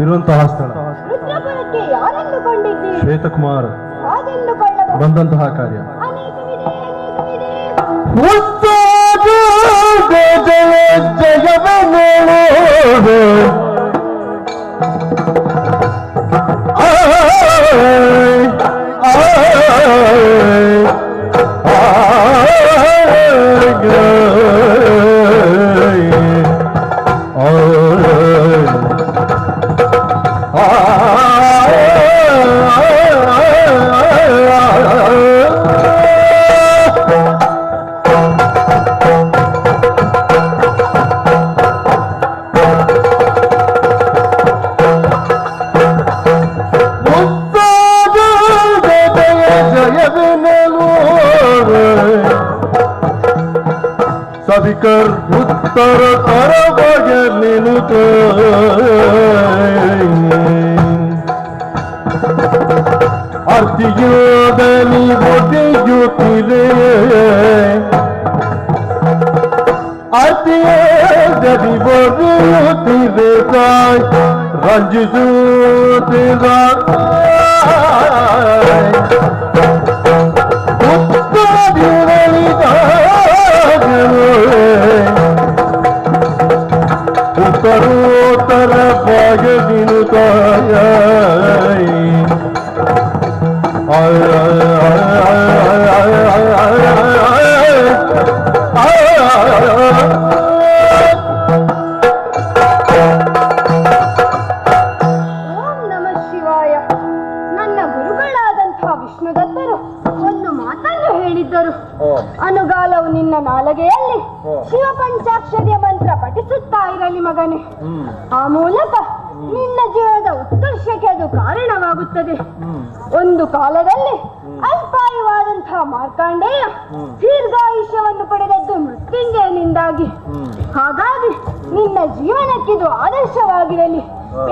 ಇರುವಂತಹ ಸ್ಥಳ ರುದ್ರಪುರಕ್ಕೆ ಯಾರೆಂದುಕೊಂಡಿದ್ದೀರಿ? ಶ್ವೇತಕುಮಾರ್ ಹಾಗೆಂದುಕೊಳ್ಳಬಹುದು. ಬಂದಂತಹ ಕಾರ್ಯ ಅನೇಕವಿದೆ, ಅನೇಕವಿದೆ. ಸವಿಕರ್ ಉತ್ತರ ತರಬಗೆ ನಿನುತ ಅರ್ತಿಯೋದನಿ ಒಡೆಯುತ್ತಿದೆ ಅರ್ತಿಯೋದನಿ ಒಡೆಯುತ್ತಿದೆ ತಾಯ್ ರಂಜಿಸುತ್ತಿದ ಉತ್ತರೋತ್ತರ ಭಾಗದಿನುತ್ತಾಯ ಓಂ ನಮಃ ಶಿವಾಯ. ನನ್ನ ಗುರುಗಳಾದಂತಹ ವಿಷ್ಣುದತ್ತರು ಒಂದು ಮಾತನ್ನು ಹೇಳಿದ್ದರು. ಅನುಗಾಲವು ನಿನ್ನ ನಾಲಗೆಯಲ್ಲಿ ಶಿವ ಪಂಚಾಕ್ಷರಿಯ ಮಂತ್ರ ಪಠಿಸುತ್ತಾ ಇರಲಿ ಮಗನೇ. ಆ ಮೂಲಕ ನಿನ್ನ ಜೀವನದ ಉತ್ಕರ್ಷಕ್ಕೆ ಅದು ಕಾರಣವಾಗುತ್ತದೆ. ಒಂದು ಕಾಲದಲ್ಲಿ ಅಲ್ಪಾಯುವಾದಂತಹ ಮಾರ್ಕಾಂಡೇಯ ದೀರ್ಘಾಯುಷ್ಯವನ್ನು ಪಡೆದದ್ದು ಮೃತ್ಯುಂಜಯನಿಂದಾಗಿ. ಹಾಗಾಗಿ ನಿನ್ನ ಜೀವನಕ್ಕಿದು ಆದರ್ಶವಾಗಿರಲಿ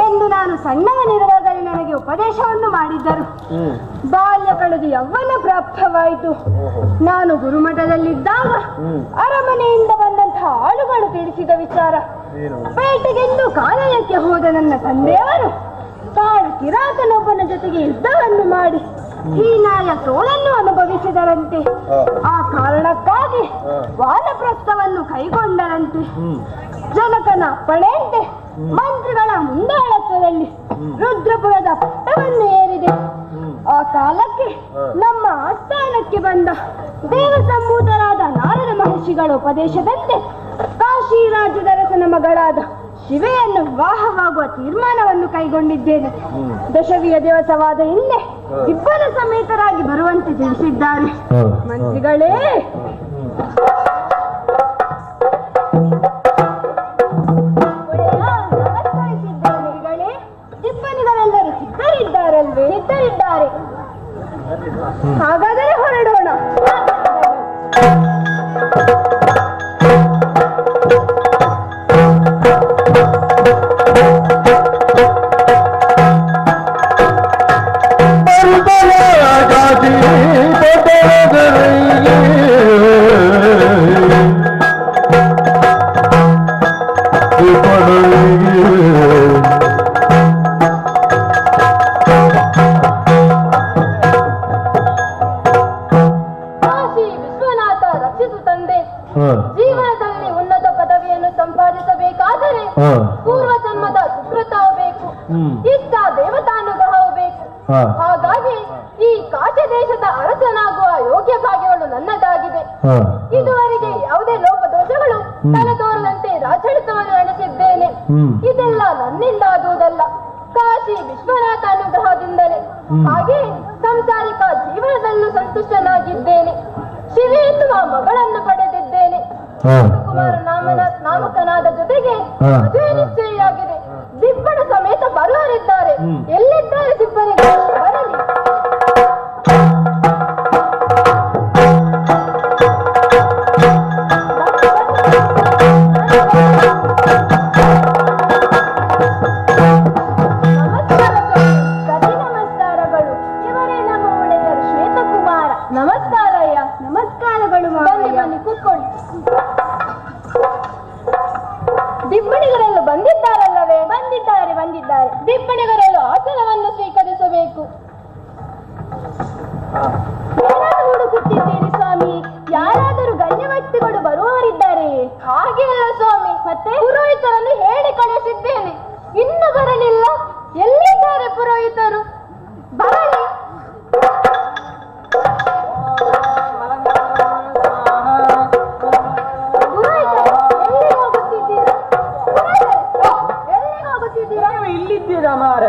ಎಂದು ನಾನು ಸಣ್ಣವನಿರುವಾಗಲೇ ನನಗೆ ಉಪದೇಶವನ್ನು ಮಾಡಿದ್ದರು. ಬಾಲ್ಯ ಕಳೆದು ಯೌವನ ಪ್ರಾಪ್ತವಾಯಿತು. ನಾನು ಗುರುಮಠದಲ್ಲಿದ್ದಾಗ ಅರಮನೆಯಿಂದ ಬಂದಂತಹ ಆಳುಗಳು ತಿಳಿಸಿದ ವಿಚಾರ, ಬೇಟೆಗೆಂದು ಕಾನನಕ್ಕೆ ಹೋದ ನನ್ನ ತಂದೆಯವರು ತಾನು ಕಿರಾತನೊಬ್ಬನ ಜೊತೆಗೆ ಯುದ್ಧವನ್ನು ಮಾಡಿ ಹೀನಾಯ ಸೋಲನ್ನು ಅನುಭವಿಸಿದರಂತೆ. ಆ ಕಾರಣಕ್ಕಾಗಿ ವಾನಪ್ರಸ್ಥವನ್ನು ಕೈಗೊಂಡರಂತೆ. ಜನಕನ ಅಪ್ಪಣೆಯಂತೆ ಮಂತ್ರಿಗಳ ಮುಂದಾಳತ್ವದಲ್ಲಿ ರುದ್ರಪುರದ ಪಟ್ಟವನ್ನು ಏರಿದೆ. ಆ ಕಾಲಕ್ಕೆ ನಮ್ಮ ಆಸ್ಥಾನಕ್ಕೆ ಬಂದ ದೇವಸಂಭೂತರಾದ ನಾರದ ಮಹರ್ಷಿಗಳ ಉಪದೇಶದಂತೆ ಕಾಶಿ ರಾಜ್ಯದ ಅರಸನ ಮಗಳಾದ ಶಿವೆಯನ್ನು ವಿವಾಹವಾಗುವ ತೀರ್ಮಾನವನ್ನು ಕೈಗೊಂಡಿದ್ದೇನೆ. ದಶವಿಯ ದಿವಸವಾದ ಹಿಂದೆ ಇಬ್ಬರ ಸಮೇತರಾಗಿ ಬರುವಂತೆ ತಿಳಿಸಿದ್ದಾರೆ. ಮಂತ್ರಿಗಳೇ, ಟಿಪ್ಪಣಿಗಳೆಲ್ಲರೂ ಸಿದ್ಧರಿದ್ದಾರಲ್ವೇ? ಸಿದ್ಧರಿದ್ದಾರೆ. ಹಾಗಾದರೆ ಹೊರಡೋಣ. ಜೀವನದಲ್ಲಿ ಉನ್ನತ ಪದವಿಯನ್ನು ಸಂಪಾದಿಸಬೇಕಾದರೆ ಪೂರ್ವ ಜನ್ಮದ ಸುಕೃತವು ಬೇಕು, ಇಷ್ಟ ದೇವತಾನುಗ್ರಹವು ಬೇಕು. ಹಾಗಾಗಿ ಈ ಕಾಶಿ ದೇಶದ ಅರಸನಾಗುವ ಯೋಗ್ಯ ಭಾಗ್ಯಗಳು ನನ್ನದಾಗಿದೆ. ಇದುವರೆಗೆ ಯಾವುದೇ ಲೋಪದೋಷಗಳು ತಲೆದೋರದಂತೆ ರಾಜಾಡಳಿತವನ್ನು ನಡೆಸಿದ್ದೇನೆ. ಇದೆಲ್ಲ ನನ್ನಿಂದ ಆಗುವುದಲ್ಲ, ಕಾಶಿ ವಿಶ್ವನಾಥ ಅನುಗ್ರಹದಿಂದಲೇ. ಹಾಗೆ ಸಂಸಾರಿಕ ಜೀವನದಲ್ಲೂ ಸಂತುಷ್ಟನಾಗಿದ್ದೇನೆ. ಶಿವೆ ಎನ್ನುವ ಮಗಳನ್ನು ಪಡೆದಿದ್ದೇನೆ. ಕುಮಾರ ನಾಮಕನಾದ ಜೊತೆಗೆ ಮದುವೆ ನಿಶ್ಚಯಿಯಾಗಿದೆ. ದಿಬ್ಬಣ ಸಮೇತ ಬರುವರಿದ್ದಾರೆ. ಎಲ್ಲಿದ್ದಾರೆ ದಿಬ್ಬನಿಗೆ? ಬರಲಿ. ನಮಸ್ಕಾರಗಳು. ಇವರೇ ನಮ್ಮ ಒಡೆಯರು ಶ್ವೇತಕುಮಾರ. ನಮಸ್ಕಾರ ಅಯ್ಯ. ನಮಸ್ಕಾರಗಳು. ಬನ್ನಿ ಕೂತ್ಕೊಳ್ಳಿ. ದಿಬ್ಬಣಿಗರೆಲ್ಲ ಬಂದಿದ್ದಾರಲ್ಲವೇ? ಬಂದಿದ್ದಾರೆ.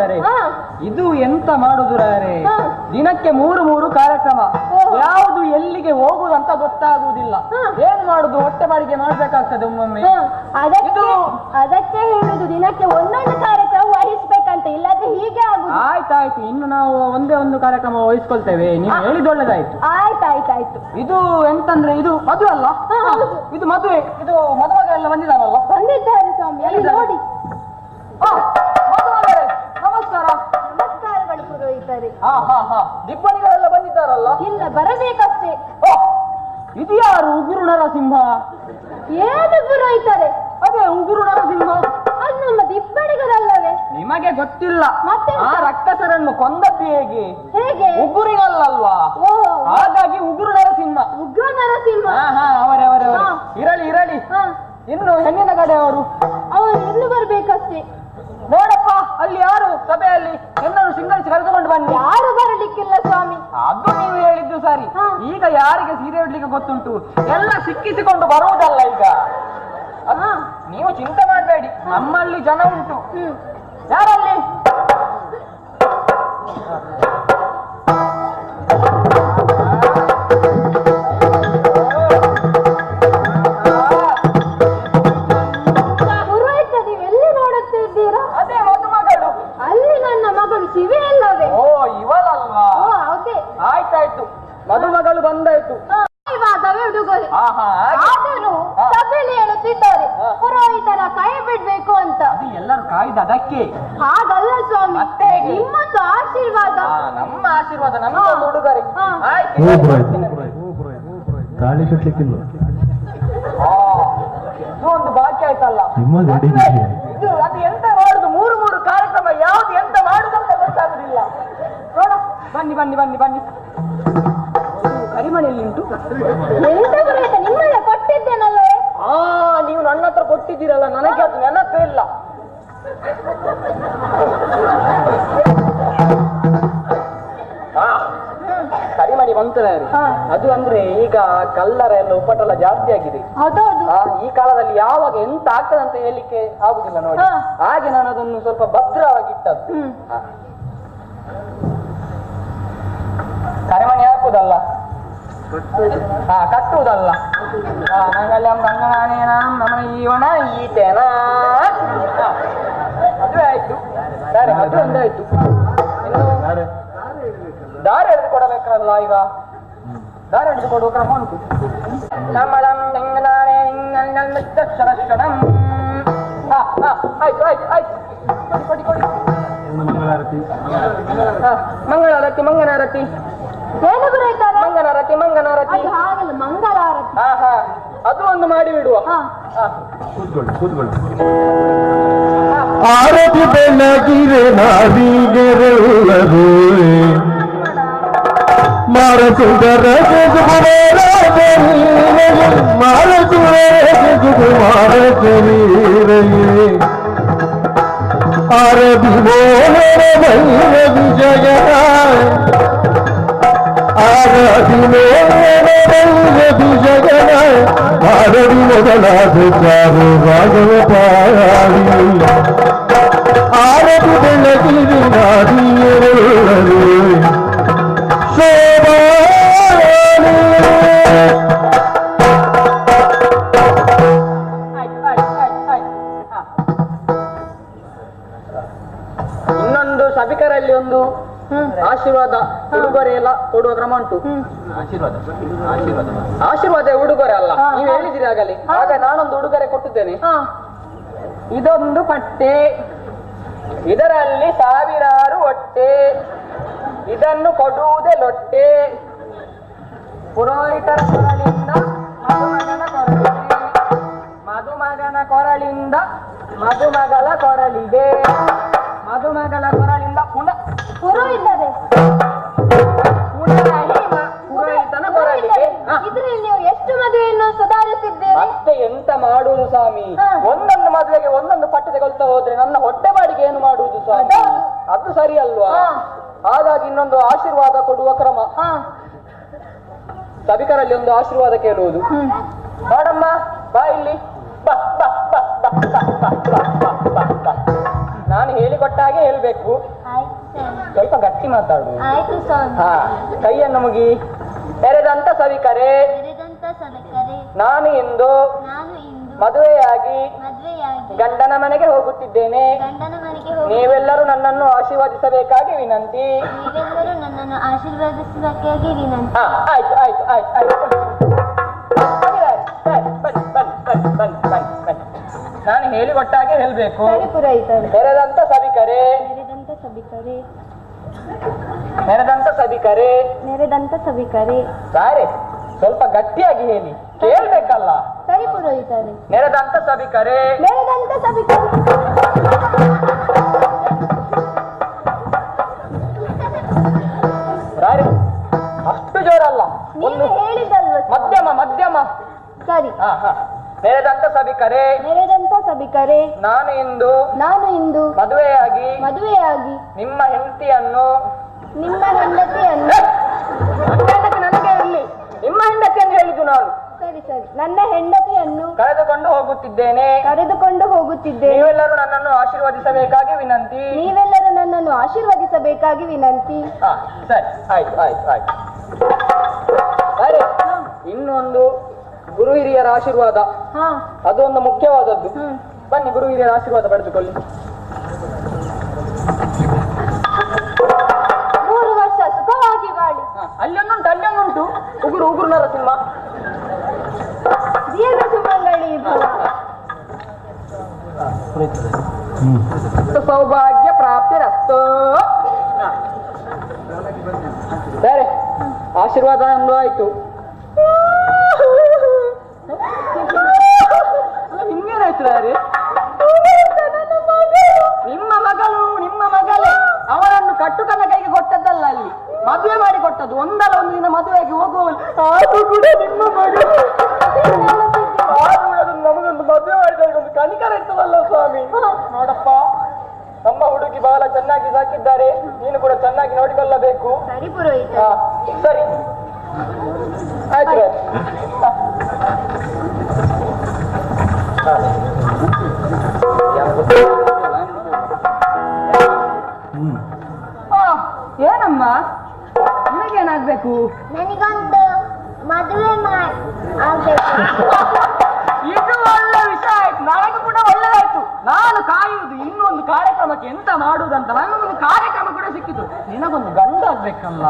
ರಾಯರೇ, ಹಾ. ಇದು ಎಂತ ಮಾಡುದು ರಾಯರೇ? ಹಾ. ದಿನಕ್ಕೆ 3 ಕಾರ್ಯಕ್ರಮ, ಓಹೋ. ಯಾವುದು ಎಲ್ಲಿಗೆ ಹೋಗುದಂತ ಗೊತ್ತಾಗುವುದಿಲ್ಲ. ಹಾ. ಏನ್ ಮಾಡುದು? ಹೊಟ್ಟೆ ಬಾಡಿಗೆ ಮಾಡ್ಬೇಕಾಗ್ತದೆ ಒಮ್ಮೊಮ್ಮೆ. ಹಾ, ಅದಕ್ಕೆ ಇದು- ಅದಕ್ಕೆ ಹೇಳುದು ದಿನಕ್ಕೆ ಒಂದೊಂದು ಕಾರ್ಯಕ್ರಮ ವಹಿಸ್ಬೇಕಂತ, ಇಲ್ಲದ್ರೆ ಹೀಗೆ ಆಗುದು. ಆಯ್ತಾಯ್ತು, ಇನ್ನು ನಾವು ಒಂದೇ ಒಂದು ಕಾರ್ಯಕ್ರಮ ವಹಿಸ್ಕೊಳ್ತೇವೆ. ನೀವು ಹೇಳಿದ ಒಳ್ಳೇದಾಯ್ತು. ಆಯ್ತಾಯ್ತಾಯ್ತು. ಇದು ಎಂತಂದ್ರೆ ಇದು ಮದುವೆ ಅಲ್ಲ? ಹಾ, ಹೌದು. ಇದು ಮದುವೆ. ಇದು ಮದುವೆಗೆಲ್ಲ ಬಂದಿದ್ದಾನಲ್ಲ? ಬಂದಿದ್ದಾರೆ ಸ್ವಾಮಿ, ಅಲ್ಲಿ ನೋಡಿ. ಆ, ಮದುವೆಯವರೇ, ನಮಸ್ಕಾರ. ನಮಸ್ಕಾರಗಳು ಪುರೋಹಿತರೆ. ಹಾ, ದಿಬ್ಬಣಿಗಳೆಲ್ಲ ಬಂದಿದ್ದಾರಲ್ಲ? ಇಲ್ಲ, ಬರಬೇಕಷ್ಟೇ. ಓ, ಇದು ಯಾರು? ಉಗುರು ನರಸಿಂಹ. ಏನು ಪುರೋಹಿತರೆ? ಅದೇ ಉಗುರು ನರಸಿಂಹ. ಅದು ನಮ್ಮ ದಿಬ್ಬಣಿಗರಲ್ಲವೇ? ನಿಮಗೆ ಗೊತ್ತಿಲ್ಲ. ಮತ್ತೆ? ಆ ರಕ್ಕಸರನ್ನು ಕೊಂದದ್ದು ಹೇಗೆ? ಹೇಗೆ? ಉಗುರಿನಲ್ಲಲ್ವಾ? ಓ, ಹಾಗಾಗಿ ಉಗುರು ನರಸಿಂಹ. ಉಗ್ರ ನರಸಿಂಹ. ಅವರೇ ಹಾ. ಇರಲಿ. ಹಾ, ಇನ್ನು ಹೆಣ್ಣಿನ ಕಡೆಯವರು ಅವರು ಇನ್ನು ಬರ್ಬೇಕಷ್ಟೇ. ನೋಡಪ್ಪ, ಅಲ್ಲಿ ಯಾರು ಸಭೆಯಲ್ಲಿ ಹೆಣ್ಣನ್ನು ಸಿಂಗರಿಸಿ ಕರೆದುಕೊಂಡು ಬನ್ನಿ. ಯಾರು ಬರಲಿಕ್ಕಿಲ್ಲ ಸ್ವಾಮಿ. ಅದು ನೀವು ಹೇಳಿದ್ದು ಸರಿ. ಹಾ. ಈಗ ಯಾರಿಗೆ ಸೀರೆ ಉಡ್ಲಿಕ್ಕೆ ಗೊತ್ತುಂಟು? ಎಲ್ಲ ಸಿಕ್ಕಿಸಿಕೊಂಡು ಬರುವುದಲ್ಲ ಈಗ. ಹಾ. ನೀವು ಚಿಂತೆ ಮಾಡಬೇಡಿ, ನಮ್ಮಲ್ಲಿ ಜನ ಉಂಟು. ಹ್ಮ್. ಯಾರಲ್ಲಿ? ಪುರೋಹಿತ, ನೀವೆಲ್ಲಿ ನೋಡುತ್ತಿದ್ದೀರಾ? ಅದೇ ಮದುಮಗಳು. ಅಲ್ಲಿ ನನ್ನ ಮಗಳು ಶಿವೆ ಅಲ್ಲವೇ? ಓ, ಇವಳಲ್ವಾ? ಓ, ಹೌದೇ. ಆಯ್ತಾಯ್ತು, ಮದುಮಗಳು ಬಂದಾಯ್ತು. ಇವಾಗವೇ ಉಡುಗೊರೆ. ಹಾಗೆ. ಆದರೂ ಹಾ. ಸಭೆಯಲ್ಲಿ ಹೇಳುತ್ತಿದ್ದಾರೆ ಹಾ. ಪುರೋಹಿತರ ಕೈ ಬಿಡ್ಬೇಕು ಅಂತ. ಅದು ಎಲ್ಲರೂ ಕಾಯ್ದು ಅದಕ್ಕೆ. ಹಾಗಲ್ಲ ಸ್ವಾಮಿ, ಮತ್ತೆ ಹೇಗೆ? ನಿಮ್ಮದು ಆಶೀರ್ವಾದ. ನಮ್ಮ ಆಶೀರ್ವಾದ, ನಮ್ಮ ಹಾ. ಉಡುಗೊರೆ. ಹಾ. ಆಯ್ತು, ಹೂ ಇವತ್ತು ಪುರೋಹಿತ, ಬರ್ತೀನಿ. ತಾಳಿ ಕಟ್ಲಿಕ್ಕಿಲ್ಲ. ಆ, ಇದು ಒಂದು ಬಾಕಿ ಆಯ್ತಲ್ಲ. ನಿಮ್ಮ ರೆಡಿ ಇದು ಅದು ಎಂತ ಮಾಡುದು? 3 ಕಾರ್ಯಕ್ರಮ, ಯಾವ್ದು ಎಂತ ಮಾಡುದಂತ ಗೊತ್ತಾಗುದಿಲ್ಲ. ನೋಡ, ಬನ್ನಿ. ಕರಿಮಣೆಯಲ್ಲಿ ಉಂಟು. ಎಂತ ಪುರೋಹಿತ, ನಿಮ್ಮನ್ನ ಕೊಟ್ಟಿದ್ದೇನಲ್ಲವೇ? ನೀವು ನನ್ನ ಹತ್ರ ಕೊಟ್ಟಿದ್ದೀರಲ್ಲ, ನನಗೆ ಅದು ನೆನಪೇ ಇಲ್ಲ. ಕರಿಮಣಿ ಬಂತನೇ. ಹಾ. ಅದು ಅಂದ್ರೆ ಈಗ ಕಲ್ಲರ ಎಲ್ಲ ಉಪಟಳ ಜಾಸ್ತಿ ಆಗಿದೆ. ಹೌದೌದು. ಈ ಕಾಲದಲ್ಲಿ ಯಾವಾಗ ಎಂತ ಆಗ್ತದೆ ಅಂತ ಹೇಳಿಕ್ಕೆ ಆಗುದಿಲ್ಲ ನೋಡಿ. ಹಾ. ಹಾಗೆ ನಾನು ಅದನ್ನು ಸ್ವಲ್ಪ ಭದ್ರವಾಗಿ ಇಟ್ಟದ್ದು. ಹ್ಮ್. ಕರಿಮಣಿ ಹಾಕುದಲ್ಲ, ಕಟ್ಟುವುದಲ್ಲ. ಅದುವೇ ಆಯ್ತು. ಸರಿ, ಅದು ಒಂದಾಯ್ತು. ಇನ್ನು ದಾರಿ ಎಳೆದು ಕೊಡಬೇಕಲ್ಲ ಈಗ. ದಾರಿ ಎಳೆದು ಕೊಡುವ ಕ್ರಮ ಉಂಟು. ಆಯ್ತು. ಕೊಡಿ. ಮಂಗಳಾರತಿ. ಮಂಗಳಾರತಿ. ಏನು ಪುರೋಹಿತರೆ? ಮಂಗನಾರತಿ. ಅದು ಹಾಗಲ್ಲ, ಮಂಗಳಾರತಿ. ಅದು ಒಂದು ಮಾಡಿ ಬಿಡುವ. ಹಾ. ಕೂತ್ಕೊಳ್ಳಿ. ಆರತಿ ಬೆಳಗಿರೆ ನಾಡಿಗೆರೆಲ್ಲರೂ ಮಾರಸುಂದರ ಆರತಿ ಮೋಹನ ಭೈರ ವಿಜಯ ಆರತಿ ಮೋಹನ ಭೈರ ವಿಜಯ ಭಾರತಿ ಮೊದಲಾದ ಚಾರು ರಾಘವ ಪಾಡಿ ಆರತಿ ಬೆಳಗಿರಿ ನಾಡಿಯರು ಶೋಭಾ ಇನ್ನೊಂದು ಸಭಿಕರಲ್ಲಿ ಒಂದು ಆಶೀರ್ವಾದ ಉಡುಗೊರೆ ಎಲ್ಲ ಕೊಡುವ ಕ್ರಮ ಉಂಟು. ಆಶೀರ್ವಾದ ಉಡುಗೊರೆ ಅಲ್ಲ, ನೀವು ಹೇಳಿದಿರಿ ಆಗಲಿ. ಆಗ ನಾನೊಂದು ಉಡುಗೊರೆ ಕೊಟ್ಟಿದ್ದೇನೆ. ಇದೊಂದು ಪಟ್ಟೆ, ಇದರಲ್ಲಿ 1000 ಹೊಟ್ಟೆ, ಇದನ್ನು ಕೊಡುವುದೇ ಲೊಟ್ಟೆ. ಪುರೋಹಿತರ ಕೊರಳಿಂದ ಮದುಮಗನ ಕೊರಳಿಂದ ಮದುಮಗಳ ಕೊರಳಿಗೆ, ಮದುಮಗಳ ಕೊರಳಿಂದ ಪುರೋಹಿತರೆ, ಪುರೋಹಿತನ ಕೊರಳಿಗೆ. ಇದ್ರಲ್ಲಿ ನೀವು ಎಷ್ಟು ಮದುವೆಯನ್ನು ಸುಧಾರಿಸಿದ್ದೀರಿ? ಮತ್ತೆ ಎಂತ ಮಾಡುವುದು ಸ್ವಾಮಿ? ಹಾ. ಒಂದೊಂದು ಮದುವೆಗೆ ಒಂದೊಂದು ಪಟ್ಟು ತಗೊಳ್ತಾ ಹೋದ್ರೆ ನನ್ನ ಹೊಟ್ಟೆ ಬಾಡಿಗೆ ಏನು ಮಾಡುವುದು ಸ್ವಾಮಿ? ಅದು ಸರಿ ಅಲ್ವಾ? ಹಾ. ಹಾಗಾಗಿ ಇನ್ನೊಂದು ಆಶೀರ್ವಾದ ಕೊಡುವ ಕ್ರಮ. ಹಾ. ಸಭಿಕರಲ್ಲಿ ಒಂದು ಆಶೀರ್ವಾದ ಕೇಳುವುದು. ನೋಡಮ್ಮ, ಬಾ ಇಲ್ಲಿ. ಬಾ. ನಾನು ಹೇಳಿಕೊಟ್ಟ ಹಾಗೆ ಹೇಳ್ಬೇಕು. ಆಯ್ತು ಸ್ವಾಮಿ. ಸ್ವಲ್ಪ ಗಟ್ಟಿ ಮಾತಾಡು. ಆಯ್ತು ಸ್ವಾಮಿ. ಹಾ, ಕೈಯನ್ನು ಮುಗಿ. ತೆರೆದಂತ ಸವಿಕರೆ ತೆರೆದಂತ ಸಲಕರೆ ನಾನು ಇಂದು ಇಂದು ಮದುವೆಯಾಗಿ ಮದುವೆಯಾಗಿ ಗಂಡನ ಮನೆಗೆ ಹೋಗುತ್ತಿದ್ದೇನೆ. ಗಂಡನ ಮನೆಗೆ ಹೋಗಿ ನೀವೆಲ್ಲರೂ ನನ್ನನ್ನು ಆಶೀರ್ವದಿಸಬೇಕಾಗಿ ವಿನಂತಿ. ನೀವೆಲ್ಲರೂ ನನ್ನನ್ನು ಆಶೀರ್ವದಿಸಬೇಕಾಗಿ ವಿನಂತಿ. ಹಾ, ಆಯ್ತು ಆಯ್ತು ಆಯ್ತು ಆಯ್ತು. ಬನ್ನಿ ಬನ್ನಿ ಬನ್ನಿ ಬನ್ನಿ ಬನ್ನಿ ಬನ್ನಿ. ನಾನು ಹೇಳಿಕೊಟ್ಟಾಗೆ ಹೇಳ್ಬೇಕು. ಸರಿ ಪುರೋಹಿತರೆ. ತೆರೆದಂತ ಸಭಿಕರೆ ನೆರೆದಂತ ಸಭಿಕರೆ ನೆರೆದಂತ ಸಭಿಕರೆ ನೆರೆದಂತ ಸಭಿಕರೆ. ಸಾರೆ ಸ್ವಲ್ಪ ಗಟ್ಟಿಯಾಗಿ ಹೇಳಿ, ಕೇಳ್ಬೇಕಲ್ಲ. ಸರಿ ಪುರೋಹಿತರೆ. ನೆರೆದಂತ ಸಭಿಕರೆ ನೆರೆದಂತ ಸಭಿಕರೆ. ಸಾರಿ, ಅಷ್ಟು ಜೋರಲ್ಲ, ಒಂದು ನೀವು ಹೇಳಿದಲ್ವ ಸ್ವಾಮಿ? ಮಧ್ಯಮ ಮಧ್ಯಮ. ಸರಿ. ಹಾ ಹಾ. ನೆರೆದಂತ ಸಭಿಕರೆ ನೆರೆದಂತ ಸಭಿಕರೆ ನಾನು ಇಂದು ಮದುವೆಯಾಗಿ ನಿಮ್ಮ ಹೆಂಡತಿಯನ್ನು ನಿಮ್ಮ ಹೆಂಡತಿಯನ್ನು ನನಗೆ ಇರಲಿ, ನಿಮ್ಮ ಹೆಂಡತಿಯನ್ನು ಹೇಳಿದ್ದು ನಾನು. ಸರಿ ಸರಿ. ನನ್ನ ಹೆಂಡತಿಯನ್ನು ಕರೆದುಕೊಂಡು ಹೋಗುತ್ತಿದ್ದೇನೆ. ನೀವೆಲ್ಲರೂ ನನ್ನನ್ನು ಆಶೀರ್ವದಿಸಬೇಕಾಗಿ ವಿನಂತಿ. ಹಾ, ಸರಿ, ಆಯ್ತು ಆಯ್ತು ಆಯ್ತು. ಸರಿ, ಇನ್ನೊಂದು ಗುರು ಹಿರಿಯರ ಆಶೀರ್ವಾದ, ಅದೊಂದು ಮುಖ್ಯವಾದದ್ದು. ಬನ್ನಿ, ಗುರು ಹಿರಿಯರ ಆಶೀರ್ವಾದ ಪಡೆದುಕೊಳ್ಳಿ. 3 ವರ್ಷ ಸುಖವಾಗಿ ಬಾಳಿ. ಅಲ್ಲೊಂದುಂಟು ಉಗುರು ನರಸಿಂಹ. ದೀರ್ಘ ಸುಮಂಗಳಿ ಭವ. ಸೌಭಾಗ್ಯ ಪ್ರಾಪ್ತಿರಸ್ತು. ಸರಿ, ಆಶೀರ್ವಾದ ಒಂದು ಆಯ್ತು. ನಿಮ್ಗೇನಾಯ್ತು ರಾರಿ? ನಿಮ್ಮ ಮಗಳೇ ಅವರನ್ನು ಕಟ್ಟುಕನ ಕೈಗೆ ಕೊಟ್ಟದ್ದಲ್ಲ, ಅಲ್ಲಿ ಮದುವೆ ಮಾಡಿ ಕೊಟ್ಟದ್ದು. ಒಂದಲ್ಲ ಒಂದು ದಿನ ಮದುವೆಯಾಗಿ ಹೋಗುವವಳು ಅದು ಕೂಡ ನಿಮ್ಮ ಮಗಳು. ನಮಗೊಂದು ಮದುವೆ ಮಾಡಿದಾಗ ಒಂದು ಕನಿಕರ ಇರ್ತದಲ್ಲ ಸ್ವಾಮಿ. ನೋಡಪ್ಪ, ನಮ್ಮ ಹುಡುಗಿ ಬಹಳ ಚೆನ್ನಾಗಿ ಸಾಕಿದ್ದಾರೆ, ನೀನು ಕೂಡ ಚೆನ್ನಾಗಿ ನೋಡಿಕೊಳ್ಳಬೇಕು. ಸರಿ ಪುರೋಹಿತ. ಸರಿ, ಆಯ್ತು. ಏನಮ್ಮ, ನಿನಗೇನಾಗ್ಬೇಕು? ನನಗೊಂದು ಮದುವೆ ಆಗ್ಬೇಕು. ಇದು ಒಳ್ಳೆ ವಿಷಯ ಆಯ್ತು, ನನಗೂ ಕೂಡ ಒಳ್ಳೆದಾಯ್ತು. ನಾನು ಕಾಯುವುದು ಇನ್ನೊಂದು ಕಾರ್ಯಕ್ರಮಕ್ಕೆ ಎಂತ ಮಾಡುವುದಂತ. ನನಗೊಂದು ಕಾರ್ಯಕ್ರಮ ಕೂಡ ಸಿಕ್ಕಿತು. ನಿನಗೊಂದು ಗಂಡ ಆಗ್ಬೇಕಲ್ಲ.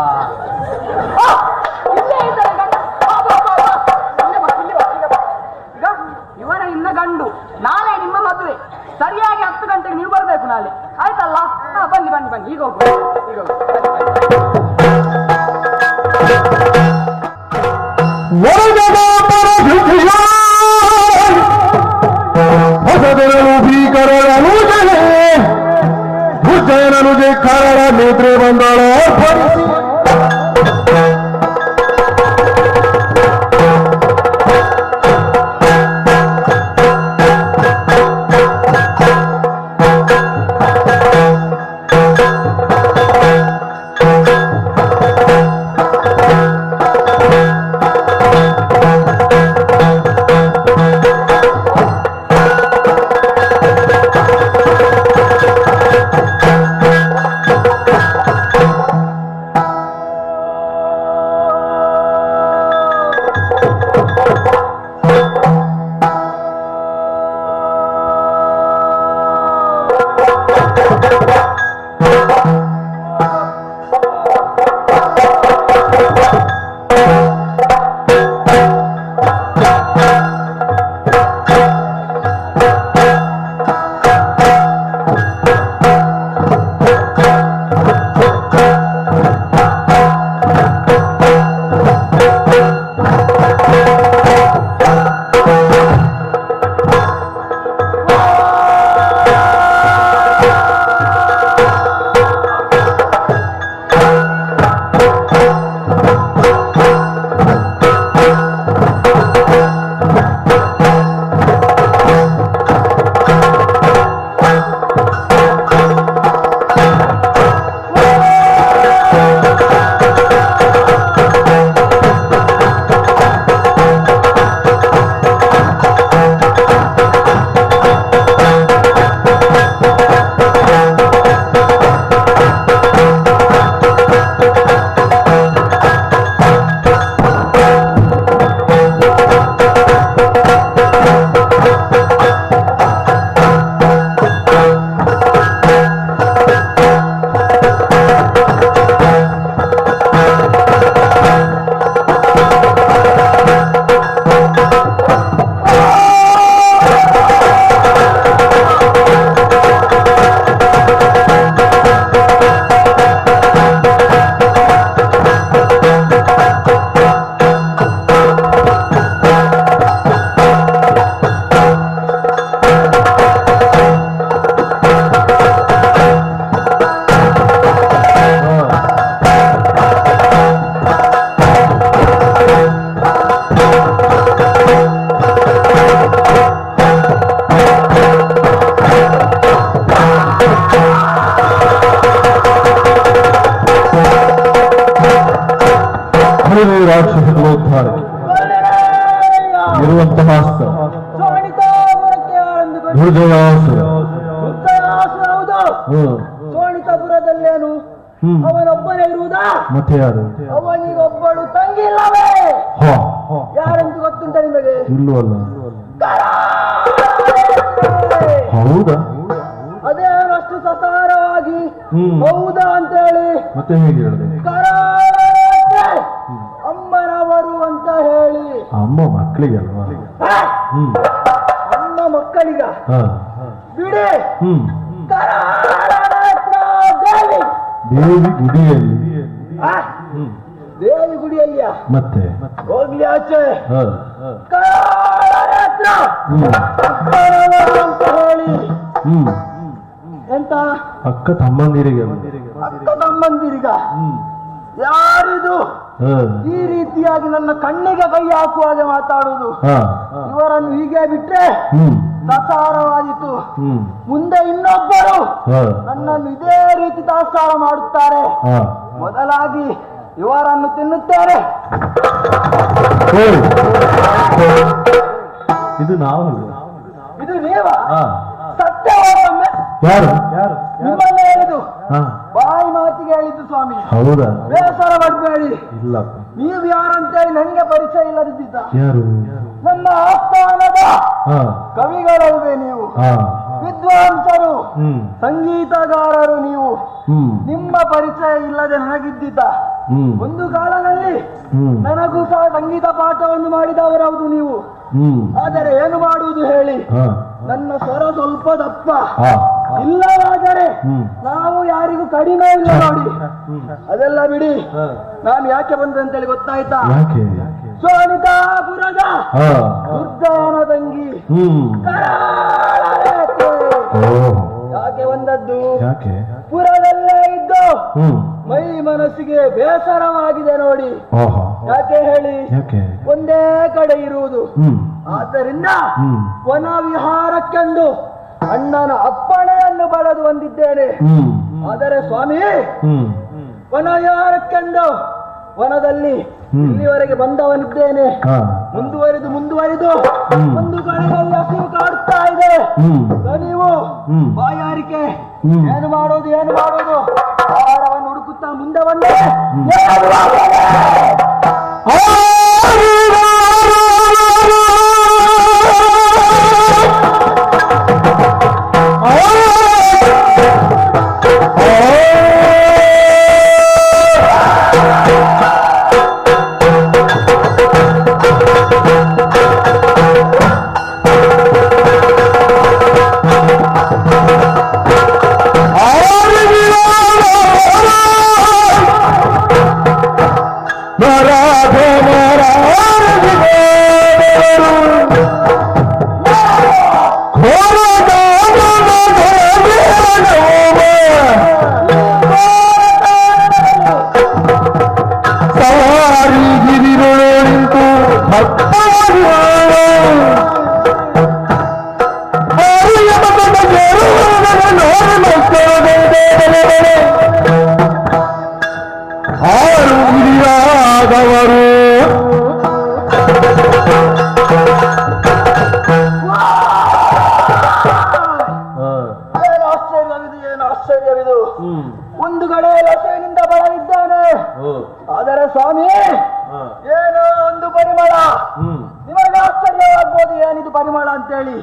ಈಗ ಇವರ ಇನ್ನ ಗಂಡು, ನಾಳೆ ನಿಮ್ಮ ಮದುವೆ. ಸರಿಯಾಗಿ 10 ಗಂಟೆಗೆ ನೀವು ಬರ್ಬೇಕು ನಾಳೆ, ಆಯ್ತಲ್ಲ? ಬನ್ನಿ ಬನ್ನಿ ಬನ್ನಿ, ಈಗ ಹೋಗು. ಭೀಕರನುಜೆ ಖರಳ ನೇತ್ರೆ ಬಂದಳ ಅವನೊಬ್ಬನೇ ಇರುವುದಾ? ಮತ್ತೆ ಯಾರು? ಅವನಿಗೊಬ್ಬಳು ತಂಗಿ ಇಲ್ಲವೇ? ಯಾರಂತ ಗೊತ್ತುಂಟ ನಿಮಗೆ? ಇಲ್ಲವಲ್ಲ. ಹೌದಾ? ಅದೇನಷ್ಟು ಸಸಾರವಾಗಿ ಹೌದಾ ಅಂತ ಹೇಳಿ ಮತ್ತೆ ಹೇಗೆ ಹೇಳಿದೆ? ಅಮ್ಮನವರು ಅಂತ ಹೇಳಿ. ಅಮ್ಮ ಮಕ್ಕಳಿಗೆ ಅಲ್ವಾ? ಅಮ್ಮ ಮಕ್ಕಳಿಗ ಬಿಡಿ. ದೇವಿ ಗುಡಿಯಲ್ಲಿ. ದೇವಿ ಗುಡಿಯಲ್ಲಿಯ ಮತ್ತೆ ಹೋಗ್ಲಿ ಆಚೆ. ಅಂತ ಹೇಳಿ ಎಂತ ಅಕ್ಕ ತಮ್ಮಂದಿರಿಗೆ. ಅಕ್ಕ ತಮ್ಮಂದಿರಿಗ ಯಾರಿದು ಈ ರೀತಿಯಾಗಿ ನನ್ನ ಕಣ್ಣಿಗೆ ಕೈ ಹಾಕುವಾಗೆ ಮಾತಾಡುವುದು? ಇವರನ್ನು ಹೀಗೆ ಬಿಟ್ರೆ ತಾತ್ಸಾರವಾದಿತು. ಮುಂದೆ ಇನ್ನೊಬ್ಬರು ನನ್ನನ್ನು ಇದೇ ರೀತಿ ತಾತ್ಸಾರ ಮಾಡುತ್ತಾರೆ. ಮೊದಲಾಗಿ ಇವರನ್ನು ತಿನ್ನುತ್ತೇನೆ. ಇದು ನಾವು, ಇದು ನೀವ ಸತ್ಯ ಯಾರು? ನಿಮ್ಮನ್ನ ಹೇಳಿದ್ದು, ಬಾಯಿ ಮಾತಿಗೆ ಹೇಳಿದ್ದು ಸ್ವಾಮಿ. ಹೌದಾ? ಬೇಸರ ಮಾಡಬೇಡಿ. ಇಲ್ಲ, ನೀವು ಯಾರಂತೇಳಿ ನನಗೆ ಪರಿಚಯ ಇಲ್ಲದಿದ್ದ. ಯಾರು? ನಮ್ಮ ಆಸ್ಥಾನದ ಕವಿಗಳಲ್ವೇ ನೀವು? ವಿದ್ವಾಂಸರು, ಸಂಗೀತಗಾರರು ನೀವು. ನಿಮ್ಮ ಪರಿಚಯ ಇಲ್ಲದೆ ನನಗಿದ್ದಿದ್ದ. ಒಂದು ಕಾಲದಲ್ಲಿ ನನಗೂ ಸಹ ಸಂಗೀತ ಪಾಠವನ್ನು ಮಾಡಿದವರವುದು ನೀವು. ಆದರೆ ಏನು ಮಾಡುವುದು ಹೇಳಿ? ನನ್ನ ಸ್ವರ ಸ್ವಲ್ಪ ದಪ್ಪ, ಇಲ್ಲವಾದರೆ ನಾವು ಯಾರಿಗೂ ಕಡಿಮೆ ಇಲ್ಲ ನೋಡಿ. ಅದೆಲ್ಲ ಬಿಡಿ. ನಾನು ಯಾಕೆ ಬಂದೆ ಅಂತೇಳಿ ಗೊತ್ತಾಯ್ತಾ? ಸೋನಿತಾಪುರದ ದುರ್ಗಾನ ತಂಗಿ ಯಾಕೆ ಬಂದದ್ದು? ಪುರದಲ್ಲೇ ಇದ್ದು ಮೈ ಮನಸ್ಸಿಗೆ ಬೇಸರವಾಗಿದೆ ನೋಡಿ. ಯಾಕೆ ಹೇಳಿ? ಒಂದೇ ಕಡೆ ಇರುವುದು. ಆದ್ದರಿಂದ ವನ ವಿಹಾರಕ್ಕೆಂದು ಅಣ್ಣನ ಅಪ್ಪಣೆಯನ್ನು ಪಡೆದು ಬಂದಿದ್ದೇನೆ. ಆದರೆ ಸ್ವಾಮಿ, ವನ ವಿಹಾರಕ್ಕೆಂದು ವನದಲ್ಲಿ ಇಲ್ಲಿವರೆಗೆ ಬಂದವನಿದ್ದೇನೆ. ಮುಂದುವರಿದು ಒಂದು ಕಡೆಯಲ್ಲಿ ಹಸಿವು ಕಾಡುತ್ತಾ ಇದೆ. ನೀವು ಬಾಯಾರಿಕೆ. ಏನು ಮಾಡೋದು ಆಹಾರವನ್ನು ಹುಡುಕುತ್ತಾ ಮುಂದೆ ಬಂದೆ. ಒಂದು ಕಡೆ ಲಸೆಯಿಂದ ಬಳಲಿದ್ದಾನೆ. ಆದರೆ ಸ್ವಾಮಿ, ಏನೋ ಒಂದು ಪರಿಮಳ. ನಿಮಗೆ ಆಶ್ಚರ್ಯವಾಗ್ಬೋದು ಏನಿದು ಪರಿಮಳ ಅಂತೇಳಿ.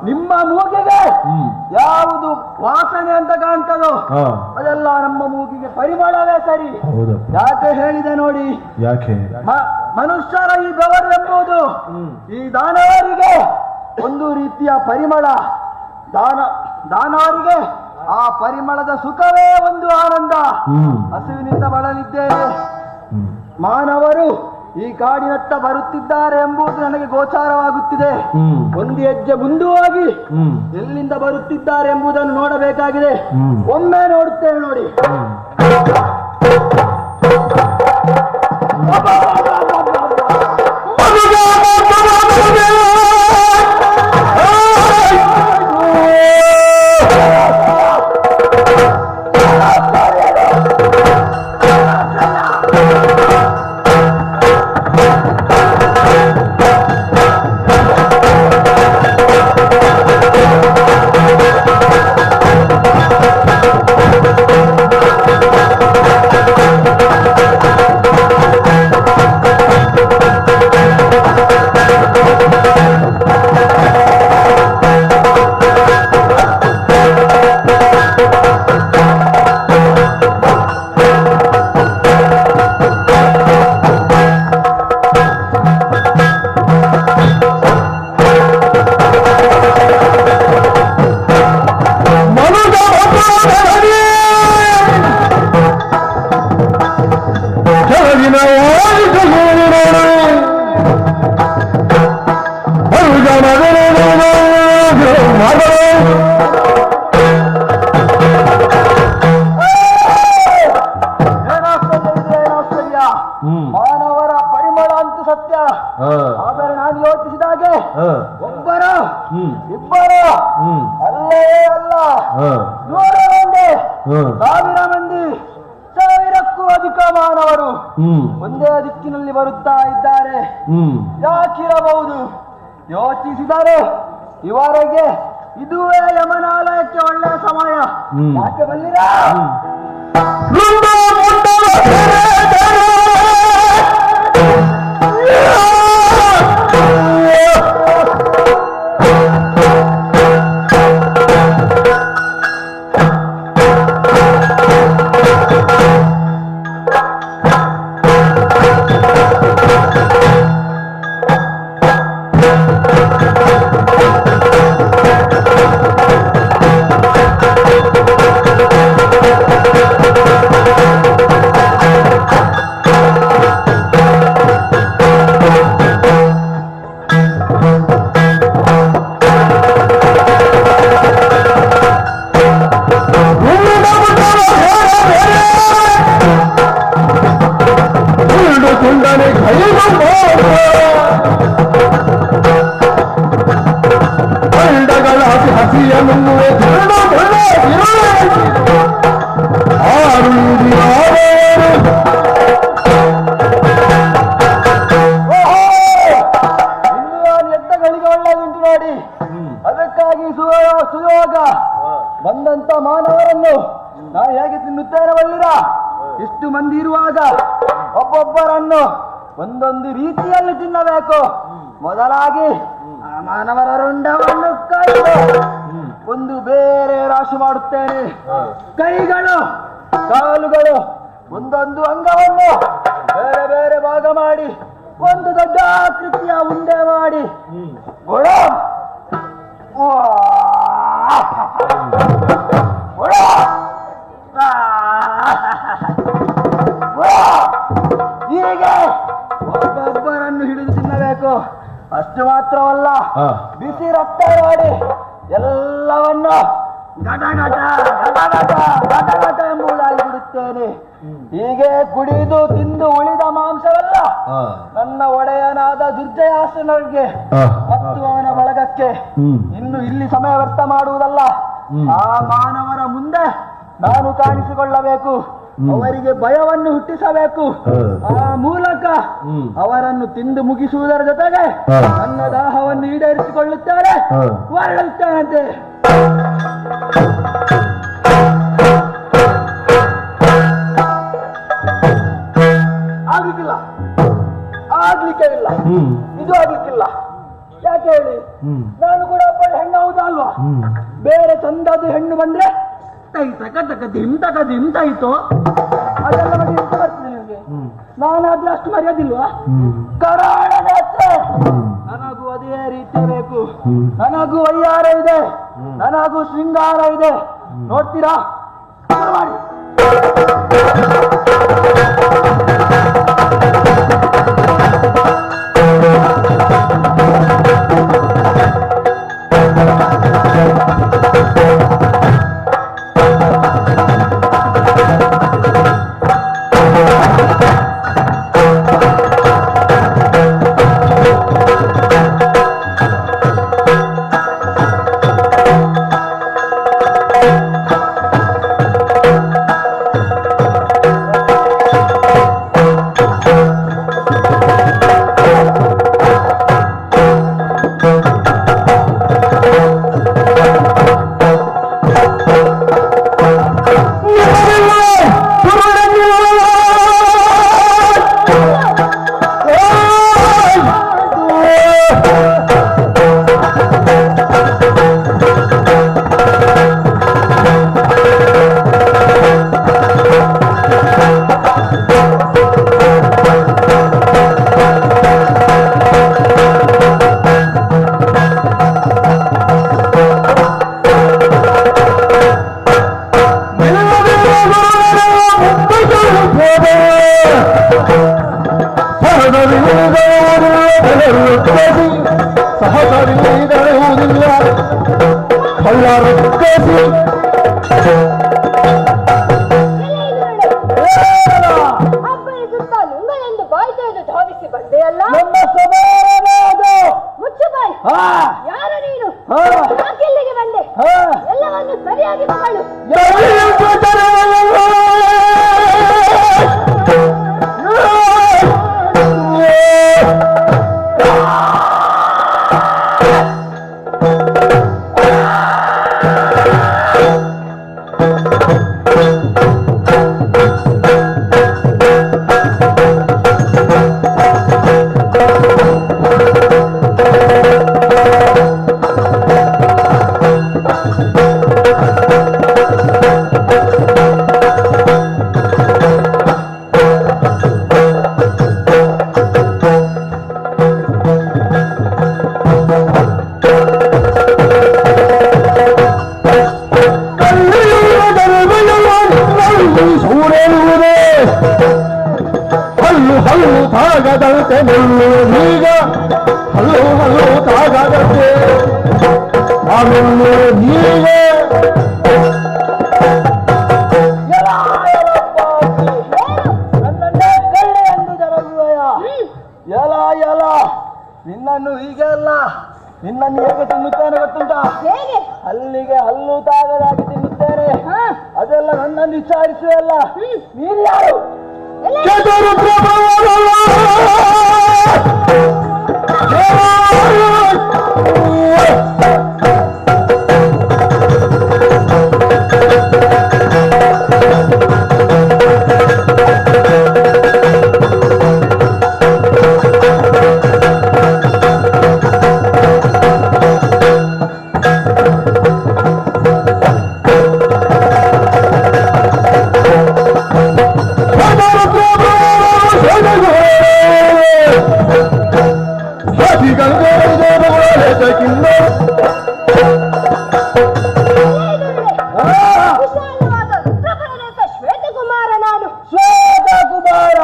ನಿಮ್ಮ ಮೂಗಿಗೆ ಯಾವುದು ವಾಸನೆ ಅಂತ ಕಾಣ್ತದೋ ಅದೆಲ್ಲ ನಮ್ಮ ಮೂಗಿಗೆ ಪರಿಮಳವೇ ಸರಿ. ಯಾಕೆ ಹೇಳಿದೆ ನೋಡಿ? ಯಾಕೆ? ಮನುಷ್ಯರ ಈ ಬೆವರು ಎಂಬುದು ಈ ದಾನವರಿಗೆ ಒಂದು ರೀತಿಯ ಪರಿಮಳ. ದಾನವರಿಗೆ ಆ ಪರಿಮಳದ ಸುಖವೇ ಒಂದು ಆನಂದ. ಹಸುವಿನಿಂದ ಬಳಲಿದ್ದೇನೆ. ಮಾನವರು ಈ ಕಾಡಿನತ್ತ ಬರುತ್ತಿದ್ದಾರೆ ಎಂಬುದು ನನಗೆ ಗೋಚಾರವಾಗುತ್ತಿದೆ. ಒಂದು ಹೆಜ್ಜೆ ಮುಂದುವಾಗಿ ಎಲ್ಲಿಂದ ಬರುತ್ತಿದ್ದಾರೆ ಎಂಬುದನ್ನು ನೋಡಬೇಕಾಗಿದೆ. ಒಮ್ಮೆ ನೋಡುತ್ತೇನೆ ನೋಡಿ. ಒಂದೇ ದಿಕ್ಕಿನಲ್ಲಿ ಬರುತ್ತಾ ಇದ್ದಾರೆ. ಹ್ಮ್ ಯಾಕಿರಬಹುದು? ಯೋಚಿಸಿದರು ಇವರಿಗೆ ಇದುವೇ ಯಮನಾಲಯಕ್ಕೆ ಒಳ್ಳೆಯ ಸಮಯ. ಯಾಕೆ ಬಂದಿರಾ? ಅದಕ್ಕಾಗಿ ಸುಯೋಗ ಬಂದಂತ ಮಾನವರನ್ನು ನಾನು ಹೇಗೆ ತಿನ್ನುತ್ತೇನೆ ಬಲ್ಲಿರ? ಇಷ್ಟು ಮಂದಿ ಇರುವಾಗ ಒಬ್ಬೊಬ್ಬರನ್ನು ಒಂದೊಂದು ರೀತಿಯಲ್ಲಿ ತಿನ್ನಬೇಕು. ಮೊದಲಾಗಿ ಆ ಮಾನವರ ರುಂಡವನ್ನು ಕೈದು ಒಂದು ಬೇರೆ ರಾಶಿ ಮಾಡುತ್ತೇನೆ. ಕೈಗಳು ಕಾಲುಗಳು ಒಂದೊಂದು ಅಂಗವನ್ನು ಬೇರೆ ಬೇರೆ ಭಾಗ ಮಾಡಿ ಒಂದು ದೊಡ್ಡ ಆಕೃತಿಯ ಉಂಡೆ ಮಾಡಿ ಹೀಗೆ ಒಬ್ಬೊಬ್ಬರನ್ನು ಹಿಡಿದು ತಿನ್ನಬೇಕು. ಅಷ್ಟು ಮಾತ್ರವಲ್ಲ, ಬಿಸಿ ರಕ್ತ ಮಾಡಿ ಎಲ್ಲವನ್ನು ಗಟ ಗಟ ಗಟ ಗಟ ಗಟ ಗಟ ಎಂಬುದಾಗಿ ಬಿಡುತ್ತೇನೆ. ಹೀಗೆ ಕುಡಿದು ತಿಂದು ಉಳಿದ ಮಾಂಸವಲ್ಲ ನನ್ನ ಒಡೆಯನಾದ ದುರ್ಜಯಾಸನರಿಗೆ ಮತ್ತು ಅವನ ಬಳಗಕ್ಕೆ ಇನ್ನು ಇಲ್ಲಿ ಸಮಯ ವ್ಯರ್ಥ ಮಾಡುವುದಲ್ಲ. ಆ ಮಾನವರ ಮುಂದೆ ನಾನು ಕಾಣಿಸಿಕೊಳ್ಳಬೇಕು, ಅವರಿಗೆ ಭಯವನ್ನು ಹುಟ್ಟಿಸಬೇಕು. ಆ ಮೂಲಕ ಅವರನ್ನು ತಿಂದು ಮುಗಿಸುವುದರ ಜೊತೆಗೆ ನನ್ನ ದಾಹವನ್ನು ಈಡೇರಿಸಿಕೊಳ್ಳುತ್ತೇನೆ, ಹೊರಡುತ್ತೇನಂತೆ. ಆಗ್ಲಿಕ್ಕಿಲ್ಲ, ಆಗ್ಲಿಕ್ಕೆ ಇಲ್ಲ, ಇದು ಆಗ್ಲಿಕ್ಕಿಲ್ಲ. ಯಾಕೆ ಹೇಳಿ? ನಾನು ಕೂಡ ಒಬ್ಬ ಹೆಣ್ಣು, ಹೌದಾ ಅಲ್ವಾ? ಬೇರೆ ಚಂದದ ಹೆಣ್ಣು ಬಂದ್ರೆ ದಿಂತಾಯಿತು ಅದೆಲ್ಲ ಮಾಡಿ ಬರ್ತದೆ ನಿಮಗೆ. ನಾನಾದ್ರೆ ಅಷ್ಟು ಮರ್ಯಾದಿಲ್ವಾ? ಕರಾಳದ ನನಗೂ ಅದೇ ರೀತಿ ಬೇಕು. ನನಗೂ ವಯ್ಯಾರ ಇದೆ, ನನಗೂ ಶೃಂಗಾರ ಇದೆ. ನೋಡ್ತೀರಾ? ಮಾಡಿ ತಾಗದಂತೆ ಈಗ ಹಲ್ಲು ಹಲ್ಲು ತಾಗದಂತೆ ಆಮೇಲೆ ನೀವೇ ನನ್ನನ್ನೇ ಕಳ್ಳೆ ಎಂದು ಜರಗುವೆಯ ಎಲ ಎಲ ನಿನ್ನನ್ನು ಹೀಗೆ ಅಲ್ಲ ನಿನ್ನನ್ನು ಹೇಗೆ ತಿನ್ನುತ್ತೇನೆ ಗೊತ್ತುಂಟಾ? ಹೇಗೆ? ಅಲ್ಲಿಗೆ ಹಲ್ಲು ತಾಗದಾಗಿ ತಿನ್ನುತ್ತೇನೆ. ಅದೆಲ್ಲ ನನ್ನನ್ನು ವಿಚಾರಿಸುವಲ್ಲ. ನೀನು ಯಾರು? ಶ್ವೇತಕುಮಾರ ನಾನು. ಶ್ವೇತಕುಮಾರ?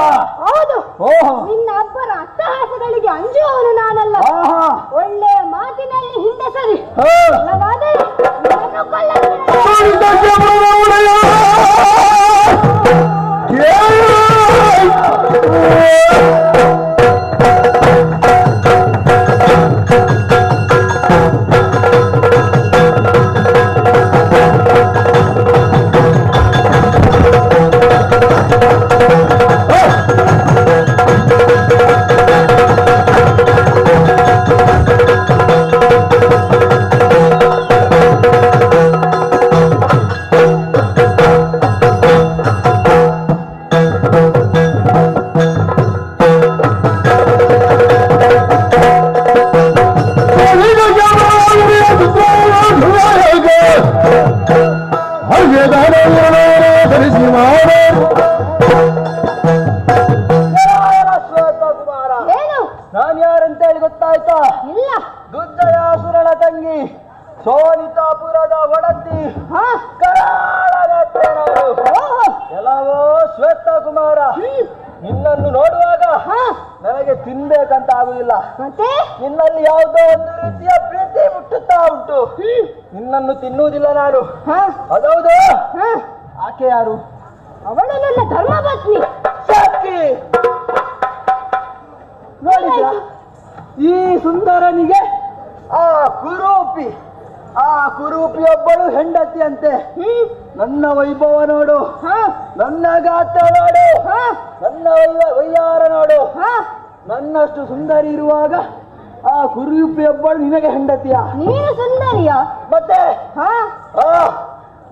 ಹೌದು. ಓಹೋ. ನಿನ್ನ ಅಬ್ಬರ ಅಟ್ಟಹಾಸಗಳಿಗೆ ಅಂಜುವವನು ನಾನಲ್ಲ. ಒಳ್ಳೆಯ ಮಾತಿನಲ್ಲಿ ಹಿಂದೆ ಸರಿ. ಇಲ್ಲವಾದರೆ ನಿನ್ನನ್ನು ನಾನು ಯಾರಂತ ಹೇಳಿ ಗೊತ್ತಾಯ್ತಾ? ಇಲ್ಲ. ದುರ್ಜಯಾಸುರನ ತಂಗಿ ಸೋನಿತಾಪುರದ ಒಡತಿ ಕರಾಳದ ಎಲ್ಲವೋ ಶ್ವೇತಕುಮಾರ. ನಿನ್ನನ್ನು ನೋಡುವಾಗ ನನಗೆ ತಿನ್ಬೇಕಂತ ಆಗುದಿಲ್ಲ. ಮತ್ತೆ ನಿನ್ನಲ್ಲಿ ಯಾವುದೋ ಒಂದು ರೀತಿಯ ಪ್ರೀತಿ ಮುಟ್ಟುತ್ತಾ ಉಂಟು. ನಿನ್ನನ್ನು ತಿನ್ನುವುದಿಲ್ಲ ನಾನು. ಅದೌದು. ಆಕೆ ಯಾರು? ಅವಳು ನನ್ನ ಧರ್ಮಪತ್ನಿ ಶಕ್ತಿ. ನೋಡಿದ್ಯಾ ಈ ಸುಂದರನಿಗೆ ಆ ಕುರೂಪಿಯೊಬ್ಬಳು ಹೆಂಡತಿಯಂತೆ. ನನ್ನ ವೈಭವ ನೋಡು, ನನ್ನ ಗಾತ್ರ ನೋಡು, ನನ್ನ ವೈಯಾರ ನೋಡು. ನನ್ನಷ್ಟು ಸುಂದರಿ ಇರುವಾಗ ಆ ಕುರೂಪಿಯೊಬ್ಬಳು ನಿನಗೆ ಹೆಂಡತಿಯ? ನೀನು ಸುಂದರಿಯ? ಮತ್ತೆ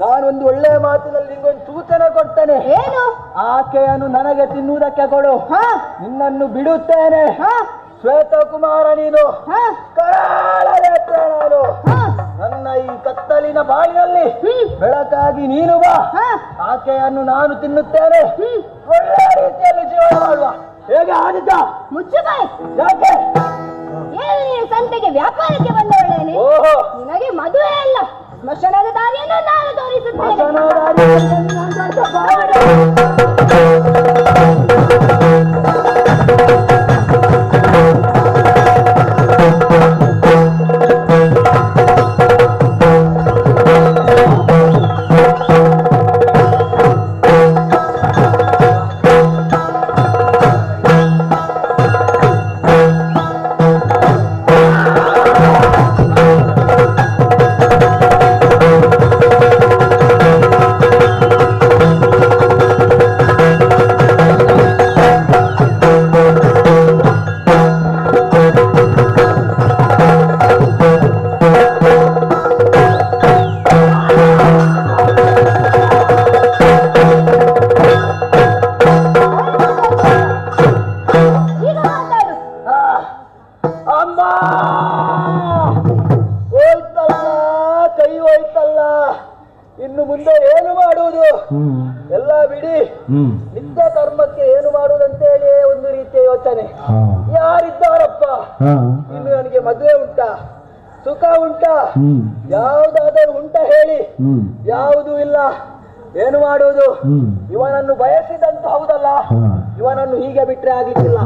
ನಾನೊಂದು ಒಳ್ಳೆಯ ಮಾತಿನಲ್ಲಿ ನಿಂಗೊಂದು ಸೂಚನೆ ಕೊಡ್ತೇನೆ. ಏನು? ಆಕೆಯನ್ನು ನನಗೆ ತಿನ್ನುವುದಕ್ಕೆ ಕೊಡು, ನಿನ್ನನ್ನು ಬಿಡುತ್ತೇನೆ. ಶ್ವೇತಕುಮಾರ ನೀನು, ಕರಾಳದ ನಾನು. ನನ್ನ ಈ ಕತ್ತಲಿನ ಬಾಳಿನಲ್ಲಿ ಬೆಳಕಾಗಿ ನೀನು ಬಾ. ಆಕೆಯನ್ನು ನಾನು ತಿನ್ನುತ್ತೇನೆ. ಒಳ್ಳೆಯ ರೀತಿಯಲ್ಲಿ ಜೀವನ ಮಾಡುವ. ಹೇಗೆ ಆದಿತ? ಮುಚ್ಚಬಾಯ್. ಯಾಕೆ? ಏನು ನೀನು ಸಂತೆಗೆ ವ್ಯಾಪಾರಕ್ಕೆ ಬಂದವಳೇನೆ? ನಿನಗೆ ಮದುವೆ ಅಲ್ಲ, ಸ್ಮಶಾನದ ದಾರಿಯನ್ನು ನಾನು ತೋರಿಸುತ್ತೇನೆ. ಇನ್ನು ಮುಂದೆ ಏನು ಮಾಡುವುದು? ಎಲ್ಲ ಬಿಡಿ. ನಿತ್ಯ ಕರ್ಮಕ್ಕೆ ಏನು ಮಾಡುವುದಂತೇಳಿ ಒಂದು ರೀತಿಯ ಯೋಚನೆ. ಯಾರಿದ್ದಾರಪ್ಪ? ಇನ್ನು ನನಗೆ ಮದುವೆ ಉಂಟಾ, ಸುಖ ಉಂಟಾ, ಯಾವುದಾದರೂ ಉಂಟ ಹೇಳಿ? ಯಾವುದೂ ಇಲ್ಲ. ಏನು ಮಾಡುವುದು? ಇವನನ್ನು ಬಯಸಿದಂತ ಹೌದಲ್ಲ, ಇವನನ್ನು ಹೀಗೆ ಬಿಟ್ರೆ ಆಗ್ಲಿಕ್ಕಿಲ್ಲ.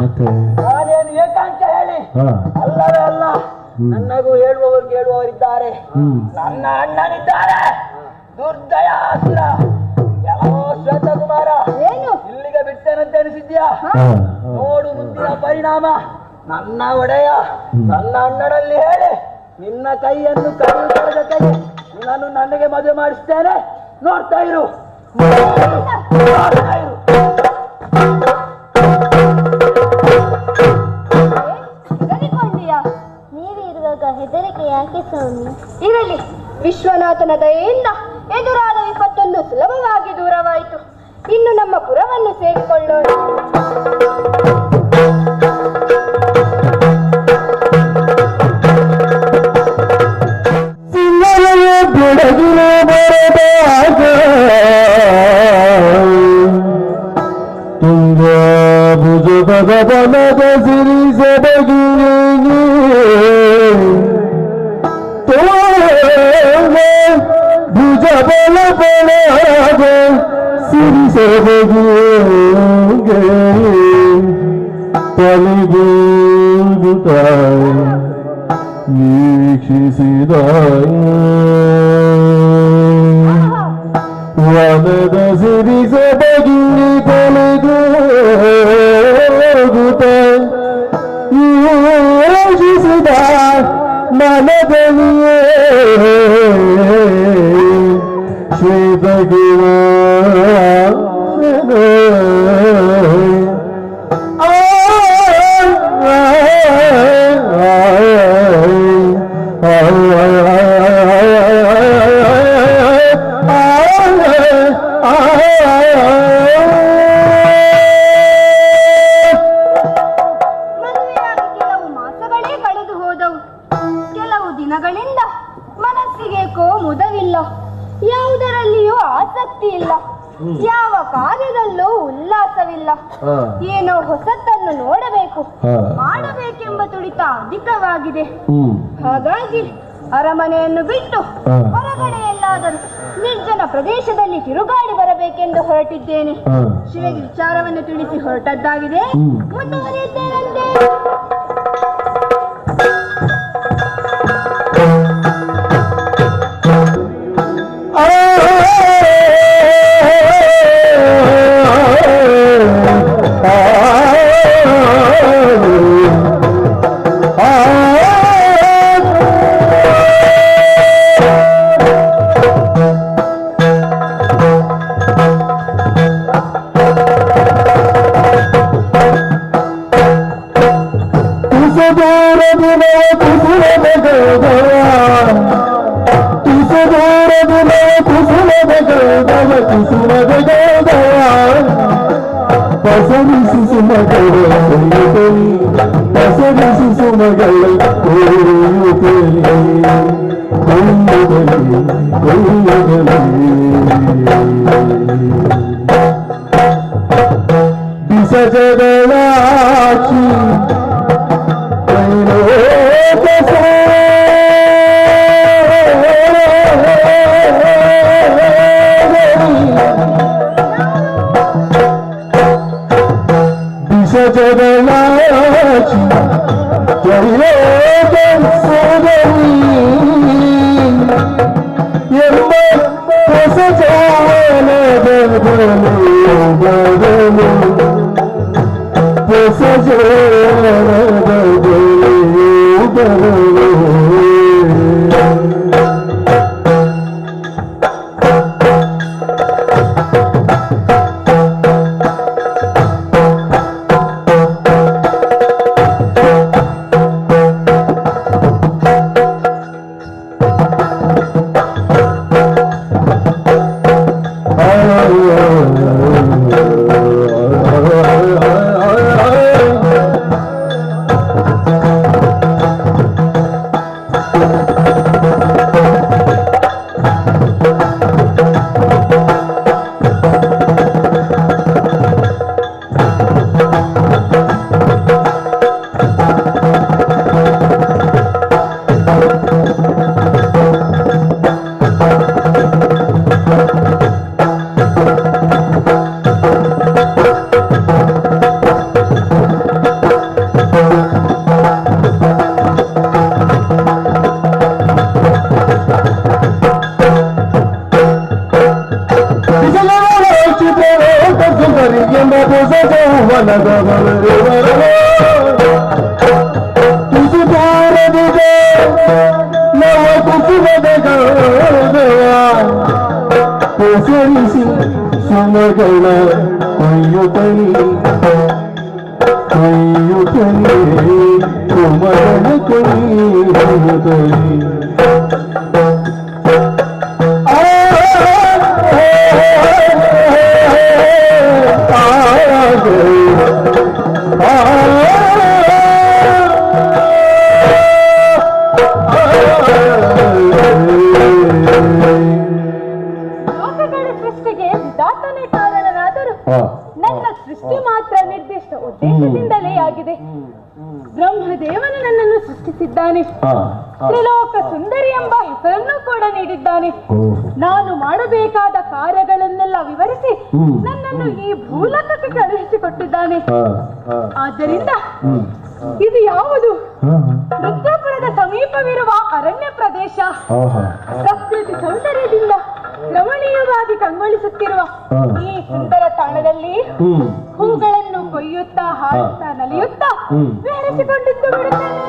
ನಾನೇನು ಏಕಾಂತ ಹೇಳಿ ಅಲ್ಲವೇ ಅಲ್ಲ, ನನ್ನಗೂ ಹೇಳುವವರಿದ್ದಾರೆ. ನನ್ನ ಅಣ್ಣನಿದ್ದಾರೆ ದುರ್ದಯಾಸುರ. ಯಾವ ಶ್ವೇತಕುಮಾರ ಏನು ಇಲ್ಲಿಗೆ ಬಿಡ್ತೇನಂತ ಅನಿಸಿದ್ಯಾ? ನೋಡು ಮುಂದಿನ ಪರಿಣಾಮ. ನನ್ನ ಒಡೆಯ ನನ್ನ ಅಣ್ಣನಲ್ಲಿ ಹೇಳಿ ನಿನ್ನ ಕೈಯನ್ನು ಕಡಿಯುವುದರ ಜೊತೆಗೆ ನಾನು ನನಗೆ ಮದುವೆ ಮಾಡಿಸ್ತೇನೆ. ನೋಡ್ತಾ ಇರು, ನೋಡ್ತಾ ಇರು. ಹೆದರಿಕೊಂಡ್ಯಾ? ನೀವಿರುವಾಗ ಹೆದರಿಕೆ ಯಾಕೆ ಸ್ವಾಮಿ? ಇರಲಿ, ವಿಶ್ವನಾಥನ ದಯೆಯಿಂದ ಎದುರಾದ ವಿಪತ್ತೊಂದು ಸುಲಭವಾಗಿ ದೂರವಾಯಿತು. ಇನ್ನು ನಮ್ಮ ಪುರವನ್ನು ಸೇರಿಕೊಳ್ಳೋಣ. ಬೆಳಗಿನ ಬರದಾಗ ತುಂಗ ಭುಜದ ಬಲದ ಸಿರಿಸಬಗಿ ಭುಜ ಬಲ ಬಲದ ಸಿರಿಸಬಗಿ ತಲೆಗೂಗುತ್ತ ವೀಕ್ಷಿಸಿದ ವನದ ಸಿರಿಸಬಗಿ ತಲೆಗೂಗುತ್ತ ಯೋಚಿಸಿದ ಮನದಲ್ಲಿಯೇ ಶ್ವೇತಗಿರ ದಿನಗಳಿಂದ ಮನಸ್ಸಿಗೇಕೋ ಮುದವಿಲ್ಲ, ಯಾವುದರಲ್ಲಿಯೂ ಆಸಕ್ತಿ ಇಲ್ಲ, ಯಾವ ಕಾರ್ಯದಲ್ಲೂ ಉಲ್ಲಾಸವಿಲ್ಲ. ಏನೋ ಹೊಸತನ್ನು ನೋಡಬೇಕು, ಮಾಡಬೇಕೆಂಬ ತುಡಿತ ಅಧಿಕವಾಗಿದೆ. ಹಾಗಾಗಿ ಅರಮನೆಯನ್ನು ಬಿಟ್ಟು ಹೊರಗಡೆ ಎಲ್ಲಾದರೂ ನಿರ್ಜನ ಪ್ರದೇಶದಲ್ಲಿ ತಿರುಗಾಡಿ ಬರಬೇಕೆಂದು ಹೊರಟಿದ್ದೇನೆ. ಶಿವಗೆ ವಿಚಾರವನ್ನು ತಿಳಿಸಿ ಹೊರಟದ್ದಾಗಿದೆ. ಮುಂದುವರಿಯುತ್ತೇನಂತೆ. ವನದ ತುಸುಪಾರದಿದೆ ನವ ಕುಸುಮದ ಗೌರವ ಹೆಸರಿಸಿ ಸುಮಗಳ ಕೊಯ್ಯುತ್ತಲೇ ಸುಮಗಳ ಕೊಯ್ಯುತ್ತಲೇ ಲೋಕಗಳ ಸೃಷ್ಟಿಗೆ ವಿಧಾತನೇ ಕಾರಣನಾದರೂ ನನ್ನ ಸೃಷ್ಟಿ ಮಾತ್ರ ನಿರ್ದಿಷ್ಟ ಉದ್ದೇಶದಿಂದಲೇ ಆಗಿದೆ. ಬ್ರಹ್ಮದೇವನು ನನ್ನನ್ನು ಸೃಷ್ಟಿಸಿದ್ದಾನೆ. ತ್ರಿಲೋಕ ಸುಂದರಿ ಎಂಬ ಹೆಸರನ್ನು ಕೂಡ ನೀಡಿದ್ದಾನೆ. ನಾನು ಮಾಡಬೇಕಾದ ಕಾರ್ಯಗಳನ್ನೆಲ್ಲ ವಿವರಿಸಿ ನನ್ನನ್ನು ಈ ಭೂಲೋಕಕ್ಕೆ ಕಳುಹಿಸಿಕೊಟ್ಟಿದ್ದಾನೆ. ಆದ್ದರಿಂದ ಇದು ಯಾವುದು? ರುದ್ರಪುರದ ಸಮೀಪವಿರುವ ಅರಣ್ಯ ಪ್ರದೇಶ. ಪ್ರಕೃತಿ ಸೌಂದರ್ಯದಿಂದ ರಮಣೀಯವಾಗಿ ಕಂಗೊಳಿಸುತ್ತಿರುವ ಈ ಸುಂದರ ತಾಣದಲ್ಲಿ ಹೂಗಳನ್ನು ಕೊಯ್ಯುತ್ತಾ ಹಾಡುತ್ತಾ ನಲಿಯುತ್ತಾ ವಿಹರಿಸಿಕೊಂಡಿದ್ದು ಬಿಡುತ್ತೇನೆ.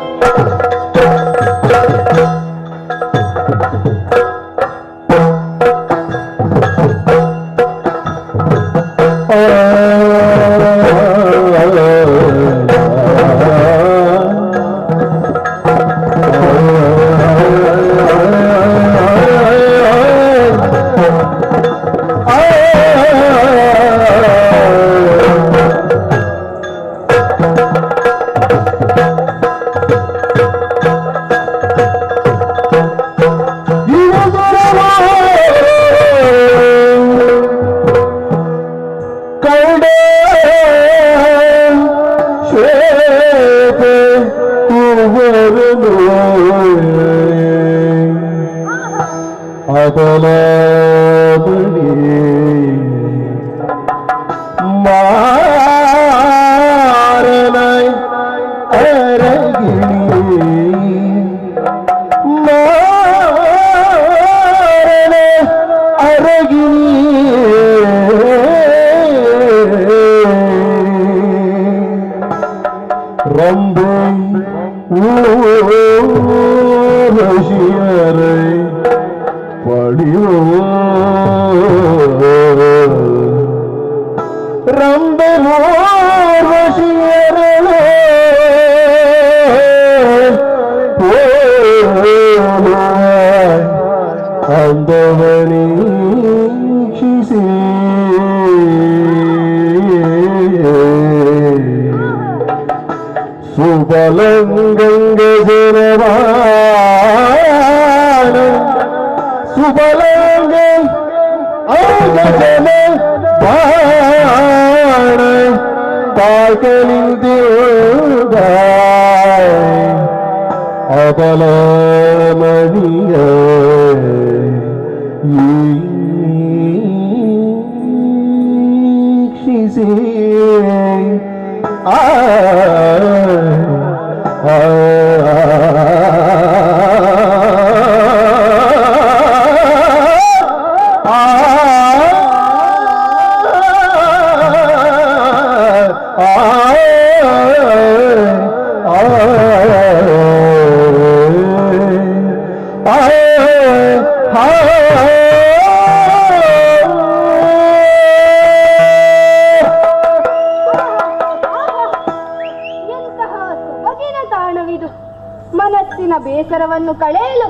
ಮನಸ್ಸಿನ ಬೇಸರವನ್ನು ಕಳೆಯಲು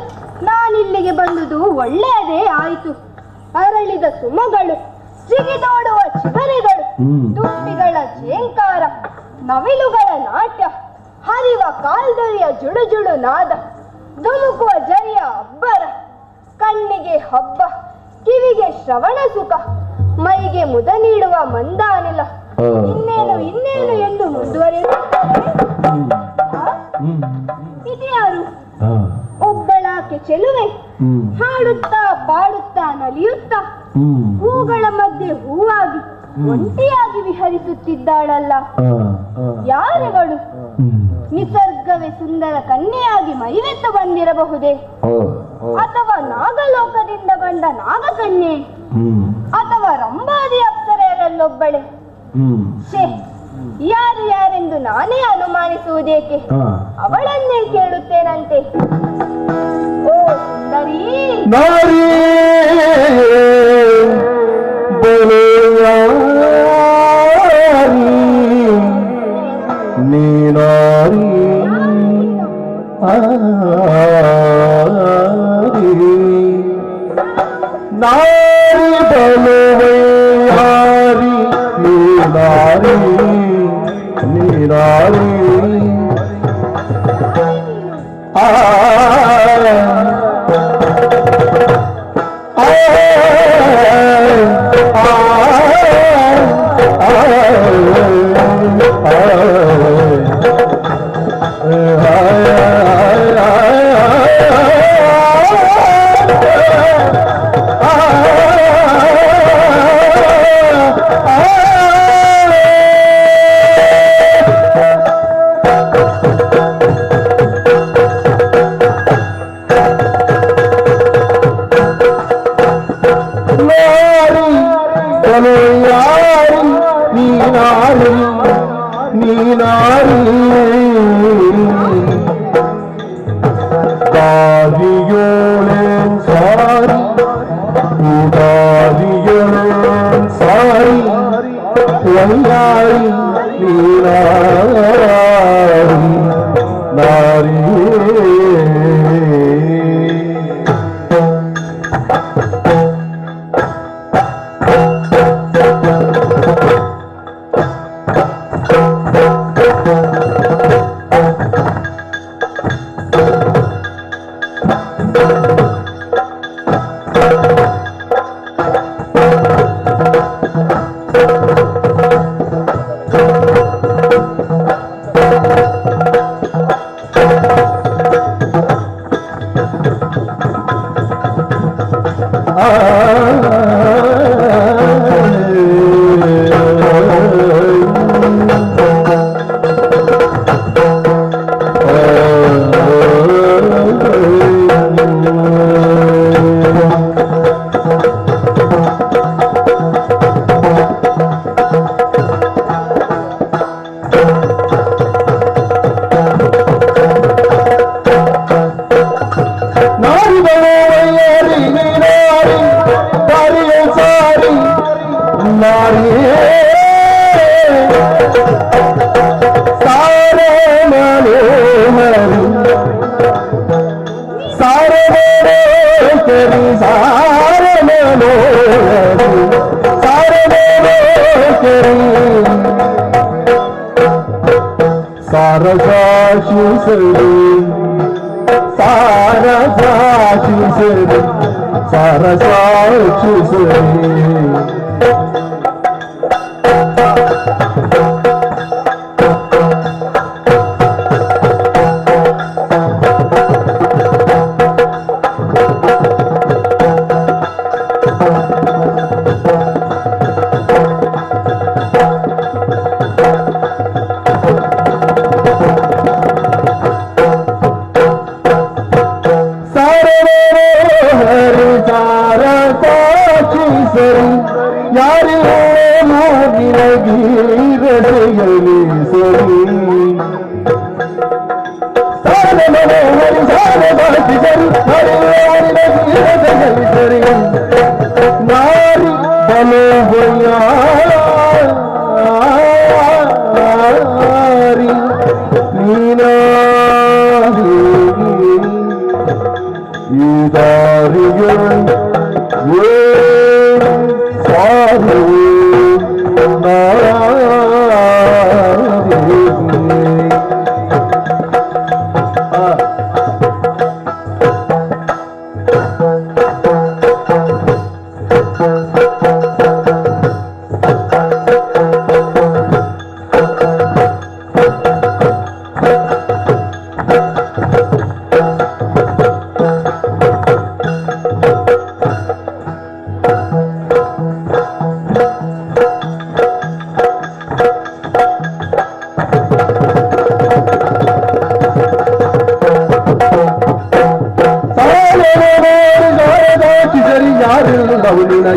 ನಾನಿಲ್ಲಿಗೆ ಬಂದುದು ಒಳ್ಳೆಯದೇ ಆಯಿತು. ಅರಳಿದ ಸುಮಗಳು, ಸಿಗಿದೋಡುವ ಚಿಗರೆಗಳು, ತುಂಬಿಗಳ ಝೇಂಕಾರ, ನವಿಲುಗಳ ನಾಟ್ಯ, ಹರಿವ ಕಾಲ್ದರಿಯ ಜುಳುಜುಳು ನಾದ, ಧುಮುಕುವ ಜರಿಯ ಅಬ್ಬರ, ಕಣ್ಣಿಗೆ ಹಬ್ಬ, ಕಿವಿಗೆ ಶ್ರವಣ ಸುಖ, ಮೈಗೆ ಮುದ ನೀಡುವ ಮಂದಾನಿಲ, ಇನ್ನೇನು ಎಂದು ಮುಂದುವರಿಯುತ್ತಾರೆ. ಇದ್ಯಾರು? ಒಬ್ಬಳಾಕೆ ಚೆಲುವೆ, ಹಾಡುತ್ತಾ ಪಾಡುತ್ತಾ ನಲಿಯುತ್ತಾ ಹೂಗಳ ಮಧ್ಯೆ ಹೂವಾಗಿ ಒಂಟಿಯಾಗಿ ವಿಹರಿಸುತ್ತಿದ್ದಾಳಲ್ಲ. ಯಾರಗಳು? ನಿಸರ್ಗವೇ ಸುಂದರ ಕನ್ಯೆಯಾಗಿ ಮೈವೆತ್ತು ಬಂದಿರಬಹುದೇ? ಅಥವಾ ನಾಗಲೋಕದಿಂದ ಬಂದ ನಾಗಕನ್ಯೆ? ಅಥವಾ ರಂಭಾದಿ ಅಪ್ಸರೆಯರಲ್ಲೊಬ್ಬಳೆ? ಛೇ, ಯಾರು ಯಾರೆಂದು ನಾನೇ ಅನುಮಾನಿಸುವುದೇಕೆ? ಅವಳನ್ನೇ ಕೇಳುತ್ತೇನಂತೆ. ಓ ಸುಂದರಿ, ನಾರಿ ಬಲಯಾರಿ ನೀನಾರಿ ನಾರಿ ಬಲವಯಾರಿ ನೀನಾರಿ ನೀನಾರಿ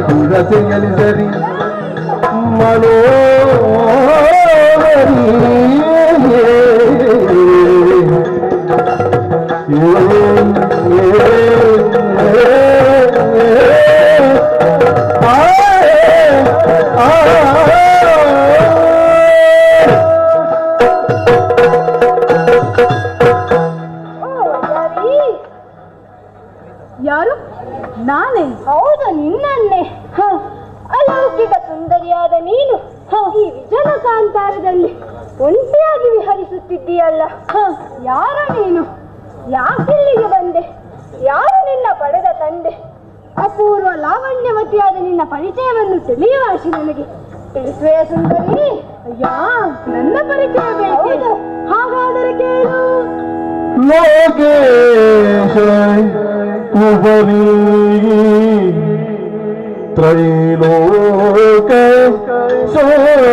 ಕಿರಸೆಯಲ್ಲಿ ಸರಿ ಮನೋ ಲಾವಣ್ಯದಲ್ಲಿ ಒಂಟಿಯಾಗಿ ವಿಹರಿಸುತ್ತಿದ್ದೀಯಲ್ಲ. ಯಾರ ನೀನು? ಯಾಕಿಲ್ಲಿಗೆ ಬಂದೆ? ಯಾರು ನಿನ್ನ ಪಡೆದ ತಂದೆ? ಅಪೂರ್ವ ಲಾವಣ್ಯವತಿಯಾದ ನಿನ್ನ ಪರಿಚಯವನ್ನು ತಿಳಿಯುವ ಆಶೆ ನನಗೆ. ತಿಳಿಸುವೆ ಸುಂದರಿ? ಅಯ್ಯ, ನನ್ನ ಪರಿಚಯ ಬೇಕು. ಹಾಗಾದರೆ ಕೇಳು. ಲೋಕೇಶ ಕುಬರಿ ತ್ರೈಲೋಕ ಸೋದರಿ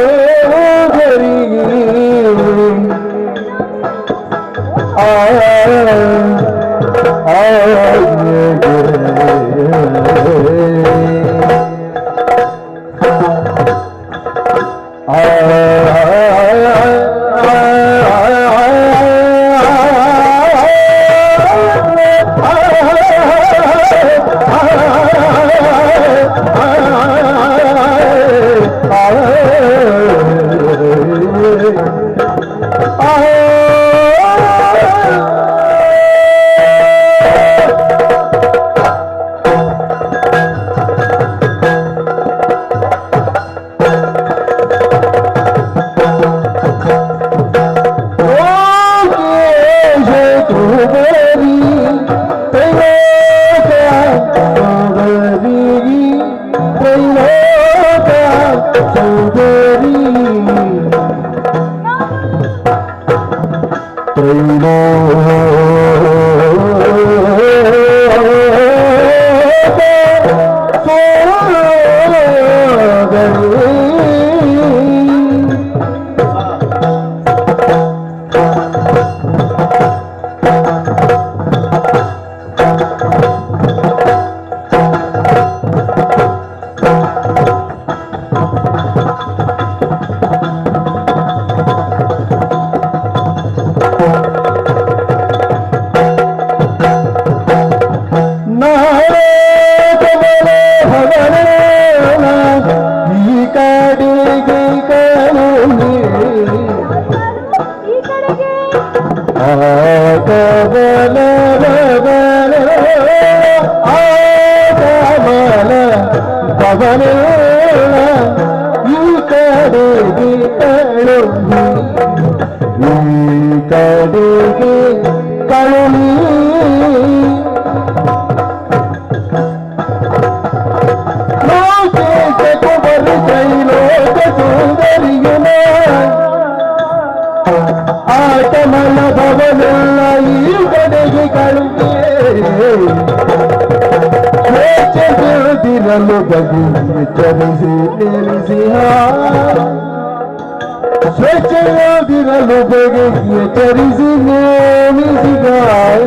ಸ್ವಚ್ಛದಿರಲು ಬಗೆಗೆ ತರಿಸಿ ನೇಮಿಸಿಗಾಯ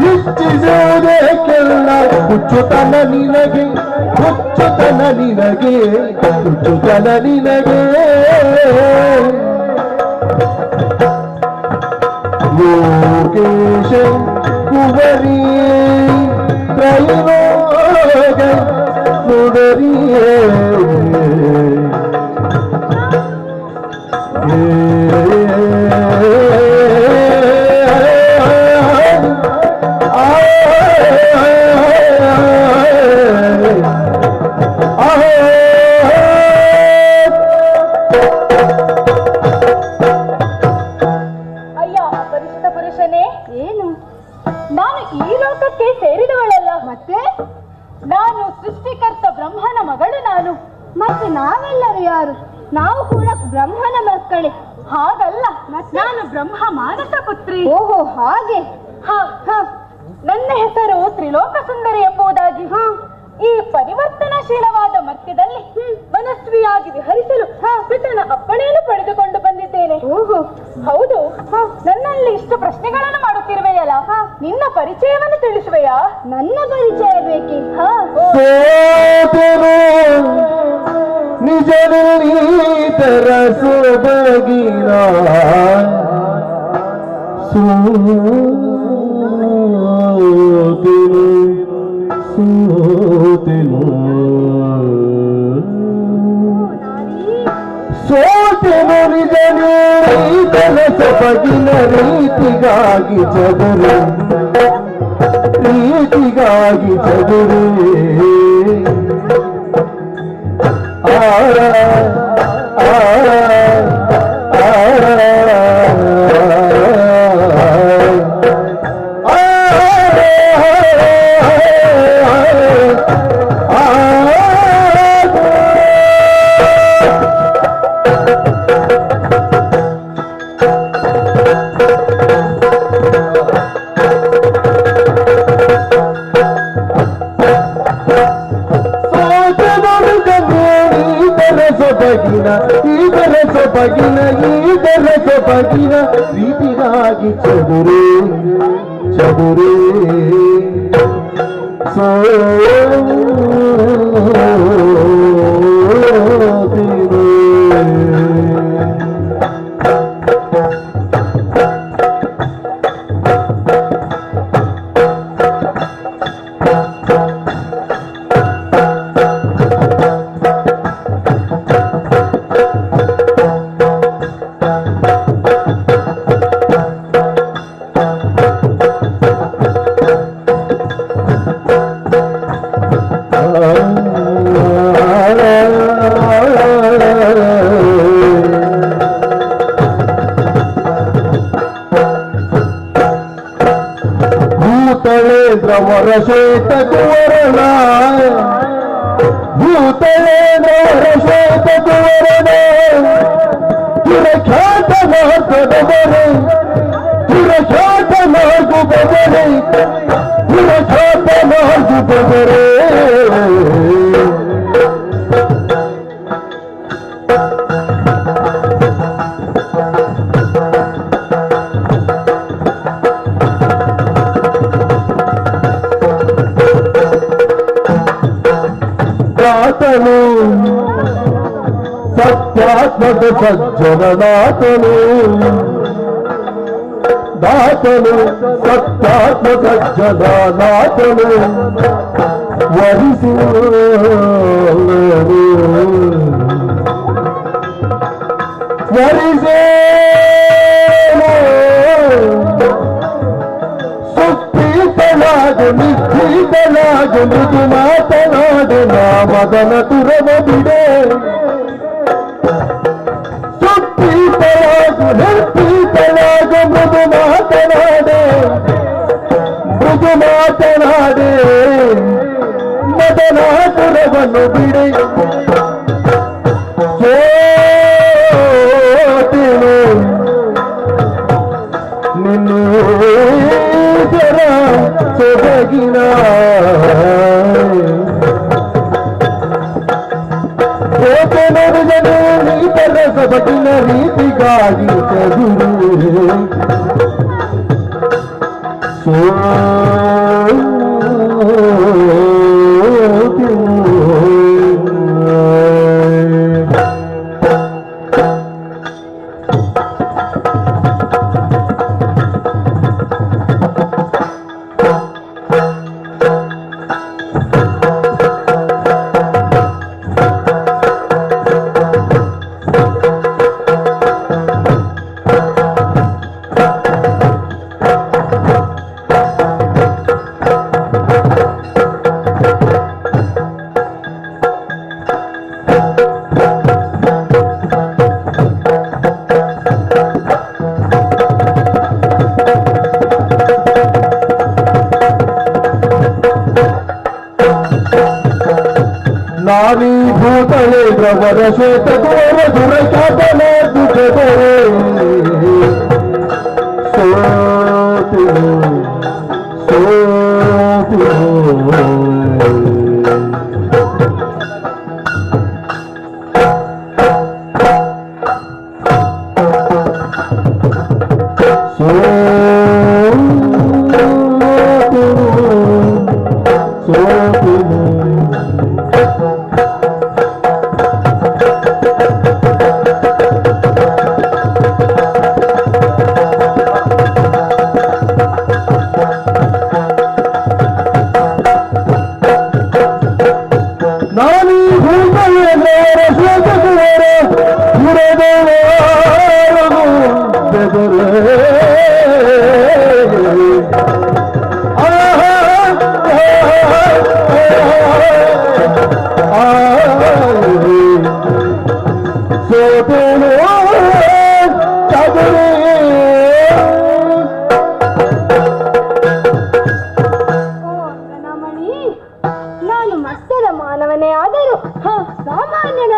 ಇಚ್ಛಿಸುವುದಕ್ಕೆಲ್ಲ ಹುಚ್ಚುತನ ನಿನಗೆ ಹುಚ್ಚುತನ ನಿನಗೆ ಹುಚ್ಚುತನ ನಿನಗೆ ಯೋಗೇಶ ಕುವರಿ ತ್ರೈಲೋಕ ಸುಡರಿಯೇ ಮತ್ತೆ ನಾನು ಸೃಷ್ಟಿಕರ್ತ ಬ್ರಹ್ಮನ ಮಗಳು ನಾನು. ಮತ್ತೆ ನಾವೆಲ್ಲರೂ ಯಾರು? ನಾವು ಕೂಡ ಬ್ರಹ್ಮನ ಮಕ್ಕಳೇ. ಹಾಗಲ್ಲ, ನಾನು ಬ್ರಹ್ಮ ಮಾನಸ ಪುತ್ರಿ. ಓಹೋ, ಹಾಗೆ. ನನ್ನ ಹೆಸರು ತ್ರಿಲೋಕ ಸುಂದರಿ ಎಂಬುದಾಗಿ. ಈ ಪರಿವರ್ತನಾಶೀಲವಾದ ಮರ್ತ್ಯದಲ್ಲಿ ಮನಸ್ವಿಯಾಗಿ ವಿಹರಿಸಲು ಪಿತನ ಅಪ್ಪಣೆಯನ್ನು ಪಡೆದುಕೊಂಡು ಬಂದಿದ್ದೇನೆ. ಓಹೋ, ಹೌದು. ನನ್ನಲ್ಲಿ ಇಷ್ಟು ಪ್ರಶ್ನೆಗಳನ್ನು ಮಾಡುತ್ತಿರುವೆಯಲ್ಲ, ನಿನ್ನ ಪರಿಚಯವನ್ನು ತಿಳಿಸುವೆಯಾ? ನನ್ನ ಪರಿಚಯ ಬೇಕೇ? ನಿಜನೀತರ ಸೊಬಗಿನ ಸೋತೆನು ನಿಜನೀತರ ಸೊಬಗಿನ ರೀತಿಗಾಗಿ ಚದುರು ರೀತಿಗಾಗಿ ಚದುರೇ ಬಗಿನ ಪ್ರೀತಿಗಾಗಿ ಚದುರೇ ಚದುರೇ ಶ್ವೇತ ಕುವರನ ಭೂತಳೇಂದ್ರ ಶ್ವೇತ ಕುವರನ ಚಿರಖ್ಯಾತ ಮಾರ್ಗದವರೇ ಚಿರಖ್ಯಾತ ಮಾರ್ಗದವರೇ ಚಿರಖ್ಯಾತ ಮಾರ್ಗದವರೇ ಸತ್ಯಾತ್ಮಕ ಸಜ್ಜನನಾಥನು ದಾತನು ಸತ್ಯಾತ್ಮಕ ಜನನಾಥನು ವರಿಸಿ ವರಿಸೇ ಸುಪ್ರೀತನಾಗು ನಿಶ್ಚಿತನಾಗು ಮೃದು ಮಾತನಾಡು ನಾ ಮದನ ತುರವ ಬಿಡೆ ಸುಪ್ರೀತನಾಗು ನಿರ್ಪ್ರೀತನಾಗು ಮೃದು ಮಾತನಾಡೆ ಮೃದು ಮಾತನಾಡೆ ಮದನ ತುರವನ್ನು ಬಿಡೆ ಸೋತಿನು ನಿನ್ನೂ ಜರ ಸೊಬಗಿನ ಸೋತೆ ನೋಡಿದನು ನೀತರ ಸೊಬಗಿನ ರೀತಿಗಾಗಿ ಚದುರು ನಾವೀ ಭೂತಳೆ ಪ್ರವರ ಶ್ವೇತ ಗೋರ ದುರಚಾತನ ದುಃಖದರೆ ಸೋತಿರು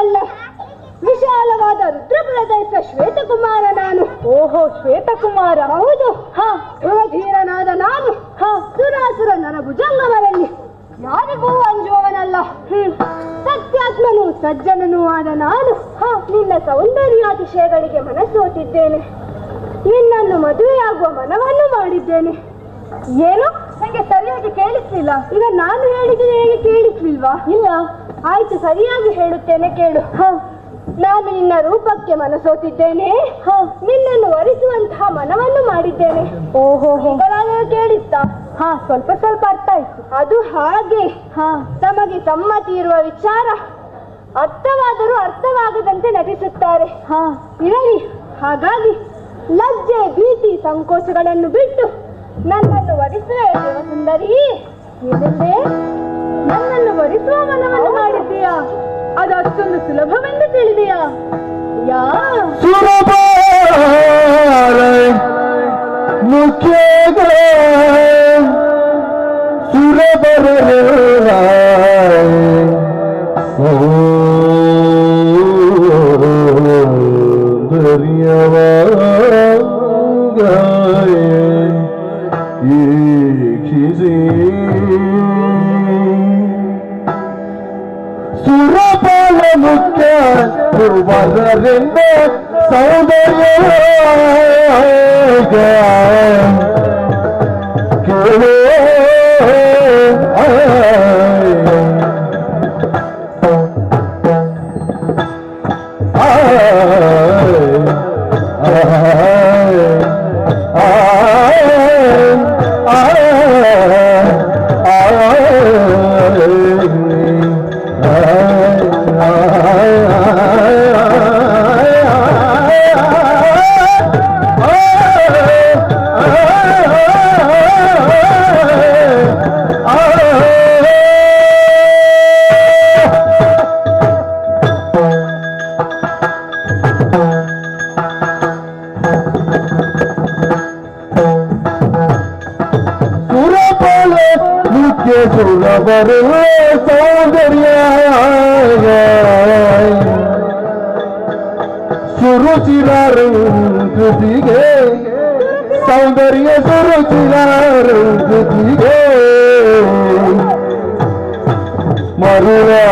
ಅಲ್ಲ, ವಿಶಾಲವಾದ ರುದ್ರಪ್ರದೇಶ ಶ್ವೇತಕುಮಾರ ನಾನು. ಓಹೋ, ಶ್ವೇತಕುಮಾರ. ಹೌದು. ಧೀರನಾದ ನಾನು ಸುರಾಸುರ ನರಭುಜಂಗಮರಲ್ಲಿ ಯಾರಿಗೂ ಅಂಜುವವನಲ್ಲ. ಸತ್ಯಾತ್ಮನು ಸಜ್ಜನನೂ ಆದ ನಾನು ನಿನ್ನ ಸೌಂದರ್ಯಾತಿಶಯಗಳಿಗೆ ಮನಸ್ಸೋತಿದ್ದೇನೆ. ನಿನ್ನನ್ನು ಮದುವೆಯಾಗುವ ಮನವನ್ನು ಮಾಡಿದ್ದೇನೆ. ಏನು? ನಂಗೆ ಸರಿಯಾಗಿ ಕೇಳಿಸ್ಲಿಲ್ಲ. ಈಗ ನಾನು ಹೇಳಿದ್ರೆ ಹೇಗೆ ಕೇಳಿಸ್ಲಿಲ್ವಾ? ಇಲ್ಲ. ಆಯ್ತು, ಸರಿಯಾಗಿ ಹೇಳುತ್ತೇನೆ ಕೇಳು. ನಾನು ನಿನ್ನ ರೂಪಕ್ಕೆ ಮನಸೋತಿದ್ದೇನೆ. ನಿನ್ನನ್ನು ವರಿಸುವಂತಹ ಮನವನ್ನು ಮಾಡಿದ್ದೇನೆ. ಓಹೋ, ಕೇಳಿಸ್ತಾ? ಸ್ವಲ್ಪ ಸ್ವಲ್ಪ ಅರ್ಥ ಆಯ್ತು. ಅದು ಹಾಗೆ. ತಮಗೆ ಸಮ್ಮತಿ ಇರುವ ವಿಚಾರ ಅರ್ಥವಾದರೂ ಅರ್ಥವಾಗದಂತೆ ನಟಿಸುತ್ತಾರೆ. ಇರಲಿ. ಹಾಗಾಗಿ ಲಜ್ಜೆ, ಭೀತಿ, ಸಂಕೋಚಗಳನ್ನು ಬಿಟ್ಟು ನನ್ನನ್ನು ವರಿಸುವ ದೇವಸುಂದರಿ. ಏನೆಂದೇ? ನನ್ನನ್ನು ವರಿಸುವ ಮನವನ್ನು ಮಾಡಿದ್ದೀಯಾ? ಅದು ಅಷ್ಟೊಂದು ಸುಲಭವೆಂದು ತಿಳಿದೆಯಾ? ಸುಲಭ ಮುಖ್ಯ ಸುಲಭರ ಸುರಪಾಲ ಮುಖ್ಯ ಸುವರರಿಂದ ಸೌಂದರ್ಯ ಕೇಳೋ ಸುರಬರುವ ಸೌಂದರ್ಯ ಸುರುಚಿರಾರಂಗತಿಗೆ ಸೌಂದರ್ಯ ಸುರುಚಿರಾರಂಗತಿಗೆ ಮರುಳಾದರು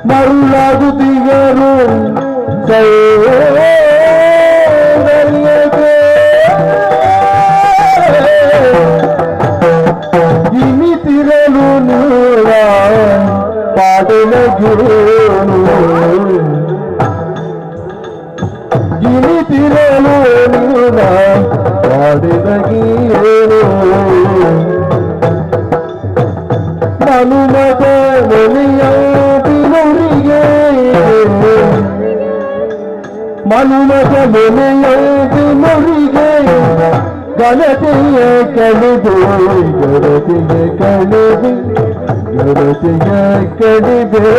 ಮರುಳಾಗುತ್ತಿಗರು ಇಮಿತಿರಲು ನೂರ ಪಾಡಲಗಿರು ಇಮಿತಿರಲು ನೂರ ಪಾಡಲಗಿರು ಮನುಮದ ನೆಲೆಯ ಬಿರುರಿಗೆ ಮನುಮದ ನೆನೆಯೋದು ಮುರಿಗೆ ಘನತೆಯ ಕಳೆದು ಗರತೆಯ ಕಳೆದು ಗರತೆಯ ಕಳೆದೆ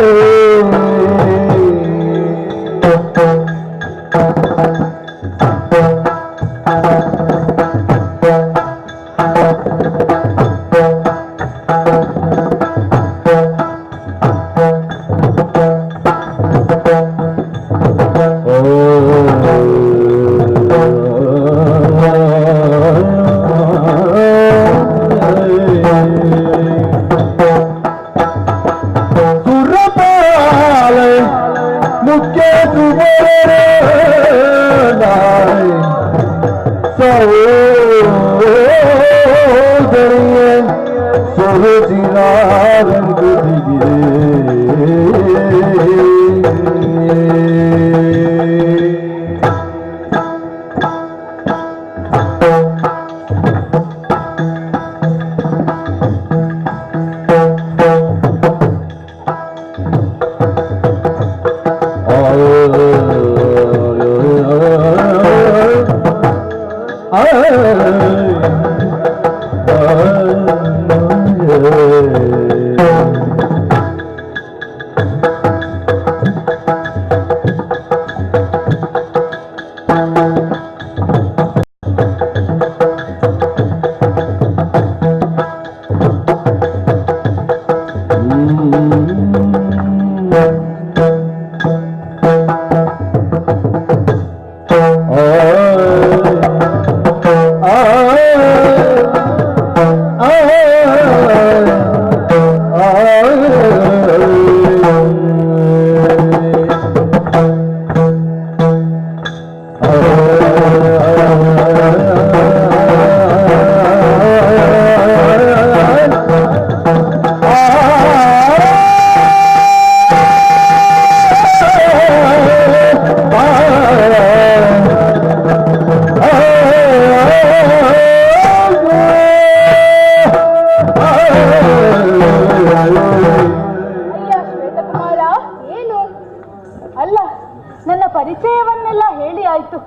ಪರಿಚಯವನ್ನೆಲ್ಲ ಹೇಳಿ ಆಯ್ತು.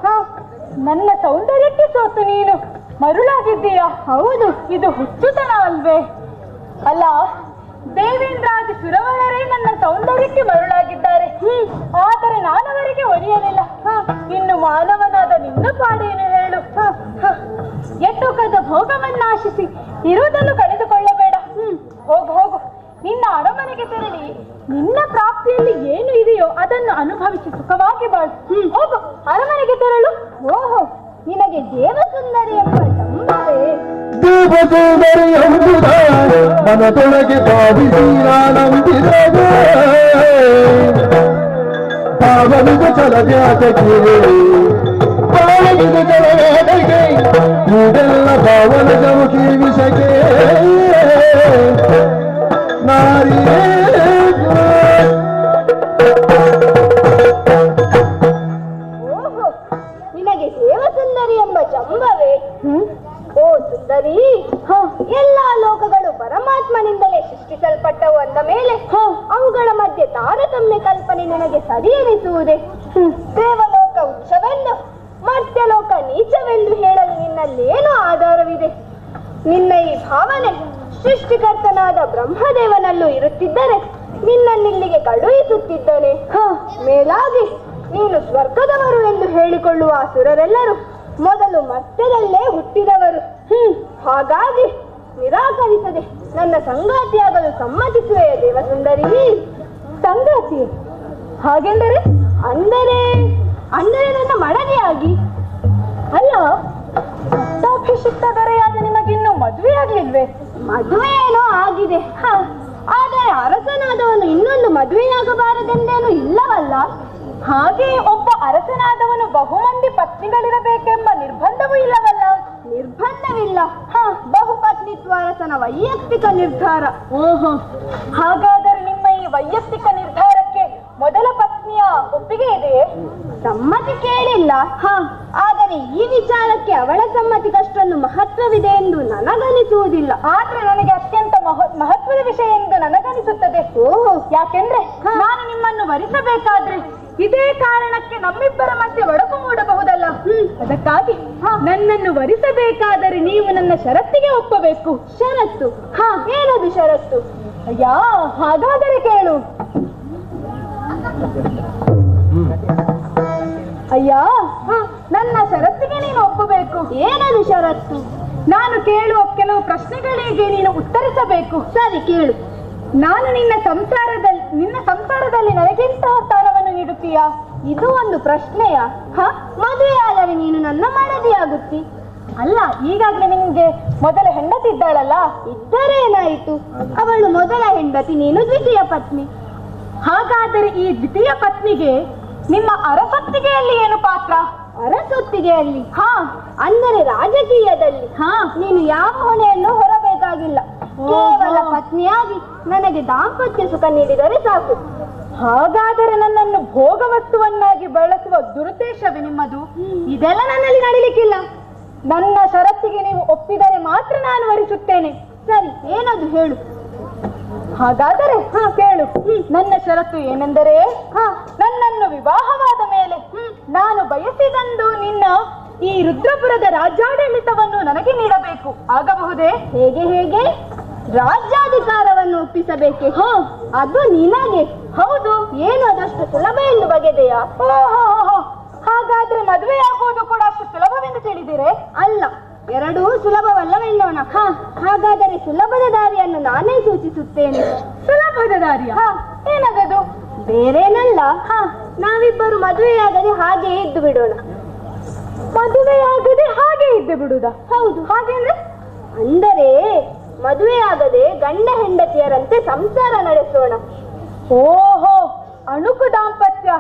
ನನ್ನ ಸೌಂದರ್ಯಕ್ಕೆ ಸೋತು ನೀನು ಮರುಳಾಗಿದ್ದೀಯಾ? ಹೌದು, ಇದು ಹುಚ್ಚುತನ ಅಲ್ವೇ? ಅಲ್ಲ, ದೇವೇಂದ್ರಾದಿ ಸುರವರರೇ ನನ್ನ ಸೌಂದರ್ಯಕ್ಕೆ ಮರುಳಾಗಿದ್ದಾರೆ. ಆದರೆ ನಾನವರಿಗೆ ಒಲಿಯಲಿಲ್ಲ. ಇನ್ನು ಮಾನವನಾದ ನಿನ್ನ ಪಾಡೇನು ಹೇಳು? ಎಟ್ಟುಕದ ಭೋಗವನ್ನಾಶಿಸಿ ಇರುವುದನ್ನು ಕಳೆದುಕೊಳ್ಳಬೇಡ. ಹೋಗು ಹೋಗು, ನಿನ್ನ ಅರಮನೆಗೆ ತೆರಳಿ ನಿನ್ನ ಪ್ರಾಪ್ತಿಯಲ್ಲಿ ಏನು ಇದೆಯೋ ಅದನ್ನು ಅನುಭವಿಸಿ ಸುಖವಾಗಿ ಬಾಳು. ಹೋಗು, ಅರಮನೆಗೆ ತೆರಳು. ಓಹೋ, ನಿನಗೆ ದೇವಸುಂದರಿ ಎಂಬ ಸಂಭವೇ? ದೇವಸುಂದರಿ ಎಂಬುದ ಮನದೊಳಗೆ ಭಾವಿಸಿ ನಂಬಿದರೆ ಪಾವನಿಗೆ ಚಲವ್ಯಾತಕ್ಕೆ ಪಾವನಿಗೆ ಚಲವ್ಯಾತಕ್ಕೆ ಇದೆಲ್ಲ ಪಾವನಗಳು ಜೀವಿಸಗೆ ನಾರಿಯೇ ನಿನಗೆ ದೇವಸುಂದರಿ ಎಂಬ ಜಂಬವೇ? ಓ ಸುಂದರಿ, ಎಲ್ಲಾ ಲೋಕಗಳು ಪರಮಾತ್ಮನಿಂದಲೇ ಸೃಷ್ಟಿಸಲ್ಪಟ್ಟವು ಅಂದ ಮೇಲೆ ಅವುಗಳ ಮಧ್ಯೆ ತಾರತಮ್ಯ ಕಲ್ಪನೆ ನಿನಗೆ ಸರಿಯೆನಿಸುವುದೇ? ದೇವಲೋಕ ಉಚ್ಚವೆಂದು ಮರ್ತ್ಯಲೋಕ ನೀಚವೆಂದು ಹೇಳಲು ನಿನ್ನಲ್ಲೇನು ಆಧಾರವಿದೆ? ನಿನ್ನ ಈ ಭಾವನೆ ಸೃಷ್ಟಿಕರ್ತನಾದ ಬ್ರಹ್ಮದೇವನಲ್ಲೂ ಇರುತ್ತಿದ್ದರೆ ನಿನ್ನನ್ನಿಲ್ಲಿಗೆ ಕಳುಹಿಸುತ್ತಿದ್ದಾನೆ. ಮೇಲಾಗಿ ನೀನು ಸ್ವರ್ಗದವರು ಎಂದು ಹೇಳಿಕೊಳ್ಳುವ ಸುರರೆಲ್ಲರೂ ಮೊದಲು ಮರ್ತ್ಯದಲ್ಲೇ ಹುಟ್ಟಿದವರು. ಹಾಗಾಗಿ ನಿರಾಕರಿಸದೆ ನನ್ನ ಸಂಗಾತಿಯಾಗಲು ಸಮ್ಮತಿಸುವೆಯ ದೇವಸುಂದರಿ? ಸಂಗಾತಿ ಹಾಗೆಂದರೆ? ಅಂದರೆ ನನ್ನ ಮಡದಿಯಾಗಿ. ಅಲ್ಲ, ಪಟ್ಟಾಭಿಷಿಕ್ತ ದೊರೆಯಾದ ನಿಮಗಿನ್ನೂ ಮದುವೆ ಆಗ್ಲಿಲ್ವೇ? ಮದುವೆ ಏನೋ ಆಗಿದೆ, ಆದರೆ ಅರಸನಾದವನು ಇನ್ನೊಂದು ಮದುವೆಯಾಗಬಾರದೆಂದೇನು ಇಲ್ಲವಲ್ಲ. ಹಾಗೆ ಒಬ್ಬ ಅರಸನಾದವನು ಬಹುಮಂದಿ ಪತ್ನಿಗಳಿರಬೇಕೆಂಬ ನಿರ್ಬಂಧವೂ ಇಲ್ಲವಲ್ಲ? ನಿರ್ಬಂಧವಿಲ್ಲ, ಬಹುಪತ್ನಿತ್ವ ಅರಸನ ವೈಯಕ್ತಿಕ ನಿರ್ಧಾರ. ಓಹೋ, ಹಾಗಾದರೆ ನಿಮ್ಮ ಈ ವೈಯಕ್ತಿಕ ನಿರ್ಧಾರಕ್ಕೆ ಮೊದಲ ಪತ್ನಿಯ ಒಪ್ಪಿಗೆ ಇದೆಯೇ? ಸಮ್ಮತಿ ಕೇಳಿಲ್ಲ, ಆದರೆ ಈ ವಿಚಾರಕ್ಕೆ ಅವಳ ಸಮ್ಮತಿಗಷ್ಟೊಂದು ಮಹತ್ವವಿದೆ ಎಂದು ನನಗನಿಸುವುದಿಲ್ಲ. ಆದ್ರೆ ನನಗೆ ಅತ್ಯಂತ ಮಹತ್ವ ಮಹತ್ವದ ವಿಷಯ ಎಂದು ನನಗನಿಸುತ್ತದೆ. ಓಹೋ, ಯಾಕೆಂದ್ರೆ ನಾನು ನಿಮ್ಮನ್ನು ವರಿಸಬೇಕಾದ್ರೆ ಇದೇ ಕಾರಣಕ್ಕೆ ನಮ್ಮಿಬ್ಬರ ಮಧ್ಯೆ ಒಡಕು ಮೂಡಬಹುದಲ್ಲ. ಅದಕ್ಕಾಗಿ ನನ್ನನ್ನು ವರಿಸಬೇಕಾದರೆ ನೀವು ನನ್ನ ಷರತ್ತಿಗೆ ಒಪ್ಪಬೇಕು. ಷರತ್ತು? ಏನದು ಷರತ್ತು? ಅಯ್ಯಾ, ಹಾಗಾದರೆ ಕೇಳು. ಅಯ್ಯ, ನನ್ನ ಷರತ್ತಿಗೆ ನೀನು ಒಪ್ಪಬೇಕು. ಏನದು ಷರತ್ತು? ನಾನು ಕೇಳುವ ಕೆಲವು ಪ್ರಶ್ನೆಗಳಿಗೆ ನೀನು ಉತ್ತರಿಸಬೇಕು. ಸರಿ, ಕೇಳು. ನಾನು ನಿನ್ನ ಸಂಸಾರದಲ್ಲಿ ನನಗೆಂತಹ ಸ್ಥಾನವನ್ನು ನೀಡುತ್ತೀಯಾ? ಇದು ಒಂದು ಪ್ರಶ್ನೆಯ? ಮದುವೆಯಾದರೆ ನೀನು ನನ್ನ ಮಡದಿಯಾಗುತ್ತಿ. ಅಲ್ಲ, ಈಗಾಗಲೇ ನಿಮ್ಗೆ ಮೊದಲ ಹೆಂಡತಿ ಇದ್ದಾಳಲ್ಲ. ಇದ್ದರೇನಾಯಿತು? ಅವಳು ಮೊದಲ ಹೆಂಡತಿ, ನೀನು ದ್ವಿತೀಯ ಪತ್ನಿ. ಹಾಗಾದರೆ ಈ ದ್ವಿತೀಯ ಪತ್ನಿಗೆ ನಿಮ್ಮ ಅರಸೊತ್ತಿಗೆಯಲ್ಲಿ ಏನು ಪಾತ್ರ? ಅರಸೊತ್ತಿಗೆಯಲ್ಲಿ? ಅಂದರೆ ರಾಜಕೀಯದಲ್ಲಿ ನೀನು ಯಾವ ಹೊಣೆಯನ್ನು ಹೊರಬೇಕಾಗಿಲ್ಲ. ಕೇವಲ ಪತ್ನಿಯಾಗಿ ನನಗೆ ದಾಂಪತ್ಯ ಸುಖ ನೀಡಿದರೆ ಸಾಕು. ಹಾಗಾದರೆ ನನ್ನನ್ನು ಭೋಗ ವಸ್ತುವನ್ನಾಗಿ ಬಳಸುವ ದುರುದ್ದೇಶವೇ ನಿಮ್ಮದು? ಇದೆಲ್ಲ ನನ್ನಲ್ಲಿ ನಡೀಲಿಕ್ಕಿಲ್ಲ. ನನ್ನ ಷರತ್ತಿಗೆ ನೀವು ಒಪ್ಪಿದರೆ ಮಾತ್ರ ನಾನು ವರಿಸುತ್ತೇನೆ. ಸರಿ, ಏನದು ಹೇಳು. ಹಾಗಾದರೆ ಕೇಳು. ನನ್ನ ಷರತ್ತು ಏನೆಂದರೆ, ನನ್ನನ್ನು ವಿವಾಹವಾದ ಮೇಲೆ ನಾನು ಬಯಸಿದಂದು ನಿನ್ನ ಈ ರುದ್ರಪುರದ ರಾಜ್ಯಾಡಳಿತವನ್ನು ನನಗೆ ನೀಡಬೇಕು. ಆಗಬಹುದೇ? ಹೇಗೆ ಹೇಗೆ? ರಾಜ್ಯಾಧಿಕಾರವನ್ನು ಒಪ್ಪಿಸಬೇಕೆ? ಅದು ನಿನಗೆ? ಹೌದು. ಏನು ಅದಷ್ಟು ಸುಲಭ ಎಂದು ಬಗೆದೆಯಾ? ಹಾಗಾದ್ರೆ ಮದುವೆಯಾಗುವುದು ಕೂಡ ಅಷ್ಟು ಸುಲಭವೆಂದು ತಿಳಿದಿರೆ? ಅಲ್ಲ, ಎರಡೂ ಸುಲಭವಲ್ಲವೆನ್ನೋಣ. ಹಾಗಾದರೆ ಸುಲಭದ ದಾರಿಯನ್ನು ನಾನೇ ಸೂಚಿಸುತ್ತೇನೆ. ಸುಲಭದ ದಾರಿಯ? ಏನದು? ಬೇರೇನಲ್ಲ, ನಾವಿಬ್ಬರು ಮದುವೆಯಾಗದೆ ಹಾಗೆ ಇದ್ದು ಬಿಡೋಣ. ಮದುವೆಯಾಗದೆ ಹಾಗೆ ಇದ್ದು ಬಿಡುವುದ? ಹೌದು. ಹಾಗೆಂದ್ರೆ? ಅಂದರೆ ಮದುವೆಯಾಗದೆ ಗಂಡ ಹೆಂಡತಿಯರಂತೆ ಸಂಸಾರ ನಡೆಸೋಣ. ಓಹೋ, ಅಣುಕು ದಾಂಪತ್ಯ.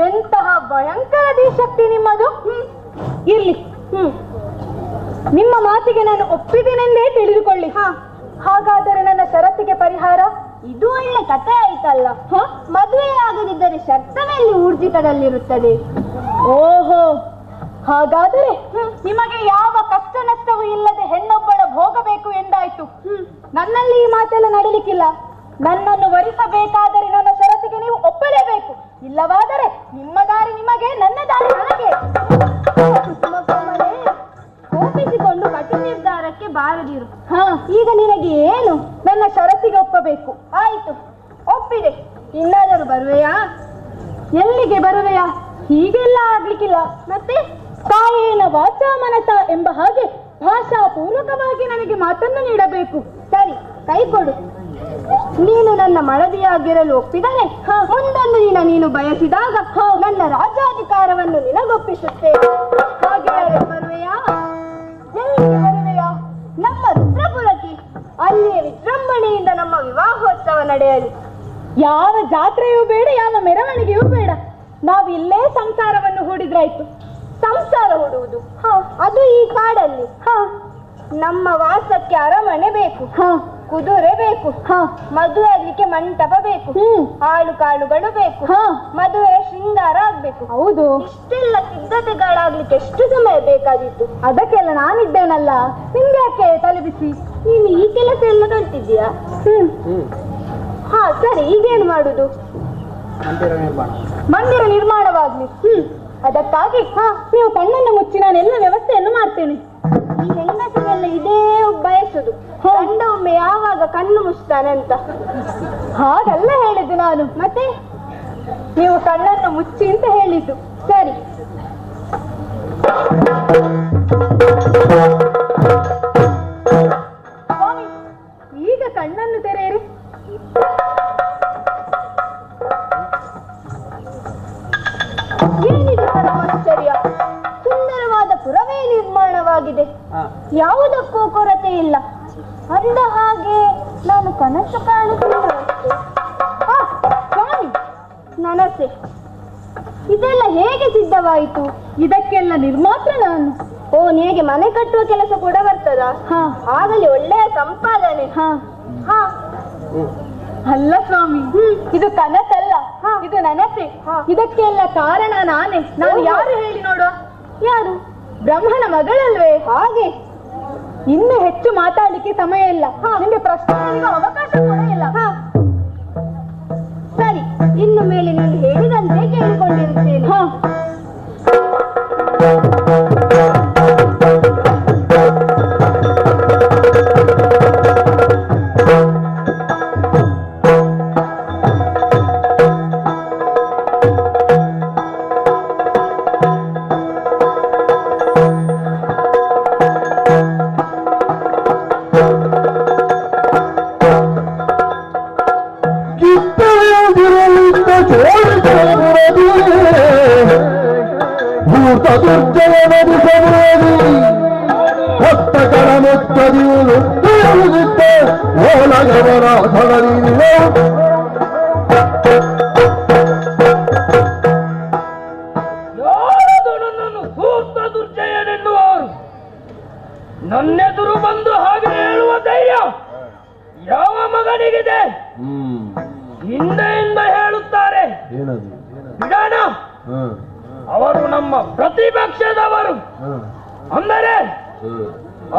ಎಂತಹ ಭಯಂಕರ ಶಕ್ತಿ ನಿಮ್ಮದು. ಇರ್ಲಿ, ನಿಮ್ಮ ಮಾತಿಗೆ ನಾನು ಒಪ್ಪಿದ್ದೇನೆಂದೇ ತಿಳಿದುಕೊಳ್ಳಿ. ಹಾಗಾದರೆ ನನ್ನ ಷರತ್ತಿಗೆ ಪರಿಹಾರ? ಇದು ಒಳ್ಳೆ ಕಥೆ ಆಯ್ತಲ್ಲ. ಮದುವೆಯಾಗದಿದ್ದರೆ ಶರ್ತವೆಲ್ಲಿ ಊರ್ಜಿತದಲ್ಲಿರುತ್ತದೆ. ಓಹೋ, ಹಾಗಾದರೆ ನಿಮಗೆ ಯಾವ ಕಷ್ಟ ನಷ್ಟವೂ ಇಲ್ಲದೆ ಹೆಣ್ಣೊಬ್ಬಳ ಭೋಗಬೇಕು ಎಂದಾಯ್ತು. ನನ್ನಲ್ಲಿ ಈ ಮಾತೆಲ್ಲ ನಡೀಲಿಕ್ಕಿಲ್ಲ. ನನ್ನನ್ನು ವರಿಸಬೇಕಾದರೆ ನನ್ನ ಷರತ್ತಿಗೆ ನೀವು ಒಪ್ಪಲೇಬೇಕು. ಇಲ್ಲವಾದರೆ ನಿಮ್ಮ ದಾರಿ ನಿಮಗೆ, ನನ್ನ ದಾರಿ ನನಗೆ. ಕೋಪಿಸಿಕೊಂಡು ಕಠಿಣ ನಿರ್ಧಾರಕ್ಕೆ ಬಾರದಿರು. ಈಗ ನಿನಗೆ ಏನು? ನನ್ನ ಷರತ್ತಿಗೆ ಒಪ್ಪಬೇಕು. ಆಯ್ತು, ಒಪ್ಪಿದೆ. ಇನ್ನಾದರೂ ಬರುವೆಯಾ? ಎಲ್ಲಿಗೆ ಬರುವೆಯಾ? ಹೀಗೆಲ್ಲ ಆಗ್ಲಿಕ್ಕಿಲ್ಲ. ಮತ್ತೆ ಕಾಯೇನ ವಾಚಾ ಮನಸ ಎಂಬ ಹಾಗೆ ಭಾಷಾಪೂರ್ವಕವಾಗಿ ನನಗೆ ಮಾತನ್ನು ನೀಡಬೇಕು. ಸರಿ, ಕೈ ಕೊಡು. ನೀನು ನನ್ನ ಮಡದಿಯಾಗಿರಲು ಒಪ್ಪಿದರೆ ಮುಂದೊಂದು ದಿನ ನೀನು ಬಯಸಿದಾಗ ನನ್ನ ರಾಜ್ಯಾಧಿಕಾರವನ್ನು ನಿನಗೊಪ್ಪಿಸುತ್ತೇನೆ. ಹಾಗೆ ಬರುವೆಯಾ? ಎಲ್ಲಿಗೆ ಬರುವೆಯಾ? ನಮ್ಮ ರುದ್ರಪುರಕ್ಕೆ. ಅಲ್ಲಿಯೇ ವಿಜೃಂಭಣೆಯಿಂದ ನಮ್ಮ ವಿವಾಹೋತ್ಸವ ನಡೆಯಲಿ. ಯಾವ ಜಾತ್ರೆಯೂ ಬೇಡ, ಯಾವ ಮೆರವಣಿಗೆಯೂ ಬೇಡ. ನಾವು ಇಲ್ಲೇ ಸಂಸಾರವನ್ನು ಹೂಡಿದ್ರಾಯ್ತು. ಸಂಸಾರ ಹೂಡುವುದು? ಅದು ಈ ಕಾಡಲ್ಲಿ. ನಮ್ಮ ವಾಸಕ್ಕೆ ಅರಮನೆ ಬೇಕು, ಕುದುರೆ ಬೇಕು, ಮದುವೆ ಆಗ್ಲಿಕ್ಕೆ ಮಂಟಪ ಬೇಕು, ಆಳು ಕಾಳುಗಳು ಬೇಕು, ಮದುವೆ ಶೃಂಗಾರ ಆಗ್ಬೇಕು. ಹೌದು. ಇಷ್ಟೆಲ್ಲ ಸಿದ್ಧತೆಗಳಾಗ್ಲಿಕ್ಕೆ ಎಷ್ಟು ಸಮಯ ಬೇಕಾದಿತ್ತು? ಅದಕ್ಕೆಲ್ಲ ನಾನಿದ್ದೇನಲ್ಲ, ನಿಮ್ಗೆ ಯಾಕೆ ತಲೆಬಿಸಿ? ನೀನು ಈ ಕೆಲಸ ಎಲ್ಲ ಕಲ್ತಿದ್ಯಾ? ಸರಿ, ಈಗೇನು ಮಾಡುದು? ಮಂದಿರ ನಿರ್ಮಾಣವಾಗ್ಲಿ. ಅದಕ್ಕಾಗಿ ನೀವು ಕಣ್ಣನ್ನು ಮುಚ್ಚಿ ನಾನೆಲ್ಲ ವ್ಯವಸ್ಥೆಯನ್ನು ಮಾಡ್ತೇನೆ. ಈ ಹೆಂಗಸರೆಲ್ಲ ಇದೇ ಬಯಸುದು, ಗಂಡ ಒಮ್ಮೆ ಯಾವಾಗ ಕಣ್ಣು ಮುಚ್ತಾನಂತ. ಹಾಗಲ್ಲ ಹೇಳಿದ್ದು ನಾನು. ಮತ್ತೆ ನೀವು ಕಣ್ಣನ್ನು ಮುಚ್ಚಿ ಅಂತ ಹೇಳಿದ್ದು. ಸರಿ. ಸ್ವಾಮಿ, ಈಗ ಕಣ್ಣನ್ನು ತೆರೆಯಿರಿ. ಏನಿದೆ ಪರಮಾಶ್ಚರ್ಯ? ಸುಂದರವಾದ ಪುರವೇ ನಿರ್ಮಾಣವಾಗಿದೆ. ಯಾವುದಕ್ಕೂ ಕೊರತೆ ಇಲ್ಲ. ಅಂದ ಹಾಗೆ ನಾನು ಕನಸು ಕಾಣುತ್ತಿರುವಷ್ಟೇ. ಸ್ವಾಮಿ, ನನಸೆ. ಇದೆಲ್ಲ ಹೇಗೆ ಸಿದ್ಧವಾಯಿತು? ಇದಕ್ಕೆಲ್ಲ ನಿರ್ಮಾತ್ರ ನಾನು. ಓ, ನಿನಗೆ ಮನೆ ಕಟ್ಟುವ ಕೆಲಸ ಕೂಡ ಬರ್ತದ? ಆಗಲಿ, ಒಳ್ಳೆಯ ಸಂಪಾದನೆ. ಅಲ್ಲ ಸ್ವಾಮಿ, ಇದು ಕನಸಲ್ಲ, ಇದು ನನಸೆ. ಇದಕ್ಕೆಲ್ಲ ಕಾರಣ ನಾನೇ. ನಾನು ಯಾರು ಹೇಳಿ ನೋಡುವ? ಯಾರು? ಬ್ರಹ್ಮನ ಮಗಳಲ್ವೇ? ಹಾಗೆ ಇನ್ನು ಹೆಚ್ಚು ಮಾತಾಡ್ಲಿಕ್ಕೆ ಸಮಯ ಇಲ್ಲ. ನಿಮಗೆ ಪ್ರಶ್ನೆಗಳಿಗೆ ಅವಕಾಶ ಕೂಡ ಇಲ್ಲ. ಸರಿ, ಇನ್ನು ಮೇಲೆ ನೀನು ಹೇಳಿದಂತೆ ಕೇಳಿಕೊಂಡಿರುತ್ತೇನೆ. ಭಕ್ತಕರ ಮುತ್ತದಿಯು ಓಲಗವರ ಯಾರದು ನನ್ನನ್ನು ಸೂಕ್ತ ದುರ್ಜಯನೆನ್ನುವರು? ನನ್ನೆದುರು ಬಂದು ಹಾಗೆ ಹೇಳುವ ಧೈರ್ಯ ಯಾವ ಮಗನಿಗಿದೆ? ಹಿಂದೆಯಿಂದ ಹೇಳುತ್ತಾರೆ ಬಿಡೋಣ, ಅವರು ನಮ್ಮ ಪ್ರತಿಪಕ್ಷದವರು, ಅಂದರೆ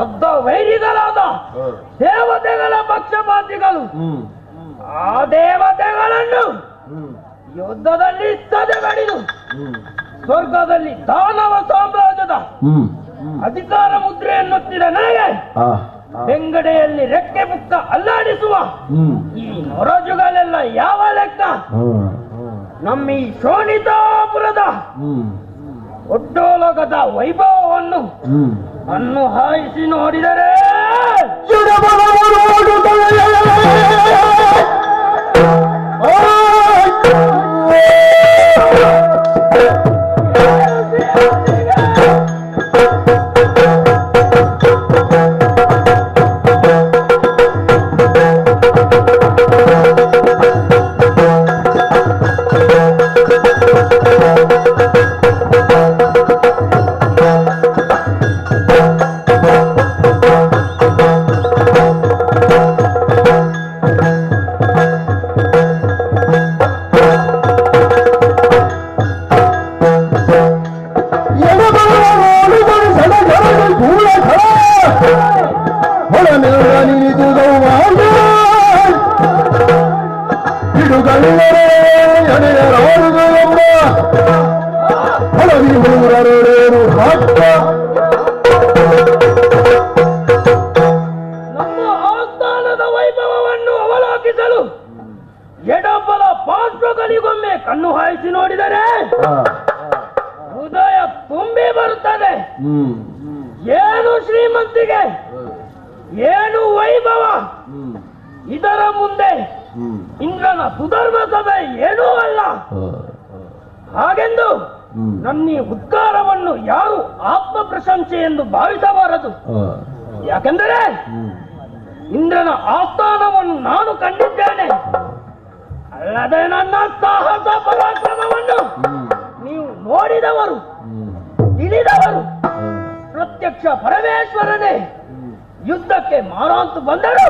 ಅರ್ಧ ವೈರಿಗಳಾದ ದೇವತೆಗಳ ಪಕ್ಷಪಾತಿಗಳು. ಆ ದೇವತೆಗಳನ್ನು ಯುದ್ಧದಲ್ಲಿ ಸದೆಬಡಿದು ಸ್ವರ್ಗದಲ್ಲಿ ದಾನವ ಸಾಮ್ರಾಜ್ಯದ ಅಧಿಕಾರ ಮುದ್ರೆಯನ್ನುತ್ತಿದ ನನಗೆ ಬೆಂಗಡೆಯಲ್ಲಿ ರೆಕ್ಕೆ ಪುಕ್ಕ ಅಲ್ಲಾಡಿಸುವ ಈ ನೊರಜುಗಳೆಲ್ಲ ಯಾವ ಲೆಕ್ಕ? ನಮ್ಮ ಈ ಶೋಣಿತಾಪುರದ ಒಟ್ಟೋಲಗದ ವೈಭವವನ್ನು ಅನ್ನು ಹಾಯಿಸಿ ನೋಡಿದರೆ ನಮ್ಮ ಆಸ್ಥಾನದ ವೈಭವವನ್ನು ಅವಲೋಕಿಸಲು ಎಡಬಲ ಪಾರ್ಶ್ವಗಳಿಗೊಮ್ಮೆ ಕಣ್ಣು ಹಾಯಿಸಿ ನೋಡಿದರೆ ಹೃದಯ ತುಂಬಿ ಬರುತ್ತದೆ. ಏನು ಶ್ರೀಮಂತಿಗೆ, ಏನು ವೈಭವ, ಇದರ ಮುಂದೆ ಇಂದ್ರನ ಸುಧರ್ಮ ಸಭೆ ಏನೂ ಅಲ್ಲ. ಹಾಗೆಂದು ನನ್ನ ಈ ಉದ್ಗಾರವನ್ನು ಯಾರು ಆತ್ಮ ಪ್ರಶಂಸೆ ಎಂದು ಭಾವಿಸಬಾರದು. ಯಾಕೆಂದರೆ ಇಂದ್ರನ ಆಸ್ಥಾನವನ್ನು ನಾನು ಕಂಡಿದ್ದೇನೆ, ಅಲ್ಲದೆ ನನ್ನ ಸಾಹಸ ಪರಾಕ್ರಮವನ್ನು ನೀವು ನೋಡಿದವರು, ತಿಳಿದವರು. ಪ್ರತ್ಯಕ್ಷ ಪರಮೇಶ್ವರನೇ ಯುದ್ಧಕ್ಕೆ ಮಾರಾಂತು ಬಂದರು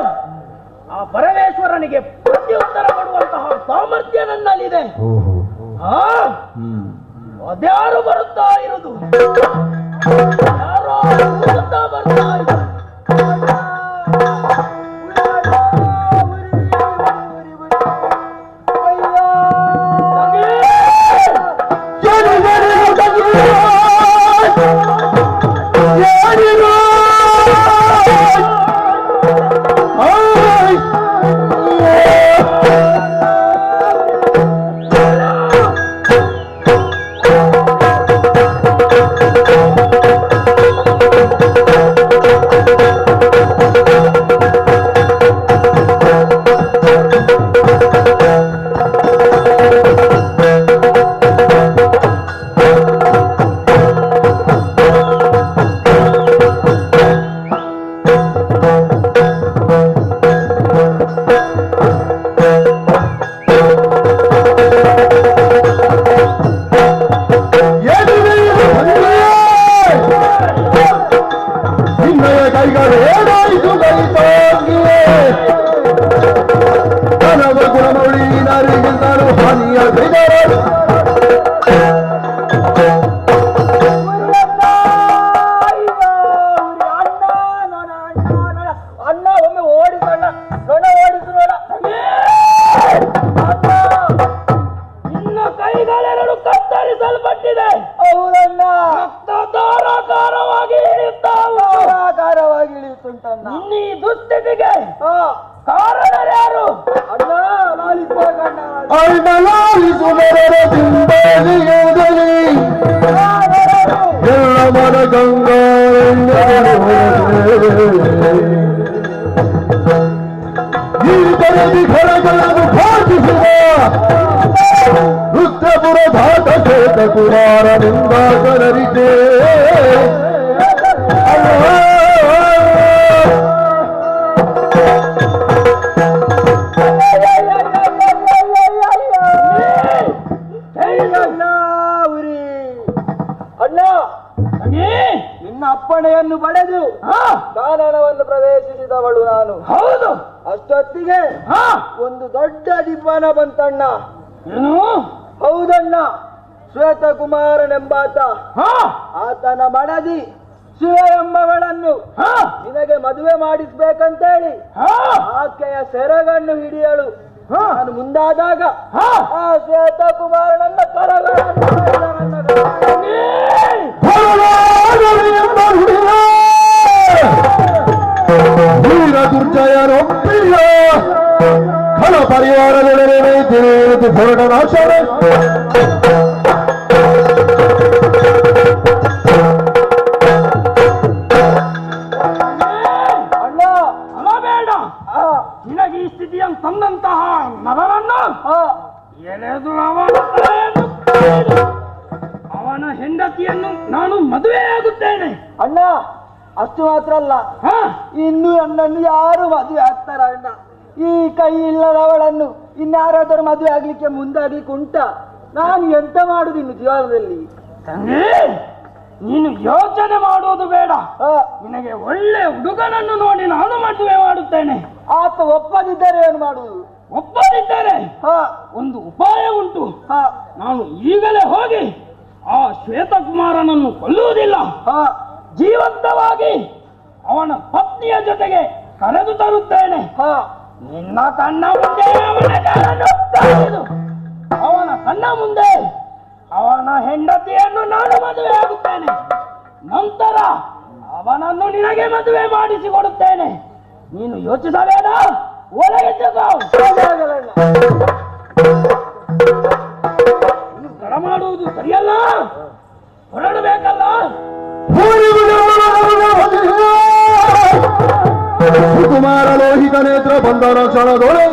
ಆ ಪರಮೇಶ್ವರನಿಗೆ ಪ್ರತ್ಯುತ್ತರ ಕೊಡುವಂತಹ ಸಾಮರ್ಥ್ಯ ನನ್ನಲ್ಲಿದೆ. ಅದ್ಯಾರು ಬರುತ್ತಾ ಇರುವುದು, ಯಾರೋ ಬರುತ್ತಾ ಇರುವುದು. ಪಾಲಿಸು ನರರ ಸಿಂಬಾಲಿಯಲ್ಲಿ ಎಲ್ಲ ಮನ ಈ ಬರದಿ ಖರಗಳನ್ನು ಘಾಟಿಸುವ ರುದ್ರಪುರ ಘಾಟ ಶ್ವೇತ ಕುಮಾರನಿಂದ ಕಲರಿದೆ ನಿನ್ನ ಅಪ್ಪಣೆಯನ್ನು ಪಡೆದು ಕಾನನವನ್ನು ಪ್ರವೇಶಿಸಿದವಳು ನಾನು. ಹೌದು. ಅಷ್ಟೊತ್ತಿಗೆ ಒಂದು ದೊಡ್ಡ ದಿಬ್ಬನ ಬಂತಣ್ಣ. ಹೌದಣ್ಣ, ಶ್ವೇತಕುಮಾರನೆಂಬಾತ. ಆತನ ಮಡದಿ ಶಿವ ಎಂಬವಳನ್ನು ನಿನಗೆ ಮದುವೆ ಮಾಡಿಸ್ಬೇಕಂತೇಳಿ ಆಕೆಯ ಸೆರಗನ್ನು ಹಿಡಿಯಲು ನಾನು ಮುಂದಾದಾಗ ಆ ಶ್ವೇತಕುಮಾರನನ್ನ ವೀರ ದುರ್ಜಯನೊಪ್ಪಿಯ ಫಲ ಪರಿವಾರದೊಡನೆ ತಿಳಿಯುವುದು ಹೊರಡನಾಶನ ನಿನಗೆ ಈ ಸ್ಥಿತಿಯನ್ನು ತಂದಂತಹ ನರನನ್ನು ಎಳೆದು ಅವನ ಹೆಂಡತಿಯನ್ನು ನಾನು ಮದುವೆಯಾಗುತ್ತೇನೆ. ಅಣ್ಣ, ಅಷ್ಟು ಮಾತ್ರ ಅಲ್ಲ, ಇನ್ನು ನನ್ನನ್ನು ಯಾರು ಮದುವೆ ಆಗ್ತಾರ ಅಣ್ಣ? ಈ ಕೈ ಇಲ್ಲದವಳನ್ನು ಇನ್ಯಾರಾದರೂ ಮದುವೆ ಆಗ್ಲಿಕ್ಕೆ ಮುಂದಾಗ್ಲಿಕ್ಕೆ ಉಂಟ? ನಾನು ಎಂತ ಮಾಡುದು ಇನ್ನು ಜೀವನದಲ್ಲಿ? ತಂಗಿ, ನೀನು ಯೋಚನೆ ಮಾಡುವುದು ಬೇಡ. ನಿನಗೆ ಒಳ್ಳೆ ಹುಡುಗನನ್ನು ನೋಡಿ ನಾನು ಮದುವೆ ಮಾಡುತ್ತೇನೆ. ಆತ ಒಪ್ಪದಿದ್ದರೆ ಏನು ಮಾಡುವುದು? ಒಪ್ಪದಿದ್ದರೆ ಒಂದು ಉಪಾಯ ಉಂಟು. ನಾನು ಈಗಲೇ ಹೋಗಿ ಆ ಶ್ವೇತಕುಮಾರನನ್ನು ಕೊಲ್ಲುವುದಿಲ್ಲ, ಜೀವಂತವಾಗಿ ಅವನ ಪತ್ನಿಯ ಜೊತೆಗೆ ಕರೆದು ತರುತ್ತೇನೆ. ನಿನ್ನ ಕಣ್ಣ ಮುಂದೆ ಅವನ ಕಣ್ಣ ಮುಂದೆ ಅವನ ಹೆಂಡತಿಯನ್ನು ನಾನು ಮದುವೆ ಆಗುತ್ತೇನೆ. ನಂತರ ಅವನನ್ನು ನಿನಗೆ ಮದುವೆ ಮಾಡಿಸಿಕೊಡುತ್ತೇನೆ. ನೀನು ಯೋಚಿಸಬೇಡ, ಒಳಗೆ ತಡ ಮಾಡುವುದು ಸರಿಯಲ್ಲ, ಹೊರಡಬೇಕಲ್ಲ. ಸುಕುಮಾರ ಲೋಹಿತ ನೇತ್ರ ಬಂಧನ ಕ್ಷಣದೊಳೆ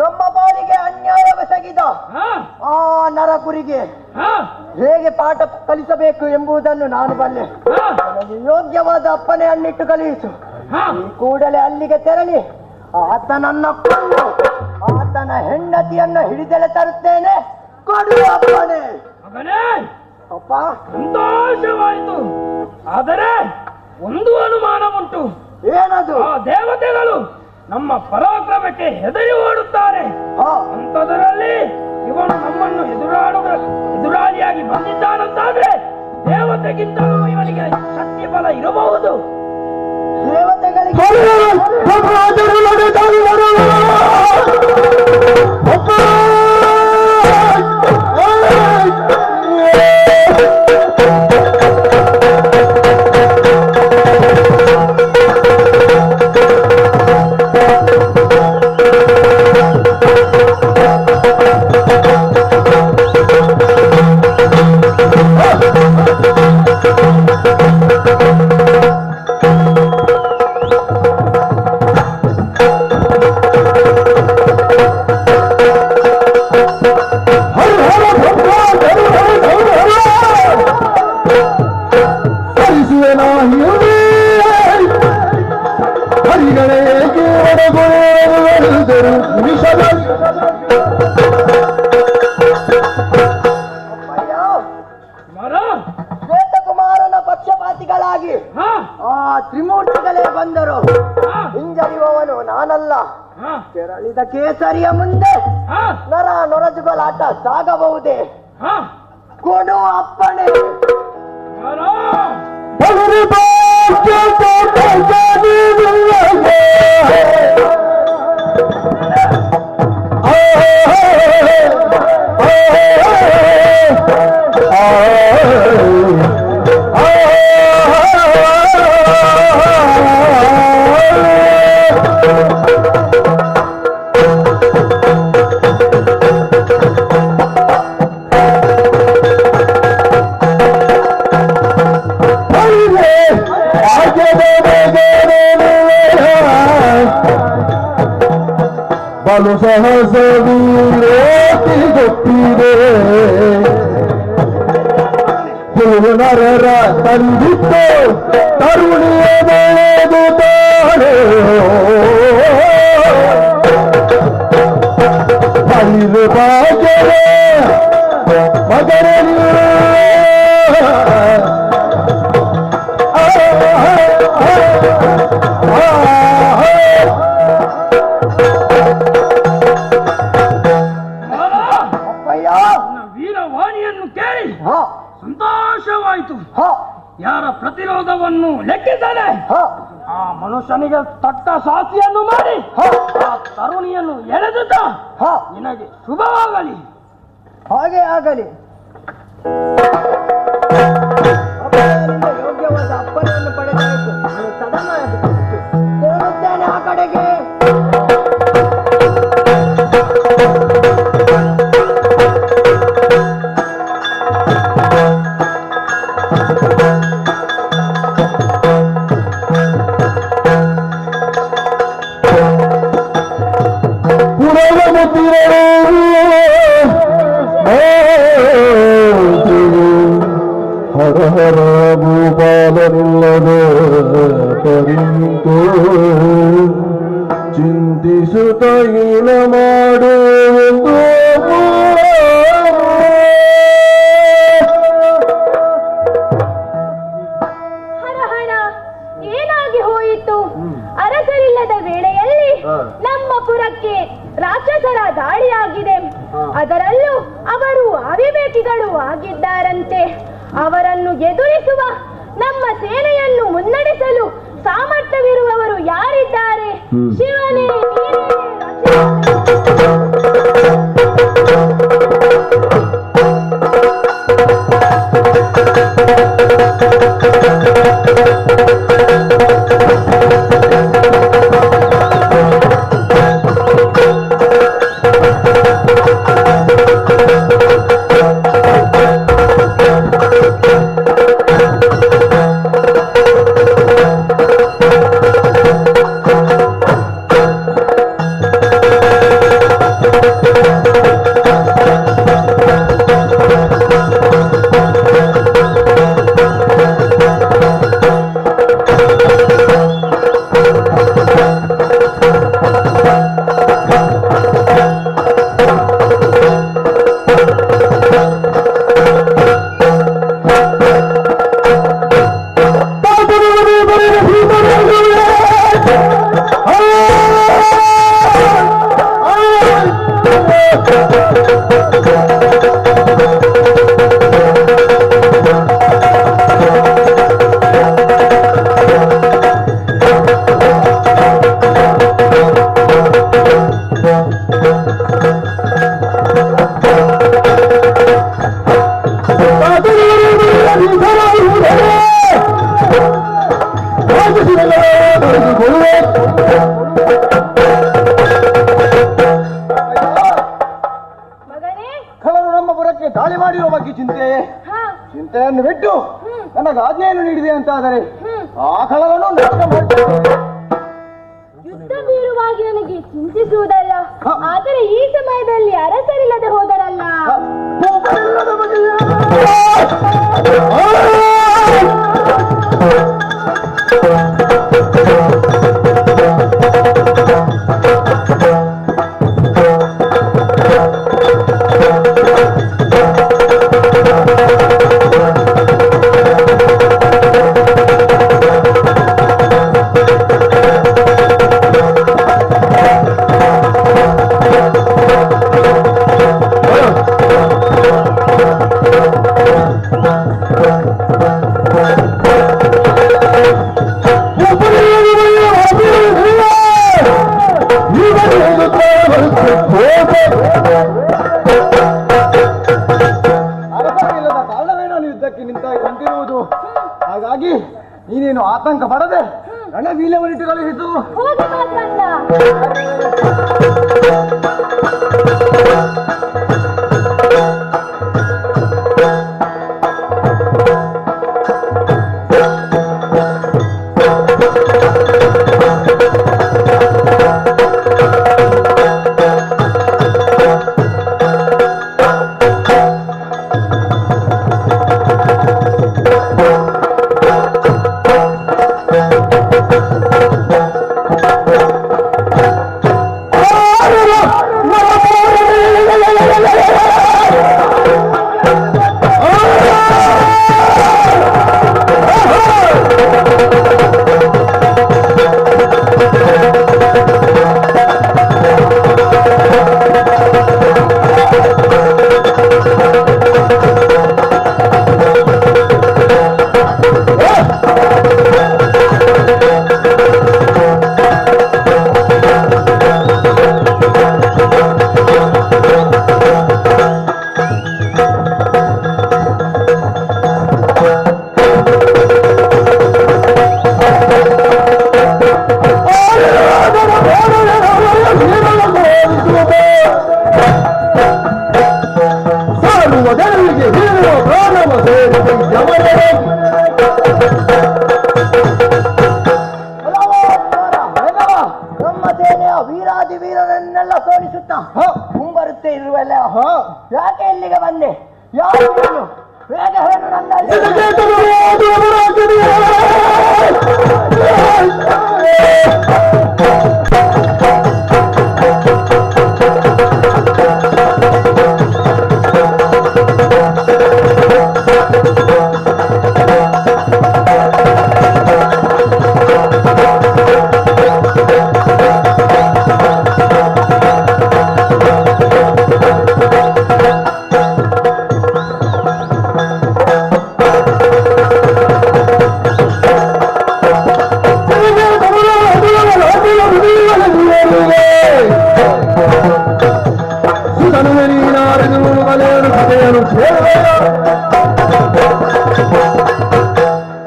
ನಮ್ಮ ಬಾರಿಗೆ ಅನ್ಯಾಯವೆಸಗಿದ ಆ ನರಕುರಿಗೆ ಹೇಗೆ ಪಾಠ ಕಲಿಸಬೇಕು ಎಂಬುದನ್ನು ನಾನು ಬಲ್ಲೆ. ನನಗೆ ಯೋಗ್ಯವಾದ ಅಪ್ಪನೆಯನ್ನಿಟ್ಟು ಕಲಿಸು. ಈ ಕೂಡಲೇ ಅಲ್ಲಿಗೆ ತೆರಳಿ ಆತನನ್ನ ಕೊಂಡು ನನ್ನ ಹೆಂಡತಿಯನ್ನು ಹಿಡಿದೆಲೆ ತರುತ್ತೇನೆ, ಕೊಡು ಅಪ್ಪನೇ. ಮಗನೇ, ಅಪ್ಪ, ಸಂತೋಷವಾಯಿತು. ಆದರೆ ಒಂದು ಅನುಮಾನ ಉಂಟು. ಏನದು? ಆ ದೇವತೆಗಳು ನಮ್ಮ ಪರಾಕ್ರಮಕ್ಕೆ ಹೆದರಿ ಓಡುತ್ತಾರೆ. ಅಂಥದರಲ್ಲಿ ಇವನು ನಮ್ಮನ್ನು ಎದುರಾಳಿಯಾಗಿ ಬಂದಿದ್ದಾನಂತಾದ್ರೆ ದೇವತೆಗಿಂತಲೂ ಇವನಿಗೆ ಶಕ್ತಿ ಬಲ ಇರಬಹುದು. ದೇವತೆಗಳಿಗೆ ಶ್ವೇತಕುಮಾರನ ಪಕ್ಷಪಾತಿಗಳಾಗಿ ಆ ತ್ರಿಮೂರ್ತಿಗಳೇ ಬಂದರು. ಹಿಂಜರಿಯುವವನು ನಾನಲ್ಲ. ಕೆರಳಿದ ಕೇಸರಿಯ ಮುಂದೆ ನರ ನೊರಜುಗಳಾಟ ಸಾಗಬಹುದೇ? ಕೊಡು ಅಪ್ಪಣೆ. ಬಲು ಸಹಸ ವೀರೋತಿ ಗೊತ್ತಿದೆ ನರರ ತಂದಿತ್ತು ತರುಣಿಯ ಬೆಳೆದು ತಾಳೆ ಬೈಲು ಬಾಜರೆ ಮಗರಲಿ ವೀರವಾಣಿಯನ್ನು ಕೇಳಿ ಸಂತೋಷವಾಯಿತು. ಯಾರ ಪ್ರತಿರೋಧವನ್ನು ಲೆಕ್ಕಿಸದೆ ಆ ಮನುಷ್ಯನಿಗೆ ತಕ್ಕ ಶಾಸ್ತಿಯನ್ನು ಮಾಡಿ ಆ ತರುಣಿಯನ್ನು ಎಳೆದುತ್ತ ನಿನಗೆ ಶುಭವಾಗಲಿ. ಹಾಗೆ ಆಗಲಿ. ಯೋಗ್ಯವಾದ ಅಪ್ಪನೆಯನ್ನು ಪಡೆದಾಯಿತು. ಸದಾ ಹೇಳುತ್ತೇನೆ ಆ ಕಡೆಗೆ. ಹರ ಹರ ಭೂಪಾಲನಿಲ್ಲದೆ ಪರಿಂತು ಚಿಂತಿಸುತ್ತ ಹೀನ ಮಾಡುವುದು ಹರಹರ ಏನಾಗಿ ಹೋಯಿತು? ಅರಸರಿಲ್ಲದ ವೇಳೆಯಲ್ಲಿ ನಮ್ಮ ಪುರಕ್ಕೆ ರಾಕ್ಷಸರ ದಾಳಿಯಾಗಿದೆ. ಅದರಲ್ಲೂ ಅವರು ಅವಿವೇಕಿಗಳು ಆಗಿದ್ದಾರಂತೆ. ಅವರನ್ನು ಎದುರಿಸುವ ನಮ್ಮ ಸೇನೆಯನ್ನು ಮುನ್ನಡೆಸಲು ಸಾಮರ್ಥ್ಯವಿರುವವರು ಯಾರಿದ್ದಾರೆ? ಶಿವನೇ, ಕಳ್ಳರು ನಮ್ಮ ಪುರಕ್ಕೆ ದಾಳಿ ಮಾಡಿರುವ ಬಗ್ಗೆ ಚಿಂತೆಯನ್ನು ಬಿಟ್ಟು ನನಗೆ ಆಜ್ಞೆಯನ್ನು ನೀಡಿದೆ ಅಂತಾದರೆ ಆ ಕಳ್ಳರನ್ನು ನಾಶ ಮಾಡ್ತೇನೆ. ಯುದ್ಧ ಬೀರುವಾಗಿ ನನಗೆ ಚಿಂತಿಸುವುದಲ್ಲ, ಆದರೆ ಈ ಸಮಯದಲ್ಲಿ ಅರಸರಿಲ್ಲದೆ ಹೋದರಲ್ಲ. ಅರಸರಿಲ್ಲದ ಕಾರಣವೇ ನಾನು ಯುದ್ಧಕ್ಕೆ ನಿಂತಿರುವುದು. ಹಾಗಾಗಿ ನೀನೇನು ಆತಂಕ ಪಡದೆ ರಣವೀಲ್ಯವನ್ನಿಟ್ಟು ಕಳುಹಿಸು. ಹೋಗಿ ಮಾತಲ್ಲ. ನಮ್ಮ ಸೇನೆಯ ವೀರಾದಿ ವೀರರನ್ನೆಲ್ಲ ಸೋಲಿಸುತ್ತಾ ಮುಂಬರುತ್ತೆ ಇರುವಲ್ಲ. ಯಾಕೆ ಇಲ್ಲಿಗೆ ಬಂದೆ? ಯಾರು ಬೇಗ ಹೇಳು.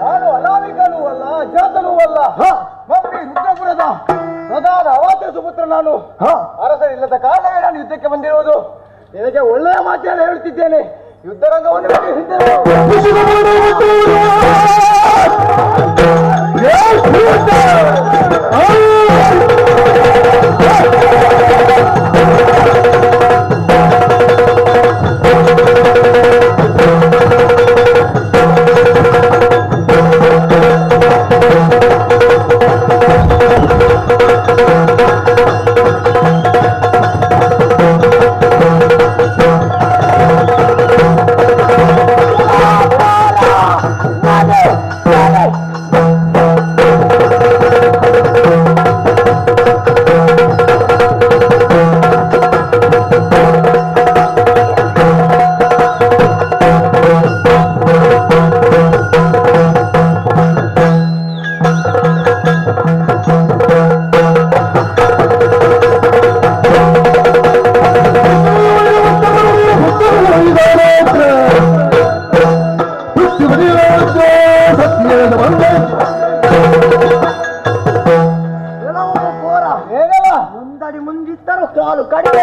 ನಾನು ಅನಾಮಿಕನೂ ಅಲ್ಲ, ಜಾತನೂ ಅಲ್ಲ. ಮಮ್ಮಿ ರುದ್ರಪುರದ ಪ್ರಧಾನ ಅವಾತ್ರ ಸುಪುತ್ರ ನಾನು. ಅರಸರಿಲ್ಲದ ಕಾರಣವೇ ನಾನು ಯುದ್ಧಕ್ಕೆ ಬಂದಿರುವುದು. ನಿನಗೆ ಒಳ್ಳೆಯ ಮಾತನ್ನು ಹೇಳುತ್ತಿದ್ದೇನೆ. ಯುದ್ಧರಂಗವನ್ನು ಬಿಟ್ಟು ಹಿಂದೆ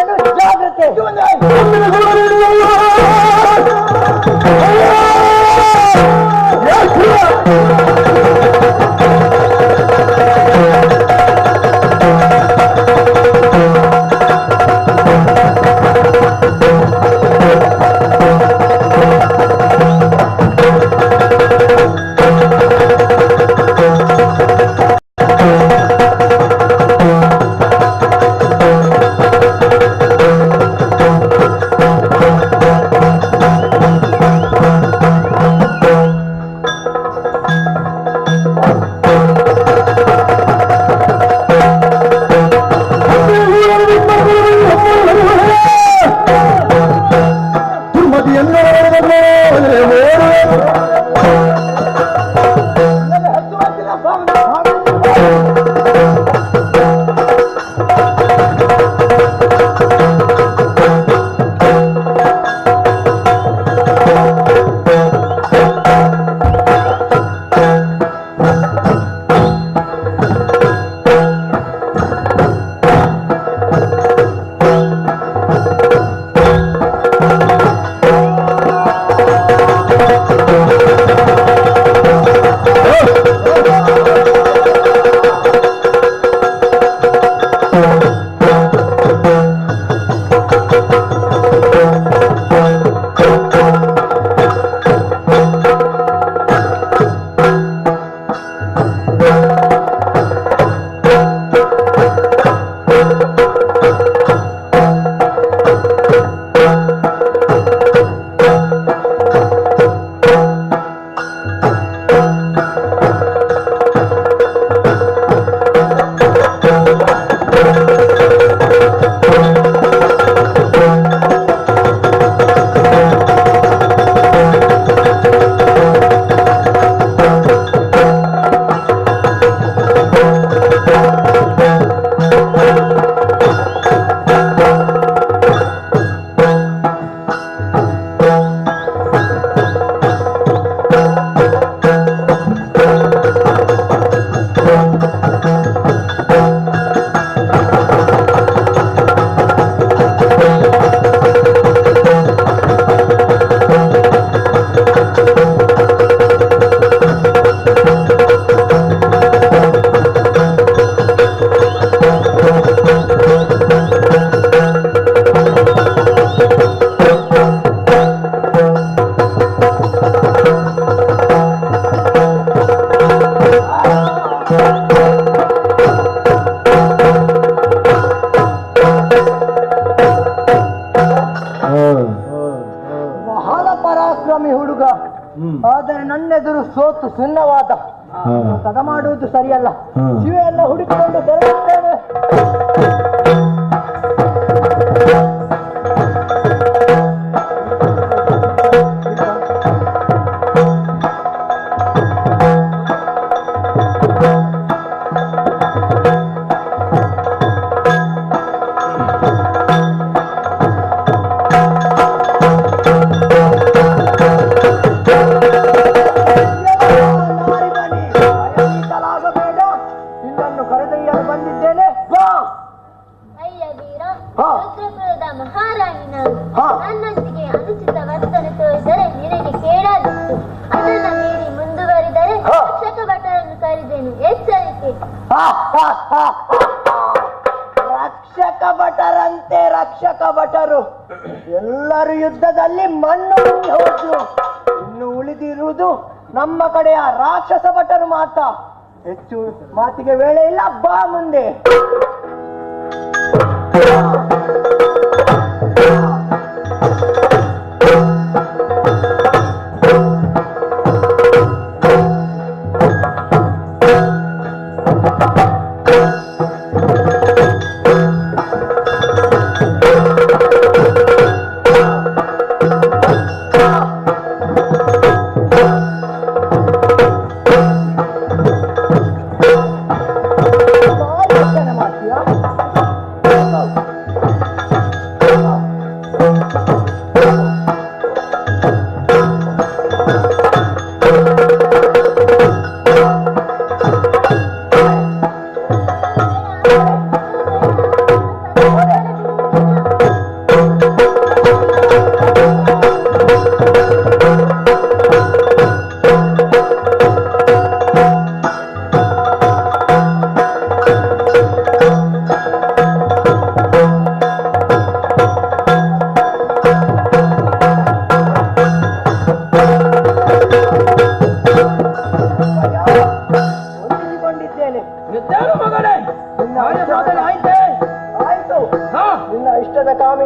ಬರ್ತೇನೆ, ಜಾಗ್ರತೆ. ಆದರೆ ನನ್ನೆದುರು ಸೋತು ಸುಣ್ಣವಾದ ಕದ ಮಾಡುವುದು ಸರಿಯಲ್ಲ. ಶಿವೆಯನ್ನ ಹುಡುಕಿಕೊಂಡು ಬರುತ್ತೇನೆ. ಮಹಾರಾಣಿ ನಾನು ನನ್ನೊಂದಿಗೆ ಅನುಚಿತ ವರ್ತನೆ ತೋರಿದರೆ ನಿನಗೆ ಕೇಳಾದಿತ್ತು. ಅದನ್ನ ಮೀರಿ ಮುಂದುವರಿದರೆ ರಕ್ಷಕ ಭಟರನ್ನು ಕರೆದೇನು, ಎಚ್ಚರಿಕೆ. ರಕ್ಷಕ ಭಟರಂತೆ ರಕ್ಷಕ ಭಟರು ಎಲ್ಲರೂ ಯುದ್ಧದಲ್ಲಿ ಮಣ್ಣು ಹೋದ್ರು. ಇನ್ನು ಉಳಿದಿರುವುದು ನಮ್ಮ ಕಡೆಯ ರಾಕ್ಷಸ ಭಟರು ಮಾತ್ರ. ಹೆಚ್ಚು ಮಾತಿಗೆ ವೇಳೆ ಇಲ್ಲ, ಬಾ ಮುಂದೆ.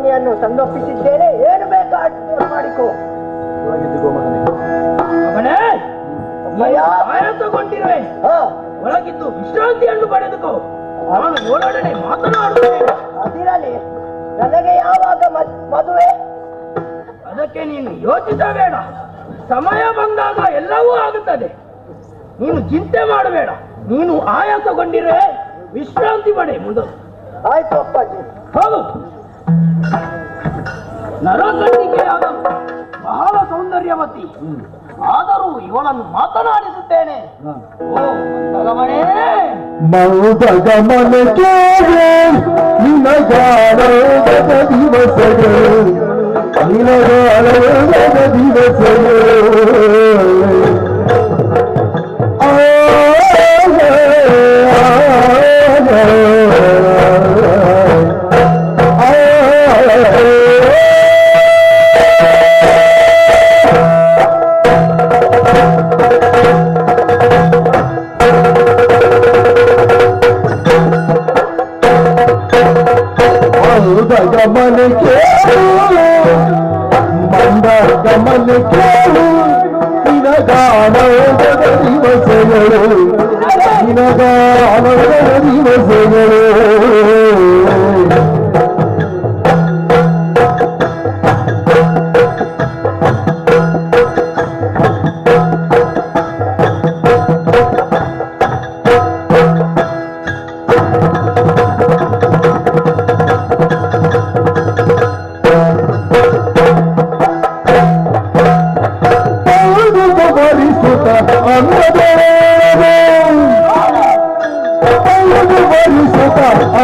ಪತ್ನಿಯನ್ನು ಸಂದರ್ಪಿಸಿದ್ದೇನೆ. ಏನು ಬೇಕಾ ಮಾಡಿಕೋ. ಮಗನೇ, ಆಯಾಸಗೊಂಡಿರುವೆ. ಒಳಗಿದ್ದು ವಿಶ್ರಾಂತಿಯನ್ನು ಪಡೆದುಕೋ. ನಾನು ಇವಳೊಡನೆ ಮಾತನಾಡುತ್ತೇನೆ. ಅದಿರಲಿ, ನನಗೆ ಯಾವಾಗ ಮದುವೆ? ಅದಕ್ಕೆ ನೀನು ಯೋಚಿಸಬೇಡ. ಸಮಯ ಬಂದಾಗ ಎಲ್ಲವೂ ಆಗುತ್ತದೆ. ನೀನು ಚಿಂತೆ ಮಾಡಬೇಡ. ನೀನು ಆಯಾಸಗೊಂಡಿರುವೆ, ವಿಶ್ರಾಂತಿ ಪಡೆ ಮೊದಲು. ಆಯ್ತು ಅಪ್ಪಾಜಿ. ಹೌದು, ನರಕಂಡಿಕೆಯಾದ ಬಹಳ ಸೌಂದರ್ಯವತಿ. ಆದರೂ ಇವಳನ್ನು ಮಾತನಾಡಿಸುತ್ತೇನೆ. ಓ ಮಂದಗಮನೇ, ಮಂದಗಮನಕ್ಕೆ ನಿನಗಾಲದ ದಿವಸಗಳು, ನಿನಗಾಲದ ದಿವಸಗಳು. ಗಮನ ಕೇಳು, ಮಂದ ಗಮನ ಕೇಳು, ನಿನಗಾನದ ದಿವಸಗಳು, ನಿನಗಾನದ ದಿವಸಗಳು.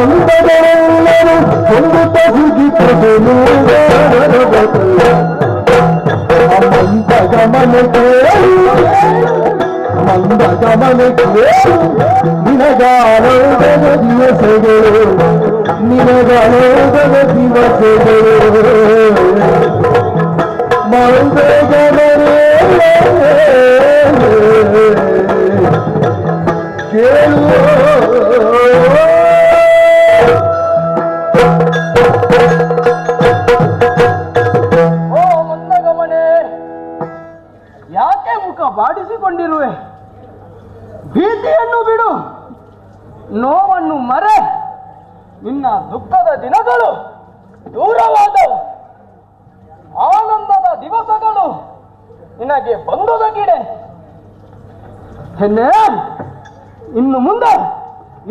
ಅಂದರೆಲ್ಲರೂ ಒಂದು ತಗುಗಿತದನು ಮಂದ ಗಮನಕ್ಕೆ, ಮಂದ ಗಮನಕ್ಕೆ ನಿನಗಾಲೋದದ ದಿವಸಗಳು, ನಿನಗಾಲೋದದ ದಿವಸಗಳು. ಮಂದ ಗಮನೇ ಕೇಳು. ಓ ಮಂದಗಮನೆ, ಯಾಕೆ ಮುಖ ಬಾಡಿಸಿಕೊಂಡಿರುವೆ? ಭೀತಿಯನ್ನು ಬಿಡು, ನೋವನ್ನು ಮರೆ. ನಿನ್ನ ದುಃಖದ ದಿನಗಳು ದೂರವಾದವು. ಆನಂದದ ದಿವಸಗಳು ನಿನಗೆ ಬಂದೊದಗಿದೆ. ಹೆಣ್ಣೆ, ಇನ್ನು ಮುಂದೆ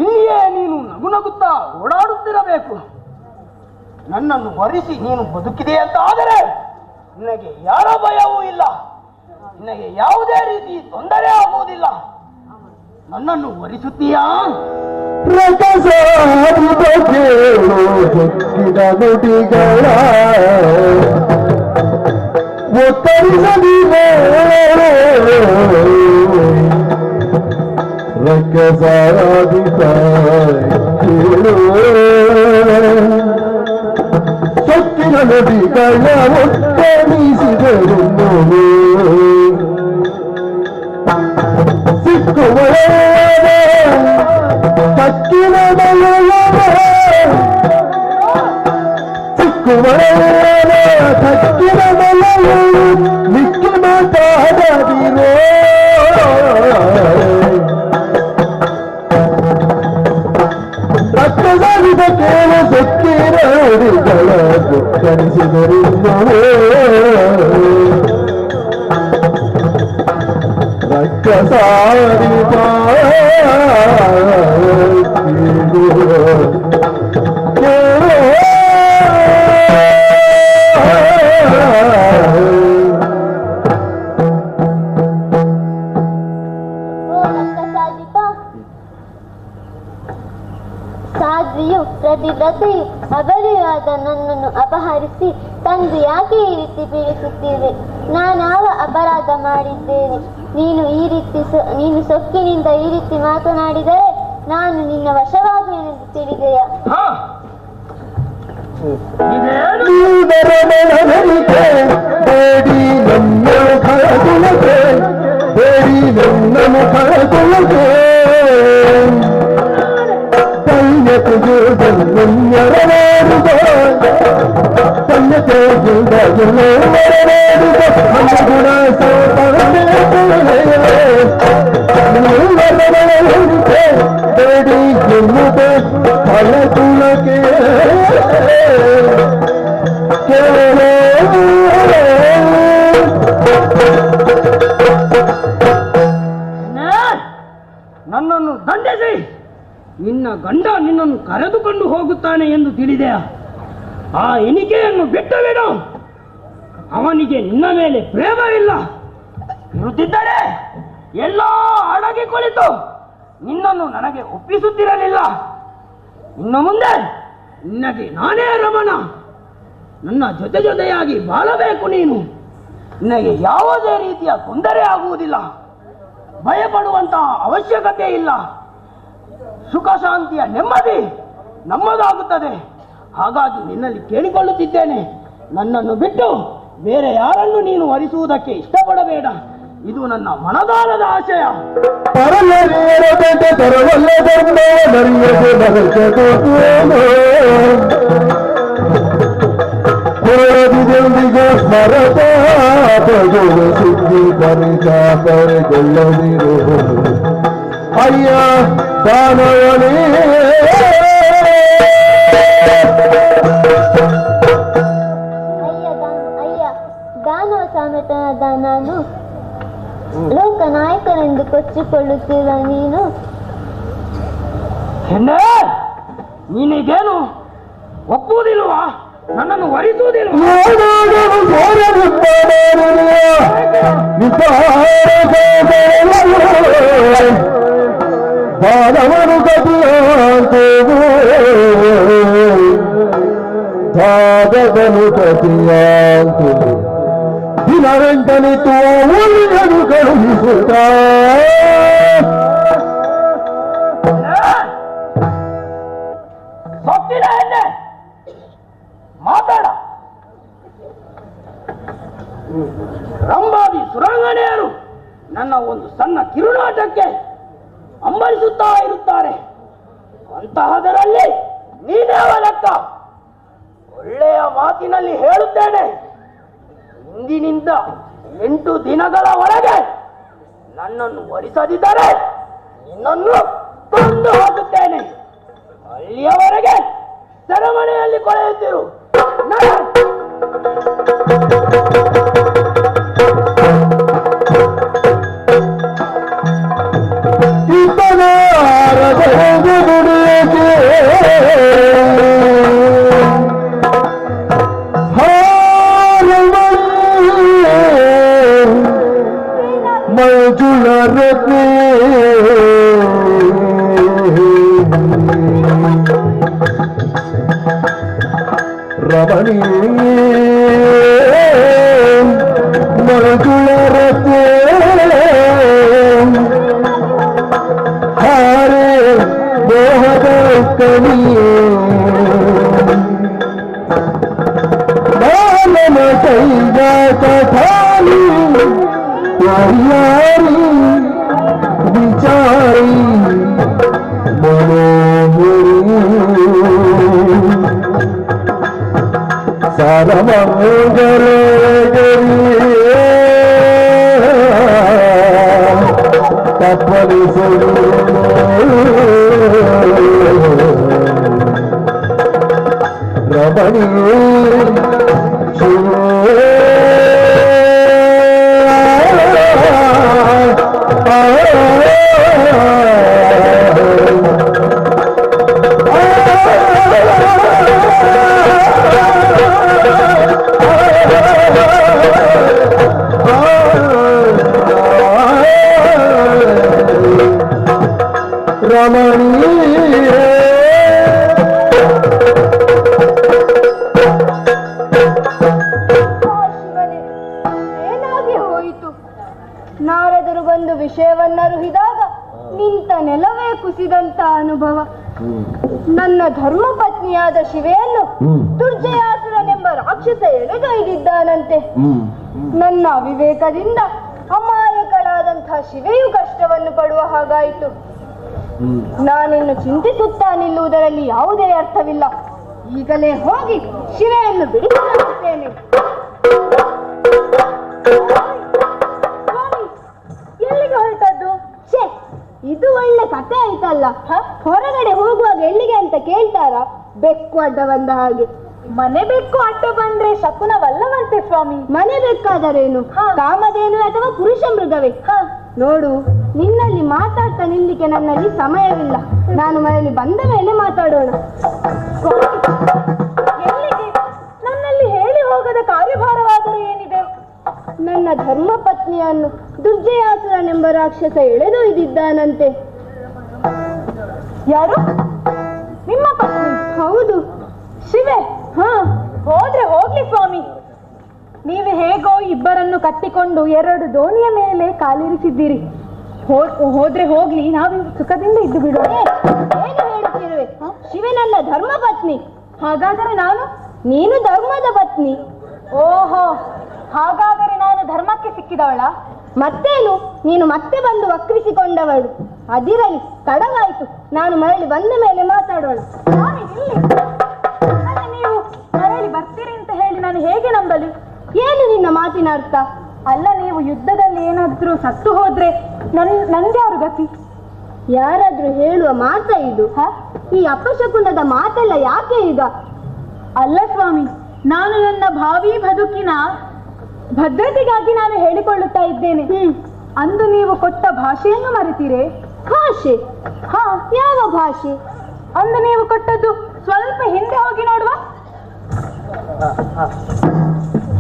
ಇಲ್ಲಿಯೇ ನೀನು ನಗುನಗುತ್ತಾ ಓಡಾಡುತ್ತಿರಬೇಕು. ನನ್ನನ್ನು ವರಿಸಿ ನೀನು ಬದುಕಿದೆ ಅಂತ ಆದರೆ ನಿನಗೆ ಯಾರ ಭಯವೂ ಇಲ್ಲ. ನಿನಗೆ ಯಾವುದೇ ರೀತಿ ತೊಂದರೆ ಆಗುವುದಿಲ್ಲ. ನನ್ನನ್ನು ವರಿಸುತ್ತೀಯಾ? ಹೊಕ್ಕಿದ ನುಡಿಗಳ ಒತ್ತರಿಸದಿದೆ ರಕ್ಕಸಾದಿತ ಕೇಳು. ಸೊಕ್ಕಿನ ನುಡಿಗಳ ಒತ್ತರಿಸಿದರು ಸಿಕ್ಕುವ ತಕ್ಕಿನ ಸಿಕ್ಕುವ ತಕ್ಕಿನ ಮಿಕ್ಕಿ ಮಾತಾಡದಿರೋ. ರಕ್ತಸಾರಿದ ಕೇಳ ಸೊಕ್ಕಿನ ನುಡಿಗಳ ಕನಿಸಿದರಿನ್ನೋ ರಕ್ಕಸಾರಿದ ಸಾಧ್ವಿಯು ಪ್ರತಿವ್ರತೆಯು ಅಬಲಿಯಾದ ನನ್ನನ್ನು ಅಪಹರಿಸಿ ತಂದು ಯಾಕೆ ಈ ರೀತಿ ಪೀಡಿಸುತ್ತೀರಿ? ನಾನಾವ ಅಪರಾಧ ಮಾಡಿದ್ದೇನೆ? ನೀನು ಸೊಕ್ಕಿನಿಂದ ಈ ರೀತಿ ಮಾತನಾಡಿದರೆ ನಾನು ನಿನ್ನ ವಶವಾಗುವೆನೆಂದು ತಿಳಿದೆಯಾ? ಬೇಡಿ ನನ್ನ ಕಳಗುಳಗೆ, ಬೇಡಿ ನನ್ನ ಕಳಗುಳಗೆ ಕೈಯ ತುಜು ನನ್ನನ್ನು ದಂಡಿಸಿ ನಿನ್ನ ಗಂಡ ನಿನ್ನನ್ನು ಕರೆದುಕೊಂಡು ಹೋಗುತ್ತಾನೆ ಎಂದು ತಿಳಿದೆಯಾ? ಆ ಎಣಿಕೆಯನ್ನು ಬಿಟ್ಟು ಬಿಡು. ಅವನಿಗೆ ನಿನ್ನ ಮೇಲೆ ಪ್ರೇಮವಿಲ್ಲ. ಇರುತ್ತಿದ್ದರೆ ಎಲ್ಲೋ ಅಡಗಿ ಕುಳಿತು ನಿನ್ನನ್ನು ನನಗೆ ಒಪ್ಪಿಸುತ್ತಿರಲಿಲ್ಲ. ಇನ್ನು ಮುಂದೆ ನಿನಗೆ ನಾನೇ ರಮಣ. ನನ್ನ ಜೊತೆಯಾಗಿ ಬಾಳಬೇಕು ನೀನು. ನಿನಗೆ ಯಾವುದೇ ರೀತಿಯ ತೊಂದರೆ ಆಗುವುದಿಲ್ಲ. ಭಯಪಡುವಂತಹ ಅವಶ್ಯಕತೆ ಇಲ್ಲ. ಸುಖ ಶಾಂತಿಯ ನೆಮ್ಮದಿ ನಮ್ಮದಾಗುತ್ತದೆ. ಹಾಗಾಗಿ ನಿನ್ನಲ್ಲಿ ಕೇಳಿಕೊಳ್ಳುತ್ತಿದ್ದೇನೆ, ನನ್ನನ್ನು ಬಿಟ್ಟು ಬೇರೆ ಯಾರನ್ನು ನೀನು ವರಿಸುವುದಕ್ಕೆ ಇಷ್ಟಪಡಬೇಡ. ಇದು ನನ್ನ ಮನದಾಳದ ಆಶಯ. ಅಯ್ಯ ದಾನವನೇ ದಾನವ ಸಾಮರ್ಥ್ಯದ ನಾನು ಲೋಕ ನಾಯಕನೆಂದು ಕೊಚ್ಚಿಕೊಳ್ಳುತ್ತಿರುವ ನೀನು ನೀನಿಗೇನು ಒಪ್ಪುವುದಿಲ್ವಾ? ನನ್ನನ್ನು ವರಿಸುವುದಿಲ್ಲ? ಬಾಲವನು ಗತಿಯಾಂತೇವು ಧಾಗದನು ಗತಿಯಾಂತು ದಿನವೆಂಟನಿತು ಉಳಿಯನು ಕಳುಹಿಸುತ್ತ ಮಾತಾಡ. ರಂಭಾದಿ ಸುರಾಂಗಣೆಯರು ನನ್ನ ಒಂದು ಸಣ್ಣ ಕಿರುನಾಟಕ್ಕೆ ಅಂಬಲಿಸುತ್ತಾ ಇರುತ್ತಾರೆ. ಅಂತಹದರಲ್ಲಿ ನೀನೇವ ಲೆಕ್ಕ? ಒಳ್ಳೆಯ ಮಾತಿನಲ್ಲಿ ಹೇಳುತ್ತೇನೆ, ಇಂದಿನಿಂದ 8 ದಿನಗಳ ಒಳಗೆ ನನ್ನನ್ನು ವರಿಸದಿದ್ದರೆ ನಿನ್ನನ್ನು ಕೊಂದು ಹಾಕುತ್ತೇನೆ. ಅಲ್ಲಿಯವರೆಗೆ ಸೆರೆಮನೆಯಲ್ಲಿ ಕೊಳೆಯುತ್ತಿರು. ರಮಣಿ ಮರುಗುಳರತೆ ಹಾರೆ ದೇಹದ ಕಣಿಯೇ ಬಾಲನ ಕೈಗಾಟ ಖಾಲಿ ಯಾರಿ ವಿಚಾರಿ ಸಾರಮಂಗಲ ತಪ್ಪಲಿಸಲು ರಮಣಿ ಏನಾಗಿ ಹೋಯಿತು? ನಾರದರು ಬಂದು ವಿಷಯವನ್ನರುಹಿದಾಗ ನಿಂತ ನೆಲವೇ ಕುಸಿದಂತ ಅನುಭವ. ನನ್ನ ಧರ್ಮ ಪತ್ನಿಯಾದ ಶಿವೆಯನ್ನು ದುರ್ಜಯಾಸುರನೆಂಬ ರಾಕ್ಷಸ ಎಳೆಗೈದಿದ್ದಾನಂತೆ. ನನ್ನ ಅವಿವೇಕದಿಂದ ಅಮಾಯಕಳಾದಂತಹ ಶಿವೆಯು ಕಷ್ಟವನ್ನು ಪಡುವ ಹಾಗಾಯಿತು. ನಾನಿನ್ನು ಚಿಂತಿಸುತ್ತಾ ನಿಲ್ಲುವುದರಲ್ಲಿ ಯಾವುದೇ ಅರ್ಥವಿಲ್ಲ. ಈಗಲೇ ಹೋಗಿ ಶಿಲೆಯನ್ನು ಬಿಡಿಸುತ್ತೇನೆ. ಎಲ್ಲಿಗೆ ಹೊರಟದ್ದು? ಛೇ, ಇದು ಒಳ್ಳೆ ಕತೆ ಆಯ್ತಲ್ಲ. ಹೊರಗಡೆ ಹೋಗುವಾಗ ಎಲ್ಲಿಗೆ ಅಂತ ಕೇಳ್ತಾರ? ಬೆಕ್ಕು ಅಡ್ಡ ಬಂದ ಹಾಗೆ. ಮನೆ ಬೆಕ್ಕು ಅಡ್ಡ ಬಂದ್ರೆ ಶಕುನವಲ್ಲವಂತೆ ಸ್ವಾಮಿ. ಮನೆ ಬೇಕಾದರೇನು? ಕಾಮಧೇನು ಅಥವಾ ಪುರುಷ ಮೃಗವೇ? ನೋಡು, ನಿನ್ನಲ್ಲಿ ಮಾತಾಡ್ತಾ ನಿಲ್ಲಿಕ್ಕೆ ನನ್ನಲ್ಲಿ ಸಮಯವಿಲ್ಲ. ನಾನು ಮನೆಯಲ್ಲಿ ಬಂದ ಮೇಲೆ ಮಾತಾಡೋಣ. ಎಲ್ಲಿಗೆ? ನನ್ನಲ್ಲಿ ಹೇಳಿ ಹೋಗದ ಕಾರ್ಯಭಾರವಾದರೂ ಏನಿದೆ? ನನ್ನ ಧರ್ಮ ಪತ್ನಿಯನ್ನು ದುರ್ಜಯಾಸುರನೆಂಬ ರಾಕ್ಷಸ ಎಳೆದೊಯ್ದಿದ್ದಾನಂತೆ. ಯಾರು? ನಿಮ್ಮ ಪತ್ನಿ? ಹೌದು. ಶಿವೆ? ಹೋದ್ರೆ ಹೋಗ್ಲಿ ಸ್ವಾಮಿ. ನೀವು ಹೇಗೋ ಇಬ್ಬರನ್ನು ಕಟ್ಟಿಕೊಂಡು 2 ದೋಣಿಯ ಮೇಲೆ ಕಾಲಿರಿಸಿದ್ದೀರಿ. ಹೋದ್ರೆ ಹೋಗ್ಲಿ, ನಾವು ಸುಖದಿಂದ ಇದ್ದು ಬಿಡೋಣ. ಏನು ಹೇಳುತ್ತಿರುವೆ? ಶಿವೆ ನನ್ನ ಧರ್ಮ ಪತ್ನಿ. ಹಾಗಾದರೆ ನಾನು? ನೀನು ಧರ್ಮದ ಪತ್ನಿ. ಓಹೋ, ಹಾಗಾದರೆ ನಾನು ಧರ್ಮಕ್ಕೆ ಸಿಕ್ಕಿದವಳ? ಮತ್ತೇನು, ನೀನು ಮತ್ತೆ ಬಂದು ವಕ್ರಿಸಿಕೊಂಡವಳು. ಅದಿರಲಿ, ತಡವಾಯಿತು. ನಾನು ಮರಳಿ ಬಂದ ಮೇಲೆ ಮಾತಾಡೋಣ. ಸ್ವಾಮಿ, ನೀವು ಮರಳಿ ಬರ್ತೀರಿ ಅಂತ ಹೇಳಿ ನಾನು ಹೇಗೆ ನಂಬಲಿ? ಏನು ನಿನ್ನ ಮಾತಿನ ಅರ್ಥ? ಅಲ್ಲ, ನೀವು ಯುದ್ಧದಲ್ಲಿ ಏನಾದ್ರೂ ಸತ್ತು ಹೋದ್ರೆ ನನ್ಗ್ಯಾರು ಗತಿ? ಯಾರಾದ್ರೂ ಹೇಳುವ ಮಾತ ಇದು? ಈ ಅಪಶಕುನದ ಮಾತೆಲ್ಲ ಯಾಕೆ ಈಗ? ಅಲ್ಲ ಸ್ವಾಮಿ, ನಾನು ನನ್ನ ಭಾವಿ ಬದುಕಿನ ಭದ್ರತೆಗಾಗಿ ನಾನು ಹೇಳಿಕೊಳ್ಳುತ್ತಾ ಇದ್ದೇನೆ. ಅಂದು ನೀವು ಕೊಟ್ಟ ಭಾಷೆಯನ್ನು ಮರೆತೀರೇ? ಭಾಷೆ? ಯಾವ ಭಾಷೆ? ಅಂದು ನೀವು ಕೊಟ್ಟದ್ದು ಸ್ವಲ್ಪ ಹಿಂದೆ ಹೋಗಿ ನೋಡುವ.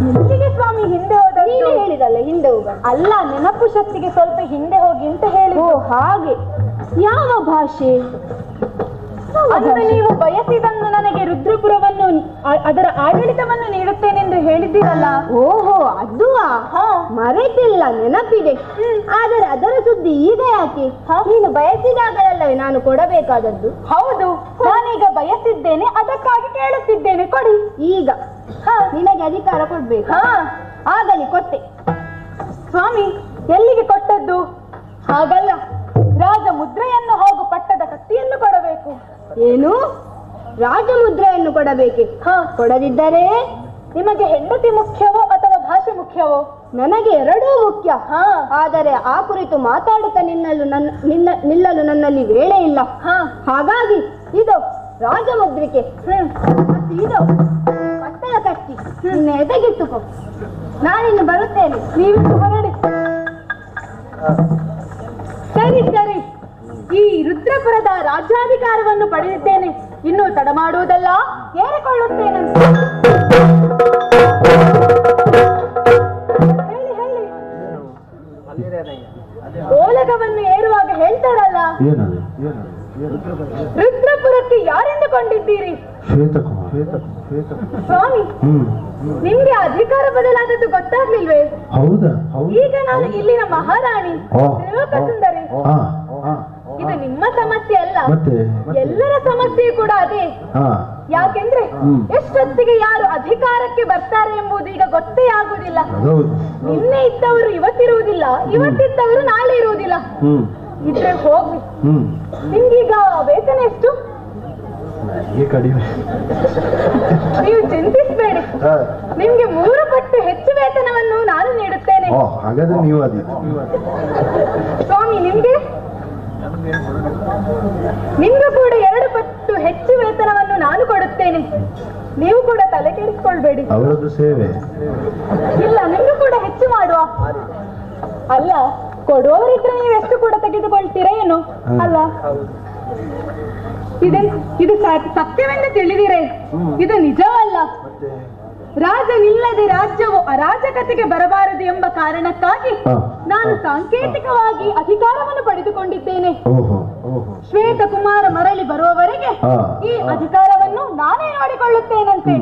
ಎಲ್ಲಿಗೆ ಸ್ವಾಮಿ ಹಿಂದೆ ಹೋದ? ನೀನು ಹೇಳಿದಲ್ಲ ಹಿಂದೆ ಹೋಗ. ಅಲ್ಲ, ನೆನಪು ಶಕ್ತಿಗೆ ಸ್ವಲ್ಪ ಹಿಂದೆ ಹೋಗಿ ಅಂತ ಹೇಳಿ. ಓ ಹಾಗೆ. ಯಾವ ಭಾಷೆ? ಅಂದು ನೀವು ಬಯಸಿದಂದು ನನಗೆ ರುದ್ರಪುರವನ್ನು, ಅದರ ಆಡಳಿತವನ್ನು ನೀಡುತ್ತೇನೆಂದು ಹೇಳಿದ್ದೀರಲ್ಲ. ಓಹೋ, ಅದುವಾ? ಮರೆತಿಲ್ಲ, ನೆನಪಿದೆ. ಆದರೆ ಅದರ ಸುದ್ದಿ ಈಗ ಯಾಕೆ? ನೀನು ಬಯಸಿದಾಗಲಲ್ಲವೇ ನಾನು ಕೊಡಬೇಕಾದದ್ದು? ಹೌದು, ನಾನೀಗ ಬಯಸಿದ್ದೇನೆ, ಅದಕ್ಕಾಗಿ ಕೇಳುತ್ತಿದ್ದೇನೆ, ಕೊಡಿ. ಈಗ ನಿನಗೆ ಅಧಿಕಾರ ಕೊಡ್ಬೇಕು. ಆಗಲಿ, ಕೊಟ್ಟೆ. ಸ್ವಾಮಿ, ಎಲ್ಲಿಗೆ ಕೊಟ್ಟದ್ದು? ಹಾಗಲ್ಲ, ರಾಜ ಮುದ್ರೆಯನ್ನು ಹಾಗೂ ಪಟ್ಟದ ಕತ್ತಿಯನ್ನು ಕೊಡಬೇಕು. ಏನು? ರಾಜಮುದ್ರೆಯನ್ನು ಕೊಡಬೇಕೆ? ಕೊಡದಿದ್ದರೆ ನಿಮಗೆ ಹೆಂಡತಿ ಮುಖ್ಯವೋ ಅಥವಾ ಭಾಷೆ ಮುಖ್ಯವೋ? ನನಗೆ ಎರಡೂ ಮುಖ್ಯ. ಆದರೆ ಆ ಕುರಿತು ಮಾತಾಡುತ್ತಾ ನಿಲ್ಲಲು ನನ್ನಲ್ಲಿ ವೇಳೆ ಇಲ್ಲ. ಹಾಗಾಗಿ ಇದು ರಾಜಮುದ್ರಿಕೆ, ಮತ್ತು ಇದು ಪಟ್ಟದ ಕತ್ತಿ. ನಿನ್ನ ಎದೆಗಿಟ್ಟುಕೋ. ನಾನಿನ್ನು ಬರುತ್ತೇನೆ, ನೀವಿನ್ನು ಹೊರಡಿ. ಸರಿ ಸರಿ, ಈ ರುದ್ರಪುರದ ರಾಜ್ಯಾಧಿಕಾರವನ್ನು ಪಡೆದಿದ್ದೇನೆ. ಇನ್ನು ತಡ ಮಾಡುವುದಲ್ಲ, ಏರಿಕೊಳ್ಳುತ್ತೇನಂತ. ಹೇಳಿ ಹೇಳಿ. ಓಲಗವನ್ನು ಏರುವಾಗ ಹೇಳ್ತಾರಲ್ಲ, ರುದ್ರಪುರಕ್ಕೆ ಯಾರೆಂದುಕೊಂಡಿದ್ದೀರಿ? ಸ್ವಾಮಿ, ನಿಮ್ಗೆ ಅಧಿಕಾರ ಬದಲಾದದ್ದು ಗೊತ್ತಾಗ್ಲಿಲ್ವೇ? ಹೌದಾ? ಈಗ ನಾನು ಇಲ್ಲಿನ ಮಹಾರಾಣಿ ತ್ರಿಲೋಕ ಸುಂದರಿ. ಇದು ನಿಮ್ಮ ಸಮಸ್ಯೆ ಅಲ್ಲ, ಎಲ್ಲರ ಸಮಸ್ಯೆ ಕೂಡ ಅದೇ. ಯಾಕೆಂದ್ರೆ ಎಷ್ಟೊತ್ತಿಗೆ ಯಾರು ಅಧಿಕಾರಕ್ಕೆ ಬರ್ತಾರೆ ಎಂಬುದು ಈಗ ಗೊತ್ತೇ ಆಗುವುದಿಲ್ಲ. ನಿನ್ನೆ ಇದ್ದವರು ಇವತ್ತಿರುವುದಿಲ್ಲ, ಇವತ್ತಿದ್ದವರು ನಾಳೆ ಇರುವುದಿಲ್ಲ. ಇದ್ರೆ ಹೋಗ್ಲಿ. ನಿಮ್ಗೀಗ ವೇತನ ಎಷ್ಟು? ನೀವು ಚಿಂತಿಸಬೇಡಿ, ನಿಮ್ಗೆ 3 ಪಟ್ಟು ಹೆಚ್ಚು ವೇತನವನ್ನು ನಾನು ನೀಡುತ್ತೇನೆ. ಹಾಗಾದ್ರೆ ನೀವು ಸ್ವಾಮಿ, ನಿಮ್ಗೂ ಕೂಡ 2 ಪಟ್ಟು ಹೆಚ್ಚು ವೇತನವನ್ನು ನಾನು ಕೊಡುತ್ತೇನೆ. ನೀವು ಕೂಡ ತಲೆ ಕೆಡಿಸಿಕೊಳ್ಬೇಡಿ. ಅವರದ್ದು ಸೇವೆ ಇಲ್ಲ, ನಿಮ್ಗೂ ಕೂಡ ಹೆಚ್ಚು ಮಾಡುವ. ಅಲ್ಲ, ಕೊಡುವವರಿದ್ರೆ ನೀವು ಎಷ್ಟು ಕೂಡ ತೆಗೆದುಕೊಳ್ತೀರಾ ಏನು? ಅಲ್ಲ, ಇದು ಸತ್ಯವೆಂದು ತಿಳಿದಿರೇ, ಇದು ನಿಜವಲ್ಲ. ರಾಜನಿಲ್ಲದೆ ರಾಜ್ಯವು ಅರಾಜಕತೆಗೆ ಬರಬಾರದು ಎಂಬ ಕಾರಣಕ್ಕಾಗಿ ನಾನು ಸಾಂಕೇತಿಕವಾಗಿ ಅಧಿಕಾರವನ್ನು ಪಡೆದುಕೊಂಡಿದ್ದೇನೆ. ಶ್ವೇತಕುಮಾರ ಮರಳಿ ಬರುವವರೆಗೆ ಈ ಅಧಿಕಾರವನ್ನು ನಾನೇ ನೋಡಿಕೊಳ್ಳುತ್ತೇನಂತೆ.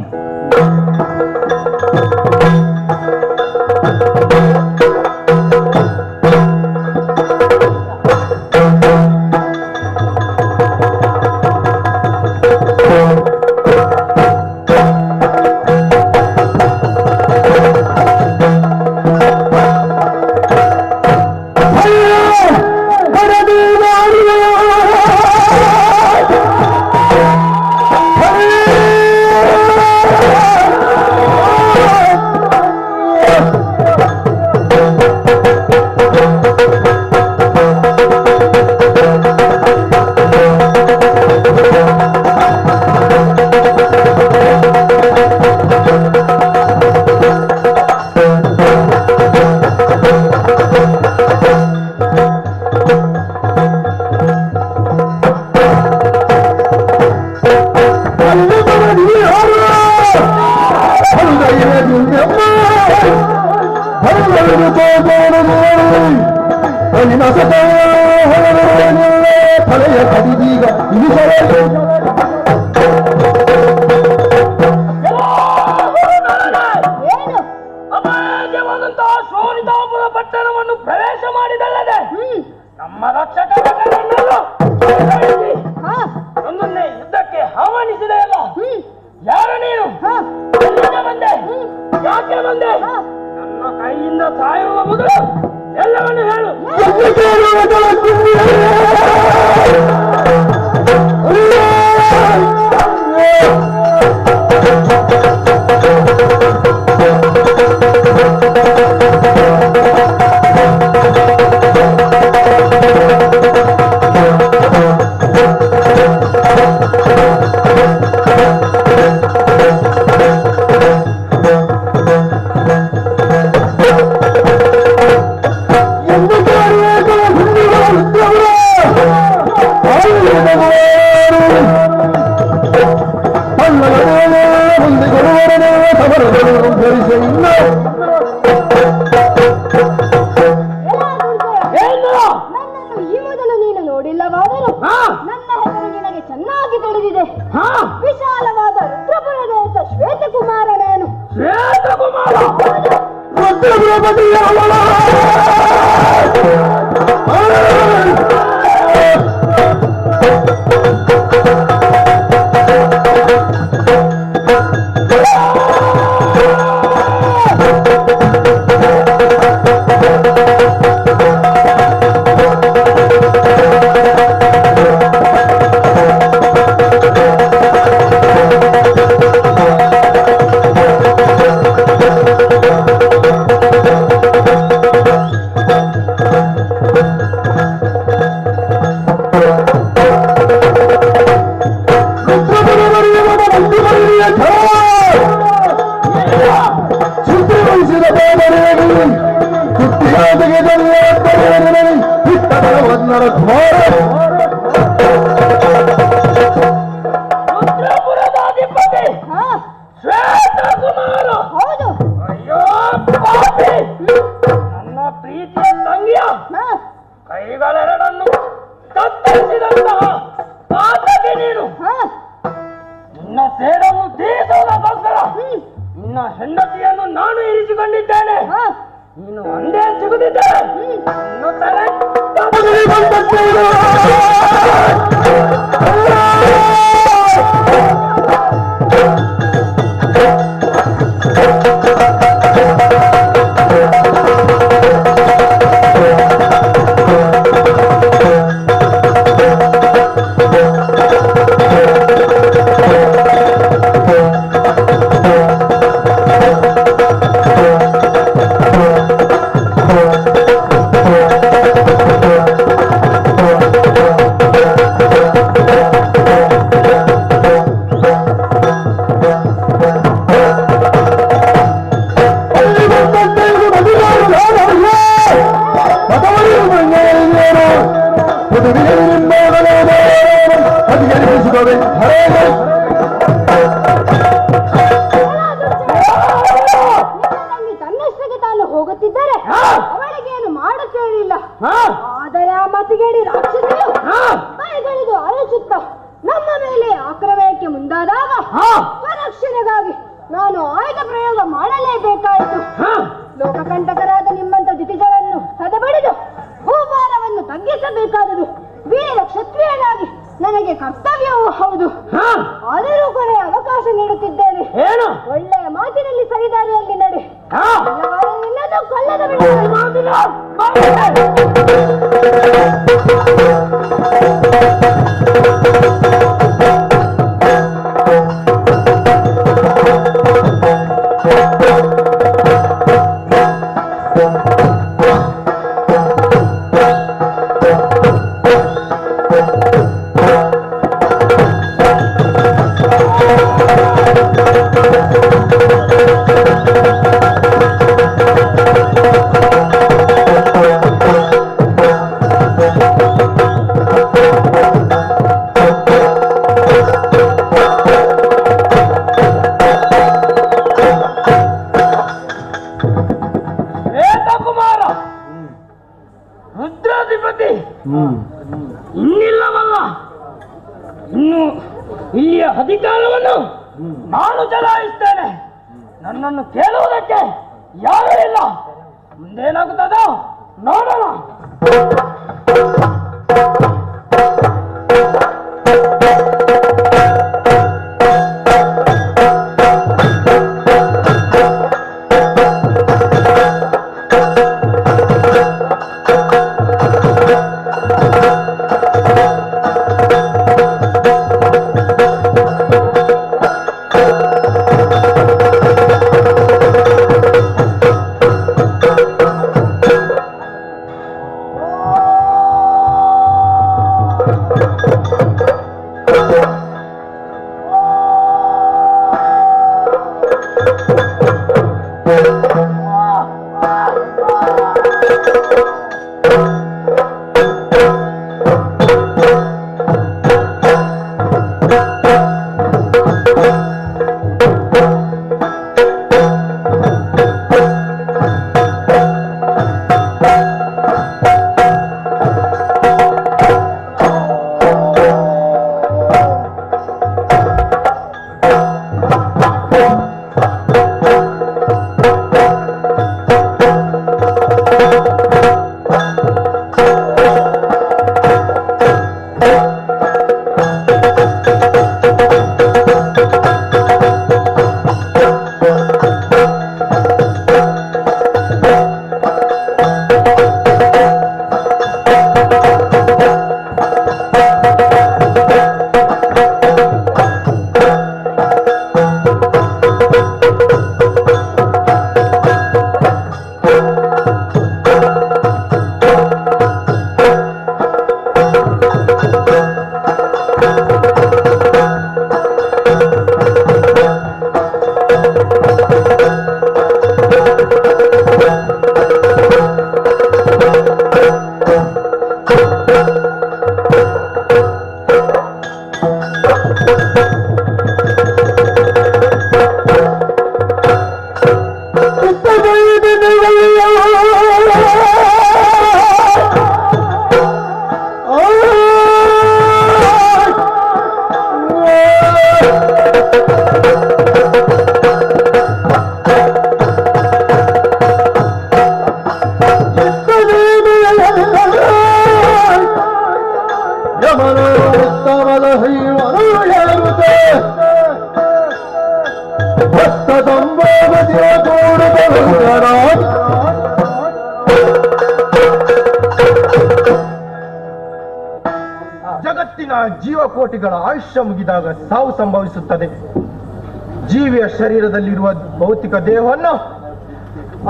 ತಲೆಯ ಕಡಿದೀಗ ಅಪಾಯವಾದಂತಹ ಸೋನಿತಾಪುರ ಪಟ್ಟಣವನ್ನು ಪ್ರವೇಶ ಮಾಡಿದಲ್ಲದೆ ನಮ್ಮ ರಕ್ಷಕರನ್ನೆಲ್ಲ ಒಂದೊಂದೇ ಯುದ್ಧಕ್ಕೆ ಆಹ್ವಾನಿಸಿದೆಯಲ್ಲ. ಯಾರು ನೀನು? ಎಲ್ಲಿಂದ ಬಂದೆ? ಯಾಕೆ ಬಂದೆ? ನನ್ನ ಕೈಯಿಂದ ಸಾಯುವ ಮೊದಲು ಎಲ್ಲವನ್ನು ಹೇಳು. ನನ್ನನ್ನು ಈ ಮೊದಲು ನೀನು ನೋಡಿಲ್ಲವಾದರೂ ನನ್ನ ಹೆಸರು ನಿನಗೆ ಚೆನ್ನಾಗಿ ತಿಳಿದಿದೆ. ವಿಶಾಲವಾದ ರುದ್ರಪುರದೇಶ ಶ್ವೇತಕುಮಾರ ನಾನು. ರುದ್ರಪುರದಾಧಿಪತಿ ಶ್ವೇತಕುಮಾರ. ಹೌದು. ಅಯ್ಯೋ ಪಾಪಿ, ನನ್ನ ಪ್ರೀತಿಯ ತಂಗಿಯ ಕೈಗಳೆರಡನ್ನು ಕತ್ತರಿಸಿದಂತಹ ಪಾತಕಿ ನೀನು. ನಿನ್ನ ಸೇಡನ್ನು ತೀರಿಸುವುದಕ್ಕೋಸ್ಕರ ನಿನ್ನ ಹೆಂಡತಿಯನ್ನು ನಾನು ಇರಿಸಿಕೊಂಡಿದ್ದೇನೆ. ನೀನು ಒಂದೇ ಸಿಗುತ್ತಿದ್ದರೆ ಇನ್ನು ತಲೆ ತನ್ನಷ್ಟಕ್ಕೆ ತಾನು ಹೋಗುತ್ತಿದ್ದರೆ ಅವಳಿಗೇನು ಮಾಡುತ್ತೇನಿಲ್ಲ. ಆದರೆ ಆ ಮತಿಗೇಡಿ ರಾಕ್ಷಸಿಯು ಬಾಯಿಗಳಿದು ಅರಚುತ್ತ ನಮ್ಮ ಮೇಲೆ ಆಕ್ರಮಣಕ್ಕೆ ಮುಂದಾದಾಗ ಸ್ವರಕ್ಷಣೆಗಾಗಿ ನಾನು ಆಯುಧ ಪ್ರಯೋಗ ಮಾಡಲೇಬೇಕಾಯಿತು. ಲೋಕಕಂಟಕರಾದ ನಿಮ್ಮಂತ ದಿತಿಜರನ್ನು ಸದಬಡಿದು ಭೂಭಾರವನ್ನು ತಗ್ಗಿಸಬೇಕಾದುದು ವೀರ ಕ್ಷತ್ರಿಯನಾಗಿ ನನಗೆ ಕರ್ತವ್ಯವೂ ಹೌದು. ಆದರೂ ಕೊನೆ ಅವಕಾಶ ನೀಡುತ್ತಿದ್ದೇನೆ. ಒಳ್ಳೆಯ ಮಾತಿನಲ್ಲಿ ಸರಿದಾರಿಯಲ್ಲಿ ನಡೆ. ನಿನ್ನದು ಕೊಲ್ಲದ ನನ್ನನ್ನು ಕೇಳುವುದಕ್ಕೆ ಯಾರೂ ಇಲ್ಲ. ಮುಂದೇನಾಗುತ್ತದೋ ನೋಡೋಣ. ಜಗತ್ತಿನ ಜೀವಕೋಟಿಗಳ ಆಯುಷ್ಯ ಮುಗಿದಾಗ ಸಾವು ಸಂಭವಿಸುತ್ತದೆ. ಜೀವಿಯ ಶರೀರದಲ್ಲಿರುವ ಭೌತಿಕ ದೇಹವನ್ನು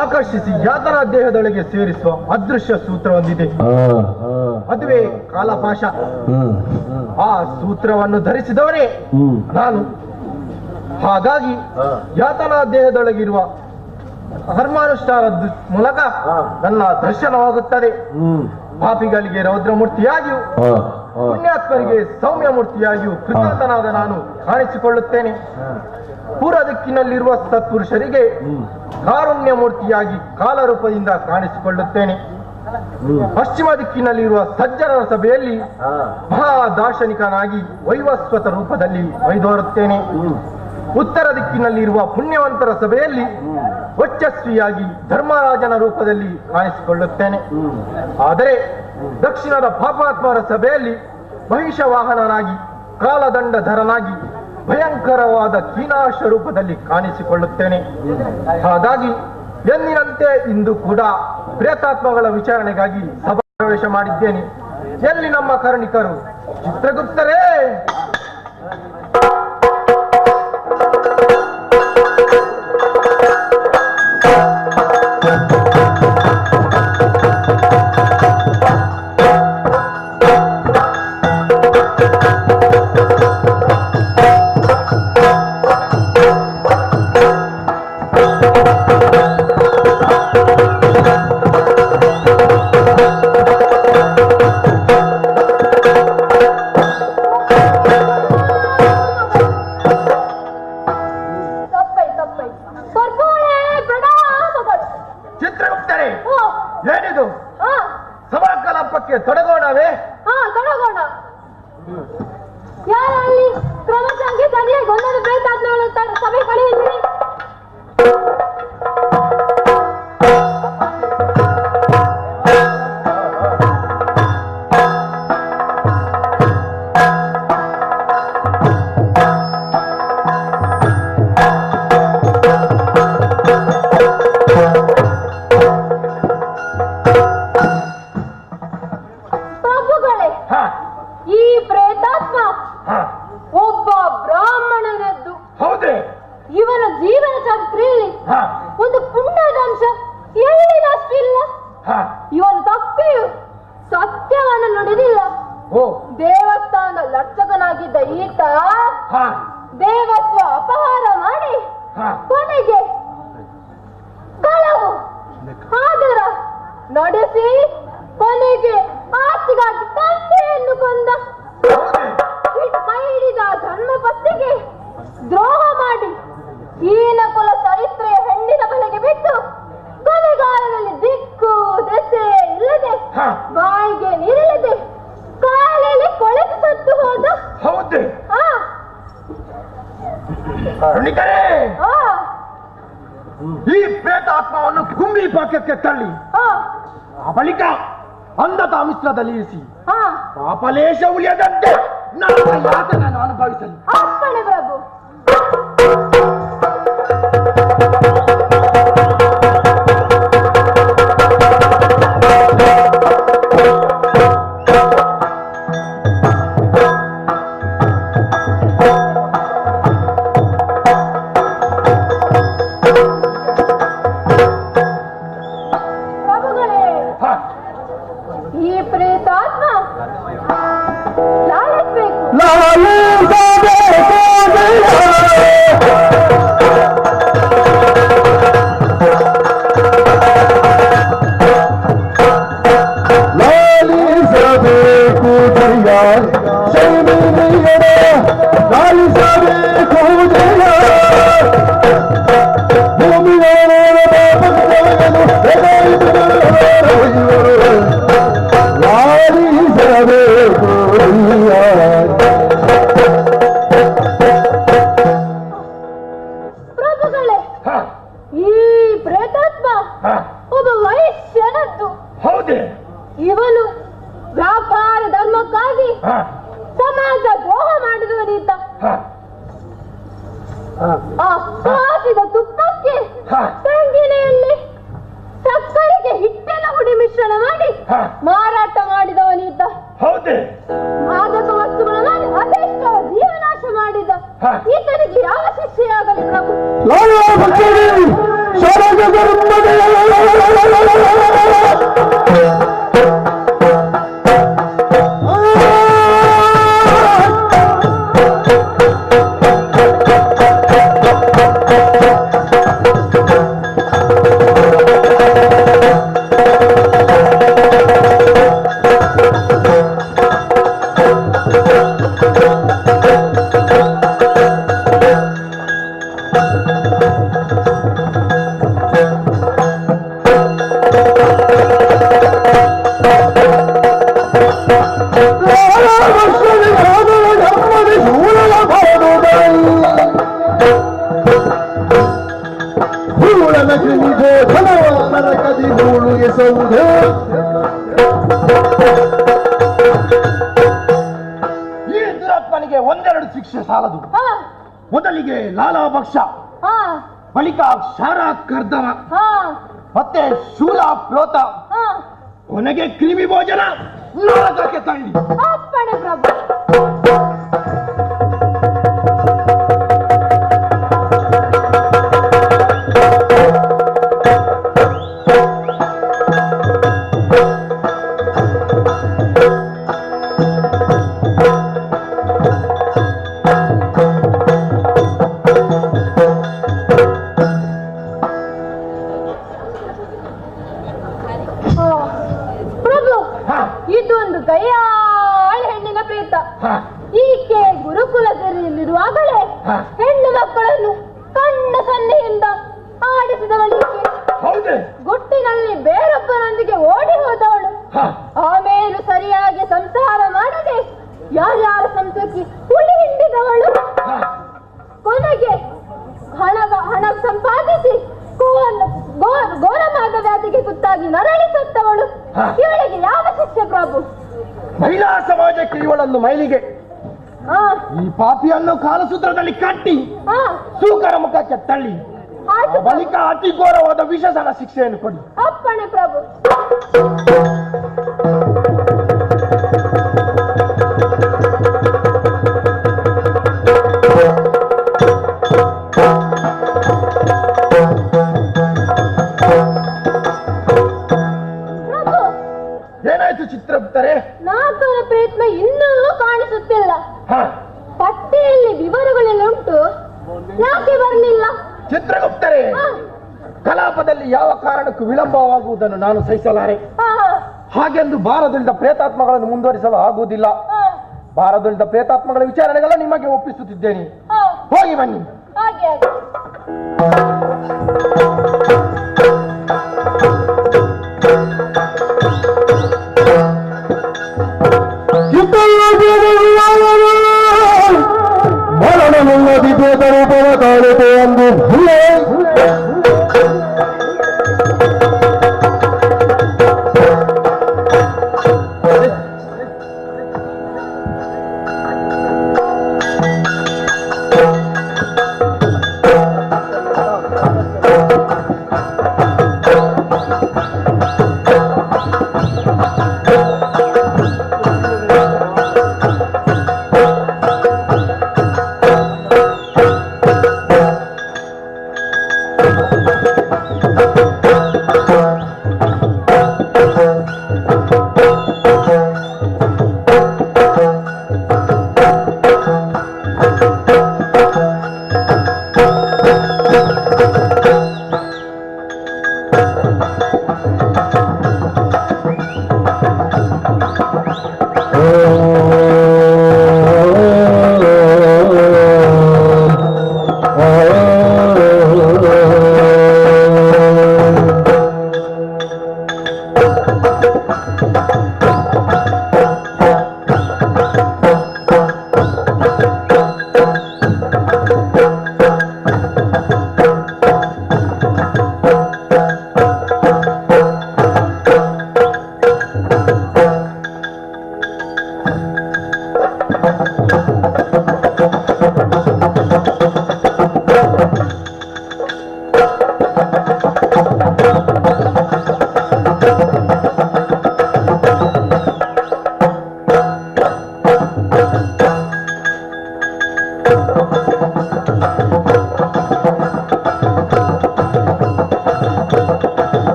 ಆಕರ್ಷಿಸಿ ಯಾತನಾ ದೇಹದೊಳಗೆ ಸೇರಿಸುವ ಅದೃಶ್ಯ ಸೂತ್ರ ಹೊಂದಿದೆ. ಅದುವೇ ಕಾಲಪಾಶ. ಆ ಸೂತ್ರವನ್ನು ಧರಿಸಿದವರೇ ನಾನು. ಹಾಗಾಗಿ ಯಾತನಾ ದೇಹದೊಳಗಿರುವ ಧರ್ಮಾನುಷ್ಠಾನದ ಮೂಲಕ ನನ್ನ ದರ್ಶನವಾಗುತ್ತದೆ. ಪಾಪಿಗಳಿಗೆ ರೌದ್ರಮೂರ್ತಿಯಾಗಿಯೂ ಪುಣ್ಯಾತ್ಮರಿಗೆ ಸೌಮ್ಯ ಮೂರ್ತಿಯಾಗಿಯೂ ಕೃತಾರ್ಥನಾದ ನಾನು ಕಾಣಿಸಿಕೊಳ್ಳುತ್ತೇನೆ. ಪೂರ್ವ ದಿಕ್ಕಿನಲ್ಲಿರುವ ಸತ್ಪುರುಷರಿಗೆ ಕಾರುಣ್ಯ ಮೂರ್ತಿಯಾಗಿ ಕಾಲರೂಪದಿಂದ ಕಾಣಿಸಿಕೊಳ್ಳುತ್ತೇನೆ. ಪಶ್ಚಿಮ ದಿಕ್ಕಿನಲ್ಲಿರುವ ಸಜ್ಜನರ ಸಭೆಯಲ್ಲಿ ಮಹಾದಾರ್ಶನಿಕನಾಗಿ ವೈವಸ್ವತ ರೂಪದಲ್ಲಿ ವೈದೋರುತ್ತೇನೆ. ಉತ್ತರ ದಿಕ್ಕಿನಲ್ಲಿರುವ ಪುಣ್ಯವಂತರ ಸಭೆಯಲ್ಲಿ ವರ್ಚಸ್ವಿಯಾಗಿ ಧರ್ಮರಾಜನ ರೂಪದಲ್ಲಿ ಕಾಣಿಸಿಕೊಳ್ಳುತ್ತೇನೆ. ಆದರೆ ದಕ್ಷಿಣದ ಪಾಪಾತ್ಮರ ಸಭೆಯಲ್ಲಿ ಮಹಿಷವಾಹನನಾಗಿ ಕಾಲದಂಡಧರನಾಗಿ ಭಯಂಕರವಾದ ಕೀನಾಶ ರೂಪದಲ್ಲಿ ಕಾಣಿಸಿಕೊಳ್ಳುತ್ತೇನೆ. ಹಾಗಾಗಿ ಎಂದಿನಂತೆ ಇಂದು ಕೂಡ ಪ್ರೇತಾತ್ಮಗಳ ವಿಚಾರಣೆಗಾಗಿ ಸಭಾ ಪ್ರವೇಶ ಮಾಡಿದ್ದೇನೆ. ಎಲ್ಲಿ ನಮ್ಮ ಕರ್ಣಿಕರು? ಚಿತ್ರಗುಪ್ತರೇ, ಏನಿದು ಸಭಾಕಲಾಪಕ್ಕೆ ತೊಡಗೋಣವೇ? ತೊಡಗೋಣ. ಯಾರಲ್ಲಿ ಕ್ರಮಸಂಖ್ಯೆ ಸರಿಯಾಗಿ ಒಂದೊಂದು ಪ್ರೇತಾತ್ಮಗಳು ಸಭೆ ಕಳೆಯುತ್ತೀರಿ. ಒಂದು ಪುಣ್ಯದ ಅಂಶ ಎಲ್ಲಿನಷ್ಟು ಇಲ್ಲ. ಇವನು ತಪ್ಪಿಯು ಸತ್ಯವನ್ನು ನುಡಿದಿಲ್ಲ. ದೇವಸ್ಥಾನದ ಲಕ್ಷಕನಾಗಿದ್ದ ಈತ ದೇವತ್ವ ಅಪಹಾರ ಮಾಡಿ ಕೊನೆಗೆ ಕಳವು ಆದರ ನಡೆಸಿ ಕೊನೆಗೆ ಆಸ್ತಿಗಾಗಿ ತಂದೆಯನ್ನು ಕೊಂದ. ಕೈ ಹಿಡಿದ ಧರ್ಮಪತ್ನಿಗೆ ದ್ರೋಹ ಮಾಡಿ ಹೀನ ಕುಲ ಚರಿತ್ರೆಯ ಹೆಣ್ಣಿನ ಬಲೆಗೆ ಬಿಟ್ಟು ಕೊನೆಗಾಲದಲ್ಲಿ ದಿಕ್ಕು ದೆಸೆ ಇಲ್ಲದೆ ಬಾಯಿಗೆ ನೀರಿಲ್ಲದೆ ಕಾಲಲ್ಲಿ ಕೊಳೆತು ಸತ್ತು ಹೋದ. ಹೌದೇ? ಈ ಪ್ರೇತಾತ್ಮವನ್ನು ಕುಂಬಿ ಪಾಕಕ್ಕೆ ತಳ್ಳಿ ಆ ಬಳಿಕ ಅಂಧತ ಮಿಶ್ರದಲ್ಲಿ ಇರಿಸಿ ಪಾಪಲೇಶ ಉಳಿಯದಂತೆ ನನ್ನ ಯಾತನೆಯನ್ನು ಅನುಭವಿಸಲಿ. ಅಪ್ಪಣೆ ಪ್ರಭು. ಇವನು ವ್ಯಾಪಾರ ಧರ್ಮಕ್ಕಾಗಿ ಸಮಾಜ ದ್ರೋಹ ಮಾಡಿದವರೀತ. ಹಾಕಿದ ತುಪ್ಪಕ್ಕೆ ತೆಂಗಿನೆಯಲ್ಲಿ ಸಕ್ಕರೆಗೆ ಹಿಟ್ಟಿನ ಹುಡಿ ಮಿಶ್ರಣ ಮಾಡಿ ಮಾರಾಟ ಮಾಡಿದವನಿದ್ದ. ಮಾದಕ ವಸ್ತುಗಳನ್ನು ಅದೆಷ್ಟೋ ಜೀವನಾಶ ಮಾಡಿದ. ಈತನಿಗೆ ಯಾವ ಶಿಕ್ಷೆಯಾಗಲಿ ಪ್ರಭು? ಈ ದುರಾತ್ಮನಿಗೆ ಒಂದೆರಡು ಶಿಕ್ಷೆ ಸಾಲದು. ಮೊದಲಿಗೆ ಲಾಲಾ ಭಕ್ಷ, ಬಳಿಕ ಕ್ಷಾರ ಕರ್ದವ, ಮತ್ತೆ ಶೂಲ ಪ್ರೋತ, ಕೊನೆಗೆ ಕ್ರಿಮಿ ಭೋಜನ ನರಕಕ್ಕೆ ತಳ್ಳಿ. ಅಪ್ಪಣೆ ಪ್ರಭು. ಇದೊಂದು ಗಯ್ಯಾಳ ಹೆಣ್ಣಿನ ಪ್ರೇತ. ಈಕೆ ಗುರುಕುಲದಲ್ಲಿರುವಾಗಲೇ ಹೆಣ್ಣು ಮಕ್ಕಳನ್ನು ಕಣ್ಣ ಸನ್ನೆಯಿಂದ ಆಡಿಸಿದವಳಿಕೆ. ಗುಟ್ಟಿನಲ್ಲಿ ಬೇರೊಬ್ಬನೊಂದಿಗೆ ಓಡಿ ಹೋದವಳು. ಆಮೇಲೆ ಸರಿಯಾಗಿ ಸಂಸಾರ ಮಾಡದೆ ಯಾರ್ಯಾರ ಸಂಸಕ್ಕೆ ಹುಳಿ ಹಿಂಡಿದವಳು. ಕೊನೆಗೆ ಹಣ ಸಂಪಾದಿಸಿ ಘೋರವಾದ ವ್ಯಾಧಿಗೆ ತುತ್ತಾಗಿ ನರಳಿ ಸತ್ತವಳು. ಇವಳಿಗೆ ಯಾವ ಶಿಕ್ಷೆ ಪ್ರಭು? ಮಹಿಳಾ ಸಮಾಜಕ್ಕೆ ಇವಳನ್ನು ಮೈಲಿಗೆ, ಈ ಪಾಪಿಯನ್ನು ಕಾಲಸೂತ್ರದಲ್ಲಿ ಕಟ್ಟಿ ಸೂಕರ ಮುಖಕ್ಕೆ ತಳ್ಳಿ, ಬಳಿಕ ಅತಿ ಘೋರವಾದ ವಿಷಸನ ಶಿಕ್ಷೆಯನ್ನು ಕೊಡಿ. ಅಪ್ಪಣೆ ಪ್ರಭು. ಕಲಾಪದಲ್ಲಿ ಯಾವ ಕಾರಣಕ್ಕೂ ವಿಳಂಬವಾಗುವುದನ್ನು ನಾನು ಸಹಿಸಲಾರೆ. ಹಾಗೆಂದು ಬಾರದುಳಿದ ಪ್ರೇತಾತ್ಮಗಳನ್ನು ಮುಂದುವರಿಸಲು ಆಗುವುದಿಲ್ಲ. ಬಾರದುಳಿದ ಪ್ರೇತಾತ್ಮಗಳ ವಿಚಾರಣೆಗಳ ನಿಮಗೆ ಒಪ್ಪಿಸುತ್ತಿದ್ದೇನೆ. ಹೋಗಿ ಬನ್ನಿ. ಮರಣವಿಲ್ಲದಿ ರೂಪವ ತಾಳಿತು ಎಂದು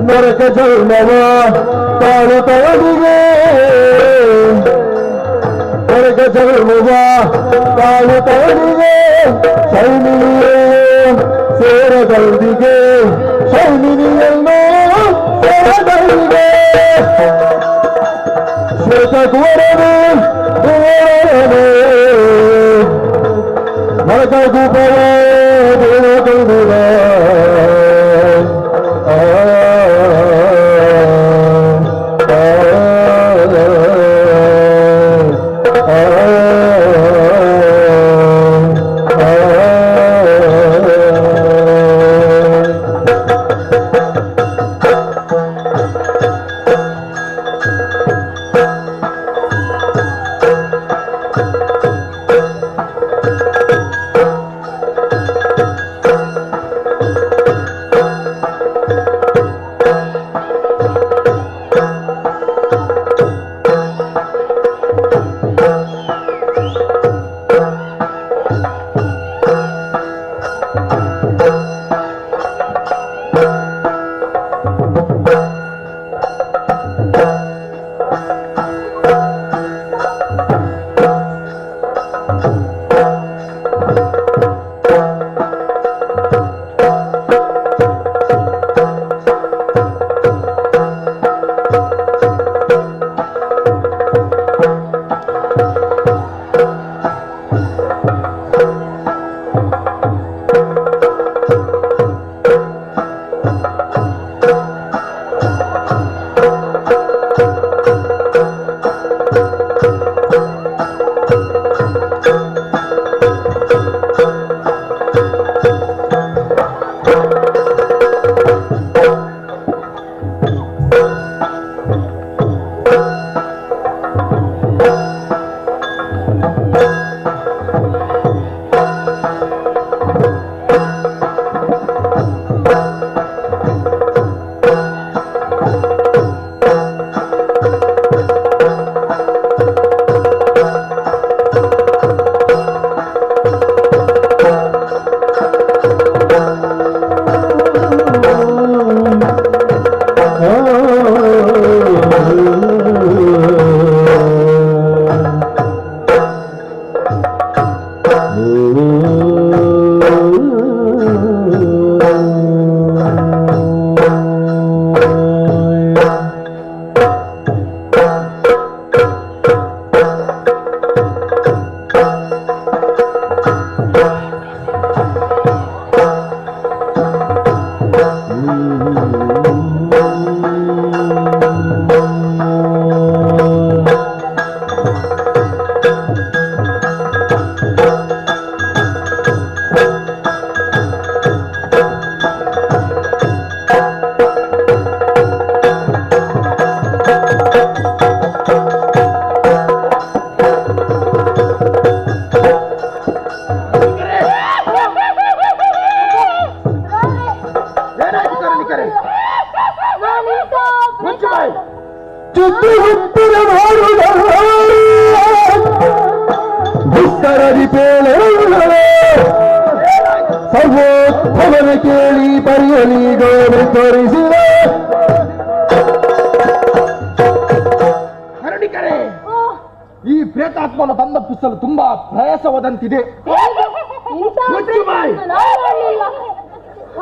ನರಕ ಜನ್ಮವ ತಾಳು ತವಡಿಗೆ ನರಕ ಜನ್ಮವ ತಾಳು ತವಡಿಗೆ ಸೈನಿಗೆ ಸೇರದೊಂದಿಗೆ ಸೈನಿಯನ್ನು ಸೇರದೊಂದಿಗೆ ಶ್ವೇತ ಕುವರನು ನರಕ ಕೂಪವ ದೇವತಂದಿರ ಹರಡಿಕರೆ ದುಸ್ತರದಿ ಪೇಳೆ ಸರ್ವೋತ್ತಮನ ಕೇಳಿ ಬರೆಯಲಿ ಗೌರವ ತೋರಿಸಿದ ಹರಡಿಕರೆ ಈ ಪ್ರೇತಾತ್ಮನ ತಂದಪ್ಪಿಸಲು ತುಂಬಾ ಪ್ರಯಾಸವಾದಂತಿದೆ.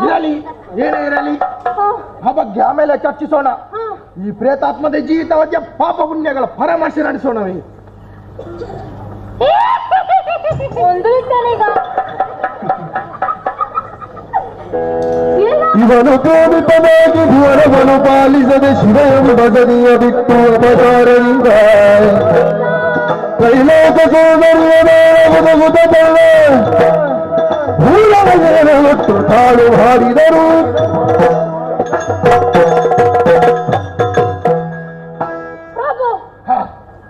ಇರಲಿ, ಏನೇ ಇರಲಿ, ಆ ಬಗ್ಗೆ ಆಮೇಲೆ ಚರ್ಚಿಸೋಣ. ಈ ಪ್ರೇತಾತ್ಮದ ಜೀವಿತಾವಧಿಯ ಪಾಪ ಪುಣ್ಯಗಳ ಪರಾಮರ್ಶೆ ನಡೆಸೋಣವೇ. ಇವನು ಪ್ರೇಮಿತನಾಗಿ ಧ್ವರವನ್ನು ಪಾಲಿಸದೆ ಶಿವನು ಬದಲಿಯ ಬಿಟ್ಟು ಅಪಚಾರದಿಂದ ಕೈಲಾಸ ಸೋದರಿಯದೇವದ ಭೂಲವನ್ನೇನೊಟ್ಟು ತಾಳು ಹಾಡಿದರು.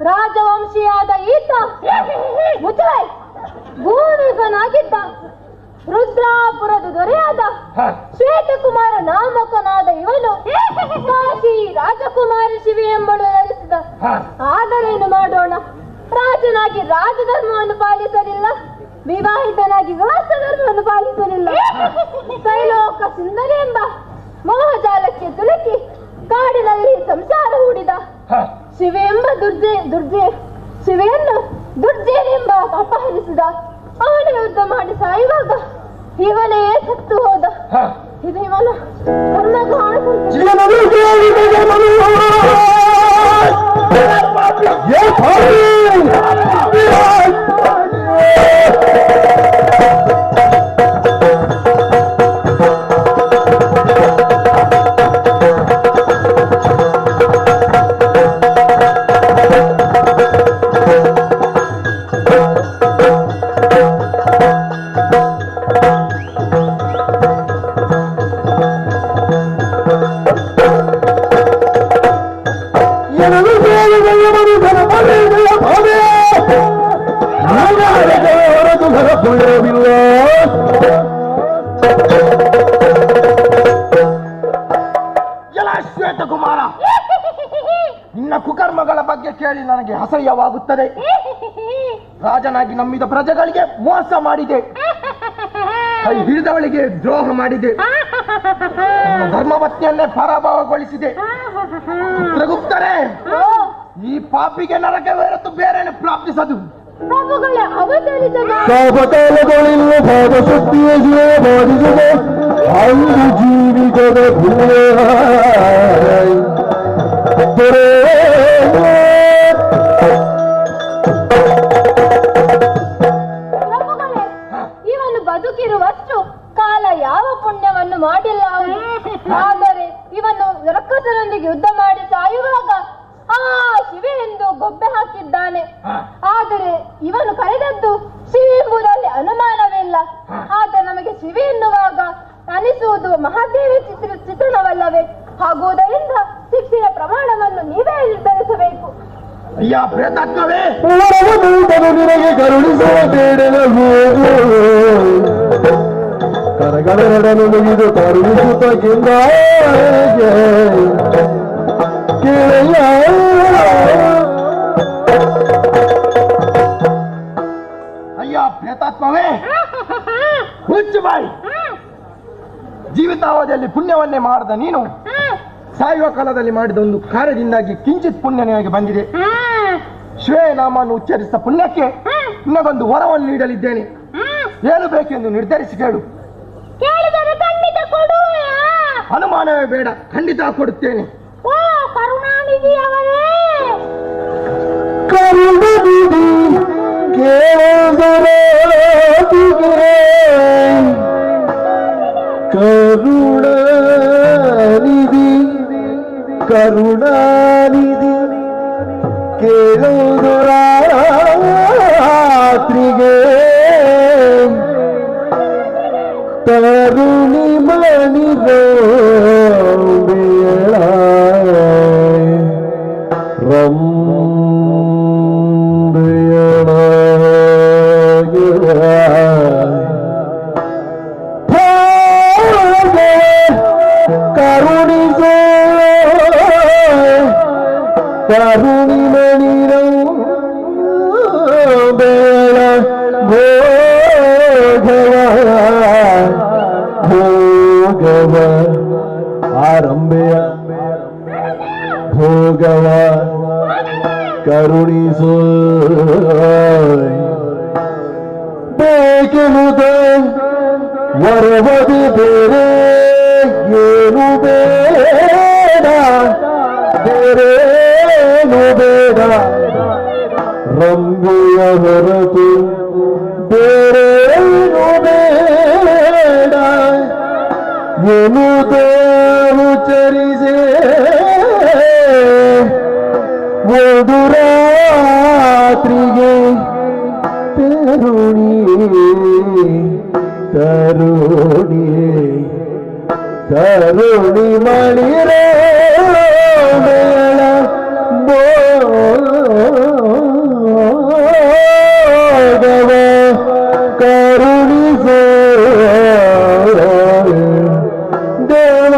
ರಾಜವಂಶಿಯಾದ ಈತ ಮುಜಾಯ್ ಭೂಮಿಗನಾಗಿದ್ದ ರುದ್ರಾಪುರದ ದೊರೆಯಾದ ಶ್ವೇತಕುಮಾರ ನಾಮಕನಾದ ಇವನು ಕಾಶಿ ರಾಜಕುಮಾರಿ ಶಿವಿ ಎಂಬಳು ನಡೆಸಿದ. ಆದರೇನು ಮಾಡೋಣ, ರಾಜನಾಗಿ ರಾಜಧರ್ಮವನ್ನು ಪಾಲಿಸಲಿಲ್ಲ, ವಿವಾಹಿತನಾಗಿ ವಿವಾಹ ಧರ್ಮವನ್ನು ಪಾಲಿಸಲಿಲ್ಲ. ತ್ರೈಲೋಕ ಸುಂದರಿ ಎಂಬ ಮೋಹಜಾಲಕ್ಕೆ ತುಳುಕಿ ಕಾಡಿನಲ್ಲಿ ಸಂಸಾರ ಹೂಡಿದ. ಶಿವೆಯೆಂಬ ಶಿವೆಯನ್ನು ದುರ್ಜಯನೆಂಬ ಅಪಹರಿಸಿದ. ಅವನ ಯುದ್ಧ ಮಾಡಿ ಸಾಯುವಾಗ ಇವನೇ ಸತ್ತು ಹೋದ. ಇದು ಇವನ ಶ್ವೇತಕುಮಾರ, ನಿನ್ನ ಕುಕರ್ಮಗಳ ಬಗ್ಗೆ ಕೇಳಿ ನನಗೆ ಅಸಹ್ಯವಾಗುತ್ತದೆ. ರಾಜನಾಗಿ ನಂಬಿದ ಪ್ರಜೆಗಳಿಗೆ ಮೋಸ ಮಾಡಿದೆ, ಕೈ ಹಿಡಿದವಳಿಗೆ ದ್ರೋಹ ಮಾಡಿದೆ, ಧರ್ಮಪತ್ನಿಯನ್ನೇ ಪರಾಭವಗೊಳಿಸಿದೆ. ಚಿತ್ರಗುಪ್ತರೇ, ಈ ಪಾಪಿಗೆ ನರಕವೇರತ್ತು ಬೇರೆನೆ ಪ್ರಾಪ್ತಿಸದು. ಕಾಪಕಾಲಗಳಿಲ್ಲ ಭಾವಶಕ್ತಿಯ ಜೀವ ಬಾಧಿಸಿದೆ ಅಂದು ಜೀವಿತದ ಇವನು ಬದುಕಿರುವಷ್ಟು ಕಾಲ ಯಾವ ಪುಣ್ಯವನ್ನು ಮಾಡಿಲ್ಲ. ಆದರೆ ಇವನು ರಕ್ಕಸರೊಂದಿಗೆ ಯುದ್ಧ ಮಾಡಿ ಸಾಯುವಾಗ ಆ ಶಿವೆ ಎಂದು ಗೊಬ್ಬೆ ಹಾಕಿದ್ದಾನೆ. ಆದರೆ ಇವನು ಕರೆದದ್ದು ಶಿವೆ ಎಂಬುದರಲ್ಲಿ ಅನುಮಾನವಿಲ್ಲ. ಆದರೆ ನಮಗೆ ಶಿವೆ ಎನ್ನುವಾಗ ಅನಿಸುವುದು ಮಹಾದೇವಿ ಚಿತ್ರಣವಲ್ಲವೇ? ಆಗುವುದರಿಂದ ಶಿಕ್ಷೆಯ ಪ್ರಮಾಣವನ್ನು ನೀವೇ ನಿರ್ಧರಿಸಬೇಕು. ಅಯ್ಯ ಪ್ರೇತಾತ್ಮವೇ, ನಿನಗೆ ಕರುಣಿಸುವ ಬೇಡಲು ಕರಗಳೆರಡನ್ನು ಮುಗಿದು ಕರುಣಿಸುತ್ತ ಕೇಳಯ್ಯ. ಅಯ್ಯ ಪ್ರೇತಾತ್ಮವೇ, ಹುಚ್ಚು ಬಾಯಿ. ಜೀವಿತಾವಧಿಯಲ್ಲಿ ಪುಣ್ಯವನ್ನೇ ಮಾಡದ ನೀನು ಸಾಯುವ ಕಾಲದಲ್ಲಿ ಮಾಡಿದ ಒಂದು ಕಾರ್ಯದಿಂದಾಗಿ ಕಿಂಚಿತ್ ಪುಣ್ಯನಿಗೆ ಬಂದಿದೆ. ಶ್ವೇ ನಾಮವನ್ನು ಉಚ್ಚರಿಸಿದ ಪುಣ್ಯಕ್ಕೆ ನಿನಗೊಂದು ವರವನ್ನು ನೀಡಲಿದ್ದೇನೆ. ಏನು ಬೇಕೆಂದು ನಿರ್ಧರಿಸಿ ಕೇಳು. ಅನುಮಾನವೇ ಬೇಡ, ಖಂಡಿತ ಕೊಡುತ್ತೇನೆ. ಕರುಣನಿಧಿ ಕೇಳಿದರೆ ಕರುಣಾನಿಧಿ ಕೇಳುವುದು ರಾತ್ರಿಗೆ ತರುಣಿ ಮಣಿರೋ ಕರುಣಿ ಮಣಿರೌ ಬೇಳ ಭೋಗವ ಆರಂಭೆಯ ಭೋಗವ ಕರುಣಿಸೋ ಬೇಕೆನುದ ವರವದು ಬೇರೆ ಏನು ಬೇಡ ಬೇರೇನು ಬೇಡ ರಂಬೆಯ ಹೊರತು ಬೇರೇನು ಬೇಡ ಎನ್ನುತ್ತೇನು ಚರಿಸೆ ಒಂದು ರಾತ್ರಿಗೆ ತರುಣಿ ತರುಣಿ ಕರುಣಿ ಮಣಿರೇ ಮೇಳ ಭೋಗವ ಕರುಣಿಸೋ ದೇವ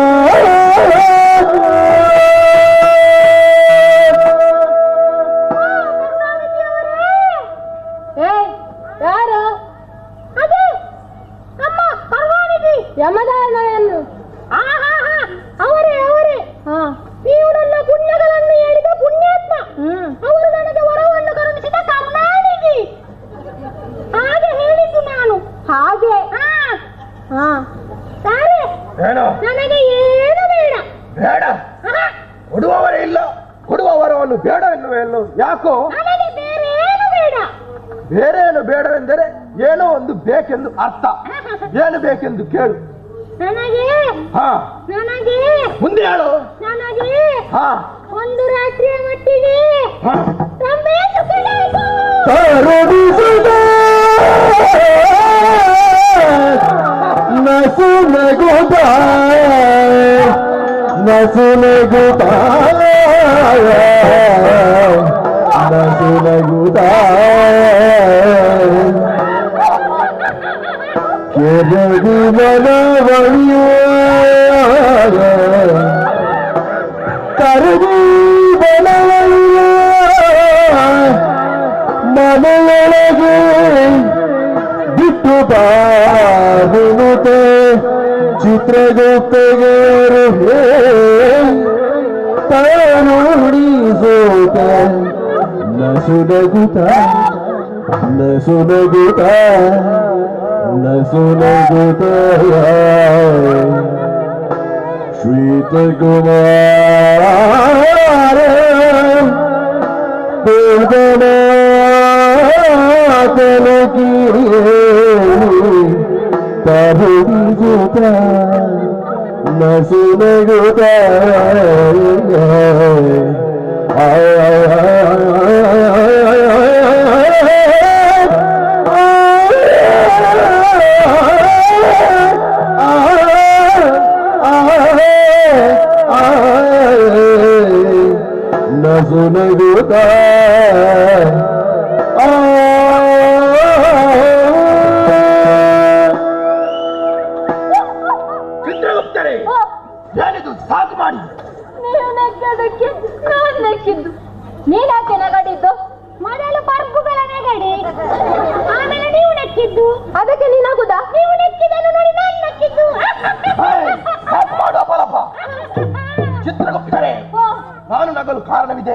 ಯಾರು ಅದೇ ಅಮ್ಮ ಪರವಾನಿಧಿ ಯಮದಾನಯನ್ನು ಅವರೇ ನೀವು ನನ್ನ ಪುಣ್ಯಗಳನ್ನು ಹೇಳಿದ ಪುಣ್ಯಾತ್ಮ ಅವರು ನನಗೆ ವರವನ್ನು ಕರುಣಿಸಿದ ಕರುಣಾನಿಧಿ ಹಾಗೆ ಹೇಳಿದ್ದು ನಾನು ಹಾಗೆ ಸಾರೆ ನನಗೆ ಏನು ಬೇಡ ಬೇಡ ಕೊಡುವವರೇ ಇಲ್ಲ ಕೊಡುವ ವರವನ್ನು ಬೇಡ ಎನ್ನುವೆಯನ್ನು ಯಾಕೋ ನನಗೆ ಬೇರೆ ಏನು ಬೇಡ ಬೇರೆ ಏನು ಬೇಡವೆಂದರೆ ಏನೋ ಒಂದು ಬೇಕೆಂದು ಅರ್ಥ ಏನು ಬೇಕೆಂದು ಕೇಳು ನನಗೆ ನನಗೆ ಮುಂದೆ ಹೇಳು ನನಗೆ ಹಾ ಒಂದು ರಾತ್ರಿಯ ಮಟ್ಟಿಗೆ ರಮೇಶ್ ಬೇಕು ಕರುಣಿಸುತ್ತ ನಸು ನಗುತ್ತ ನಸು ನಗುತ್ತ ನಸು ನಗುತ್ತ ಕೆರಡಿ ಮನವಳಿಯ ಕರಡಿ ಮನವಳಿಯ ಮನೆಯೊಳಗೆ ಬಿಟ್ಟು ಬಾರುತ್ತೆ ಚಿತ್ರಗುಪ್ತೆಗೆರು ತರುಣಿಸೋತ ನಸುನಗುತ್ತ ನಸುನಗುತ್ತ ನಸುನಗುತ್ತ ಶ್ವೇತಕುಮಾರ ತಲಕಿ ತರುಣಿಸುತ್ತ ನಸುನಗುತ್ತ ನಸುನಗುತ್ತ ಚಿತ್ರಗುಪ್ತರೇ ಏನಿದು ಸಾಕು ಮಾಡಿ ನೀವು ನಕ್ಕದಕ್ಕೆ ನಾನು ನಕ್ಕಿದ್ದು ನೀನಾಕೆ ನಗಡಿದ್ದು ಮೊದಲು ಪರ್ಪುಗಳ ನಗಡಿ ಆಮೇಲೆ ನೀವು ನಕ್ಕಿದ್ದು ಅದಕ್ಕೆ ನೀನಾಗುದಾ ನೀವು ನಕ್ಕಿದ್ದನ್ನು ನೋಡಿ ನಾನು ನಕ್ಕಿದ್ದು ಸಾಕು ಮಾಡು ಅಪಲಪ ಚಿತ್ರಗುಪ್ತರೇ ನಾನು ನಗಲು ಕಾರಣವಿದೆ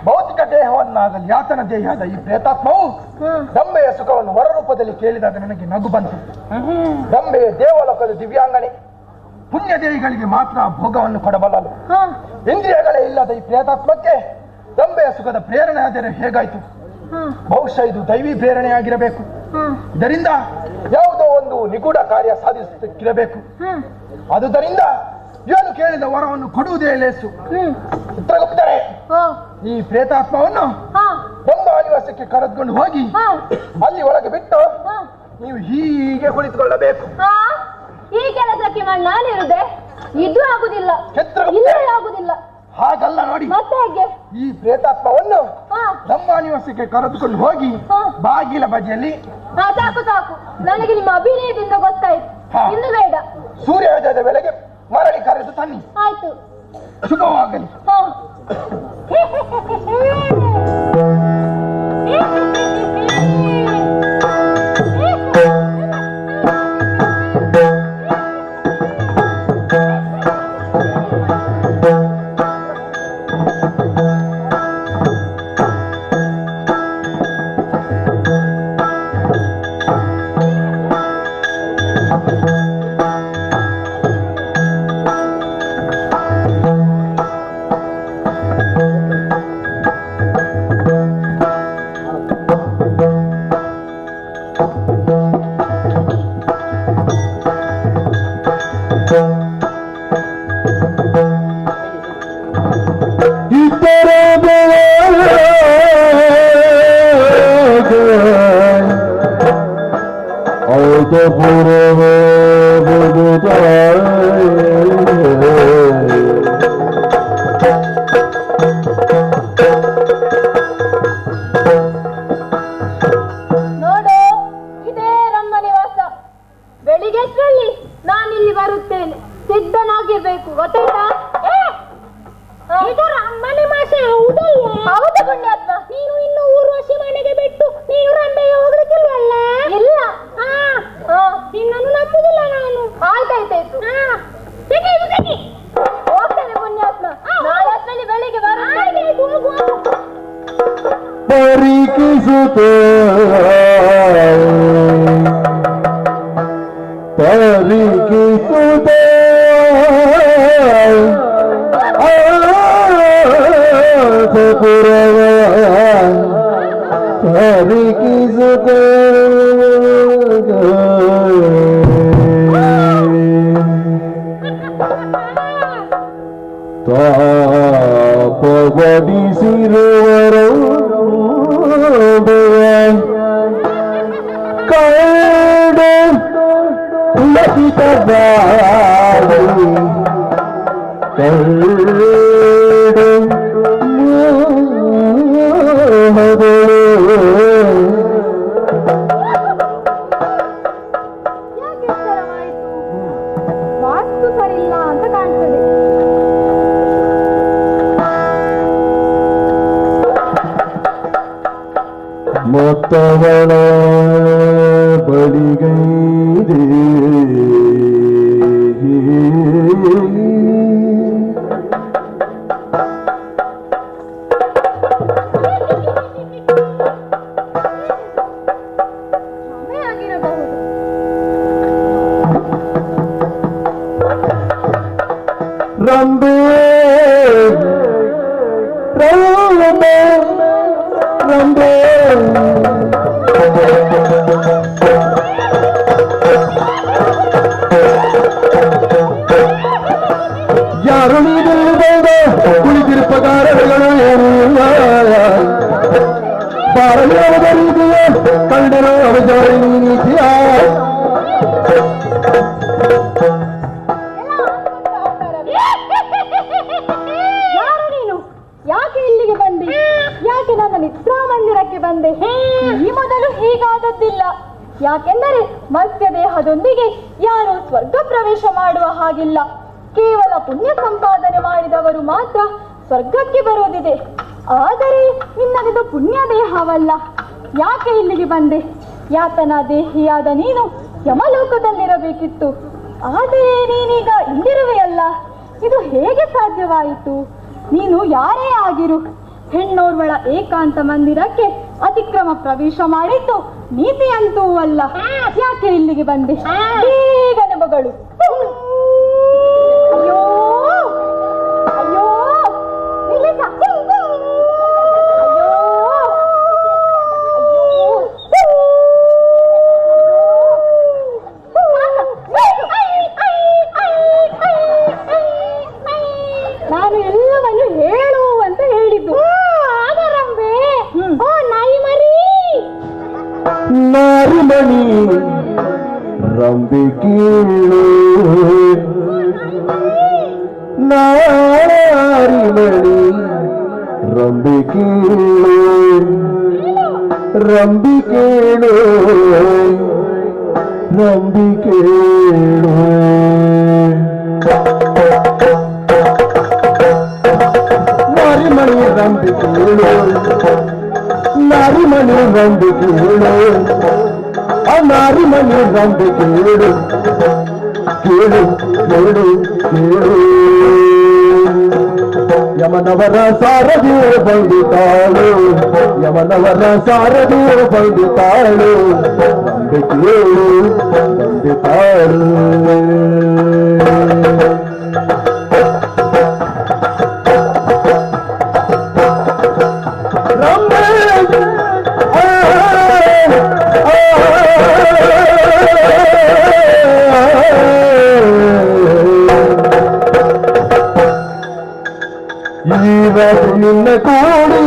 ಭೌತಿಕ ದೇಹವನ್ನಾಗಲಿ ಯಾತನ ದೇಹದ ಈ ಪ್ರೇತಾತ್ಮವು ದಂಬೆಯ ಸುಖವನ್ನು ಹೊರರೂಪದಲ್ಲಿ ಕೇಳಿದಾಗ ನನಗೆ ನಗು ಬಂತು ದಂಬೆಯ ದೇವಲೋಕದ ದಿವ್ಯಾಂಗನೆ ಪುಣ್ಯ ದೇಹಿಗಳಿಗೆ ಮಾತ್ರ ಭೋಗವನ್ನು ಕೊಡಬಲ್ಲದು ಇಂದ್ರಿಯಗಳೇ ಇಲ್ಲದ ಈ ಪ್ರೇತಾತ್ಮಕ್ಕೆ ದಂಬೆಯ ಸುಖದ ಪ್ರೇರಣೆ ಆದರೆ ಹೇಗಾಯ್ತು ಬಹುಶಃ ಇದು ದೈವಿ ಪ್ರೇರಣೆಯಾಗಿರಬೇಕು ಇದರಿಂದ ಯಾವುದೋ ಒಂದು ನಿಗೂಢ ಕಾರ್ಯ ಸಾಧಿಸುತ್ತಿರಬೇಕು ಆದುದರಿಂದ ಏನು ಕೇಳಿದ ವರವನ್ನು ಕೊಡುವುದೇ ಲೇಸು ಚಿತ್ರಗುಪ್ತರೇ ಈ ಪ್ರೇತಾತ್ಮವನ್ನು ದಂಬ ನಿವಾಸಕ್ಕೆ ಕರೆದುಕೊಂಡು ಹೋಗಿ ಅಲ್ಲಿ ಒಳಗೆ ಬಿಟ್ಟು ನೀವು ಹೀಗೆ ಕುಳಿತುಕೊಳ್ಳಬೇಕು ಈ ಕೆಲಸಕ್ಕೆ ನಾನಿರುದೆ ಇದು ಆಗುದಿಲ್ಲ ಆಗುದಿಲ್ಲ ಹಾಗಲ್ಲ ನೋಡಿ ಮತ್ತೆ ಹೇಗೆ ಈ ಪ್ರೇತಾತ್ಮವನ್ನು ದಂಬ ನಿವಾಸಕ್ಕೆ ಕರೆದುಕೊಂಡು ಹೋಗಿ ಬಾಗಿಲ ಬದಿಯಲ್ಲಿ ಸಾಕು ಸಾಕು ನನಗೆ ನಿಮ್ಮ ಅಭಿನಯದಿಂದ ಗೊತ್ತಾಯ್ತು ಇನ್ನು ಬೇಡ ಸೂರ್ಯೋದಯದ ವೇಳೆಗೆ ಮರಳಿ ಕರೆದು ತನ್ನಿ ಆಯ್ತು ಶುಭವಾಗಲಿ ಇತರ ಔತ ಪುರವ ನೋಡು, ಇದೇ ನಮ್ಮ ನಿವಾಸ. ಬೆಳಿಗ್ಗೆಷ್ಟರಲ್ಲಿ ನಾನಿಲ್ಲಿ ಬರುತ್ತೇನೆ. ಸಿದ್ಧನಾಗಿರ್ಬೇಕು, ಗೊತ್ತಾಯ್ತಾ? ಇದರ ಅಮ್ಮನೆ ಮಾಸೆ ಹೌದಲ್ಲ? ಹೌದು ಪುಣ್ಯಾತ್ಮ. ನೀನು ಇನ್ನು ಊರ್ವಶಿ ಮನೆಗೆ ಬಿಟ್ಟು ನೀನು ರಂಬೆಗೆ ಹೋಗ್ಲಿಕ್ಕಿಲ್ವಲ್ಲ? ಇಲ್ಲ. ನಿನ್ನನ್ನು ನಂಬುದಿಲ್ಲ ನಾನು. ಆಯ್ತಾಯ್ತಾಯ್ತು, ಹೋಗ್ತೇನೆ ಪುಣ್ಯಾತ್ಮ. ನಾಳೆ ಅಷ್ಟರಲ್ಲಿ ಬೆಳಿಗ್ಗೆ ಬರುತ್ತೇನೆ. ಪರೀಕ್ಷಿಸುತ್ತ ಪರೀಕ್ಷಿಸುತ್ತ ಪುರವ ಪರೀಕ್ಷಿಸುತ್ತ ತಾಪವಡಿಸಿರುವರು ಕಾಡು ಲಸಿತ ಬಾಳಿ ಕರಡು ವಾಸ್ತು ಸರಿಯಿಲ್ಲ ಅಂತ ಕಾಣ್ತದೆ. ಮೊತ್ತವಳ ಬಳಿಗೈದೆ ಆಗಿರಬಹುದು. ರಂಬೆ ರಂಬೆ ರಂಬೆ ಯಾರು ನೀಡಿಲ್ಲದ ಕುಳಿತಿರುಪಗಾರಗಳು ಏನು ಬಾರಲಾದ ರೀತಿಯ ಕಂಡರು ಅವಜಾರಿ ನೀತಿಯ ಯಾರು ನೀನು? ಯಾಕೆ ಇಲ್ಲಿಗೆ ಬಂದೆ? ಯಾಕೆ ನನ್ನ ನಿದ್ರಾ ಮಂದಿರಕ್ಕೆ ಬಂದೆ? ಈ ಮೊದಲು ಹೀಗಾದದ್ದಿಲ್ಲ. ಯಾಕೆಂದರೆ ಮರ್ತ್ಯ ದೇಹದೊಂದಿಗೆ ಯಾರು ಸ್ವರ್ಗ ಪ್ರವೇಶ ಮಾಡುವ ಹಾಗಿಲ್ಲ. ಕೇವಲ ಪುಣ್ಯ ಸಂಪಾದನೆ ಮಾಡಿದವರು ಮಾತ್ರ ಸ್ವರ್ಗಕ್ಕೆ ಬರುವುದಿದೆ. ಆದರೆ ನಿನ್ನದು ಪುಣ್ಯ ದೇಹವಲ್ಲ. ಯಾಕೆ ಇಲ್ಲಿಗೆ ಬಂದೆ? ಯಾತನಾ ದೇಹಿಯಾದ ನೀನು ಯಮಲೋಕದಲ್ಲಿರಬೇಕಿತ್ತು. ಆದರೆ ನೀನೀಗ ಇಲ್ಲಿರುವೆಯಲ್ಲ, ಇದು ಹೇಗೆ ಸಾಧ್ಯವಾಯಿತು? ನೀನು ಯಾರೇ ಆಗಿರು, ಹೆಣ್ಣೋರ್ವಳ ಏಕಾಂತ ಮಂದಿರಕ್ಕೆ ಅತಿಕ್ರಮ ಪ್ರವೇಶ ಮಾಡಿದ್ದು ನೀತಿಯಂತೂ ಅಲ್ಲ. ಯಾಕೆ ಇಲ್ಲಿಗೆ ಬಂದೆ? ಬೇಗನೆ ಮಗಳು. ಅಯ್ಯೋ ಅಯ್ಯೋ ನಿಲ್ಲಿಸ. ಅಯ್ಯೋ ನಾನು ಎಲ್ಲವನ್ನು ಹೇಳು ಅಂತ ಹೇಳಿದ್ದು. ಅದರಂಬೆ ಓ ನಾಯಿ ಮರಿ. ನಾರಿಮಣಿ ರಂಬೆ ಕೀಳು ನಾರಿಮಣಿ ರಂಬೆ ಕೀಳು ರಂಬಿ ಕೇಳು ರಂಬಿ ಕೇಳು ನಾರಿಮಣಿ ರಂಬಿ ಕೇಳು ನಾರಿಮಣಿ ರಂಬಿ ಕೇಳು ಆ ನಾರಿಮಣಿ ರಂಬಿ ಕೇಳು ಕೇಳು ಕೇಳು ಕೇಳು ಯಮನವರ ಸಾರದಿಯೋ ಬಂದಿತಾಳು ಯಮನವರ ಸಾರದಿಯೋ ಬಂದಿತಾಳು ರಂಬೆ ಕೇಳು ಬಂದಿತಾಳು ನಿನ್ನ ಕೂಡಿ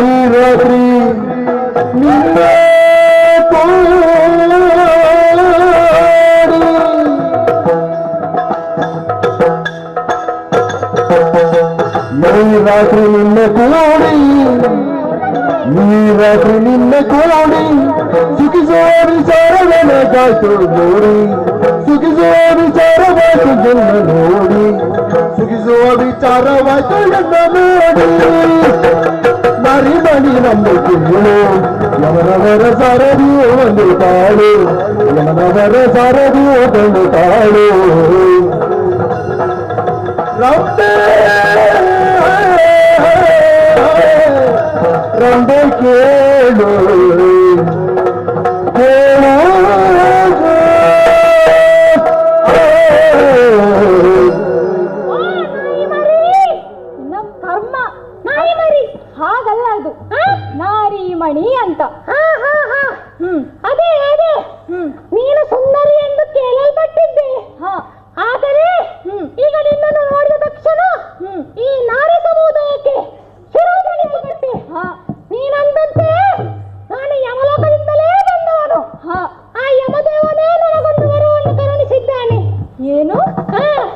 ಈ ರಾತ್ರಿ ನಿನ್ನ ಈ ರಾತ್ರಿ ನಿನ್ನ ಕೂಡಿ ಈ ರಾತ್ರಿ ನಿನ್ನ ಕೂಡಿ ಸುಖಿಸುವ ವಿಚಾರವನ್ನ ಕಾಯ್ತು ನೋಡಿ ಸುಖಿಸುವ ವಿಚಾರವಾಯ್ತು ಜನ್ಮ ನೋಡಿ ಸುಖಿಸುವ ವಿಚಾರವಾಯ್ತು ಜನ್ಮ ನೋಡಿ ಮರಿ ಮಣಿ ನಂಬಿಕೆಗಳು ಯಮನವರ ಸಾರದಿಯೋ ಒಂದು ತಾಳು ಯಮನವರ ಸಾರದಿಯೋ ಒಂದು ತಾಳು ರಂಬೆ ಕೇಳು ಕರ್ಮ ನಾಯಿ ಮರಿ ಹಾಗಲ್ಲ ಅದು ನಾರಿ ಮಣಿ ಅಂತ ಅದೇ ಅದೇ ನೀನು ಸುಂದರಿ ಎಂದು ಕೇಳಲ್ಪಟ್ಟಿದ್ದೆ ಆದರೆ ಈಗ ನಿನ್ನನ್ನು ನೋಡಿದ ತಕ್ಷಣ ಈ ನಾರಿ ಸಮುದಾಯಕ್ಕೆ ಶಿರೋಮಣಿಯಾಗಟ್ಟೆ ನೀನಂದಂತೆ ನಾನು ಯಮಲೋಕದಿಂದಲೇ ಬಂದವನು ಆ ಯಮದೇವನೇ ನನಗೊಂದು ವರವನ್ನು ಕರುಣಿಸಿದ್ದಾನೆ ಏನು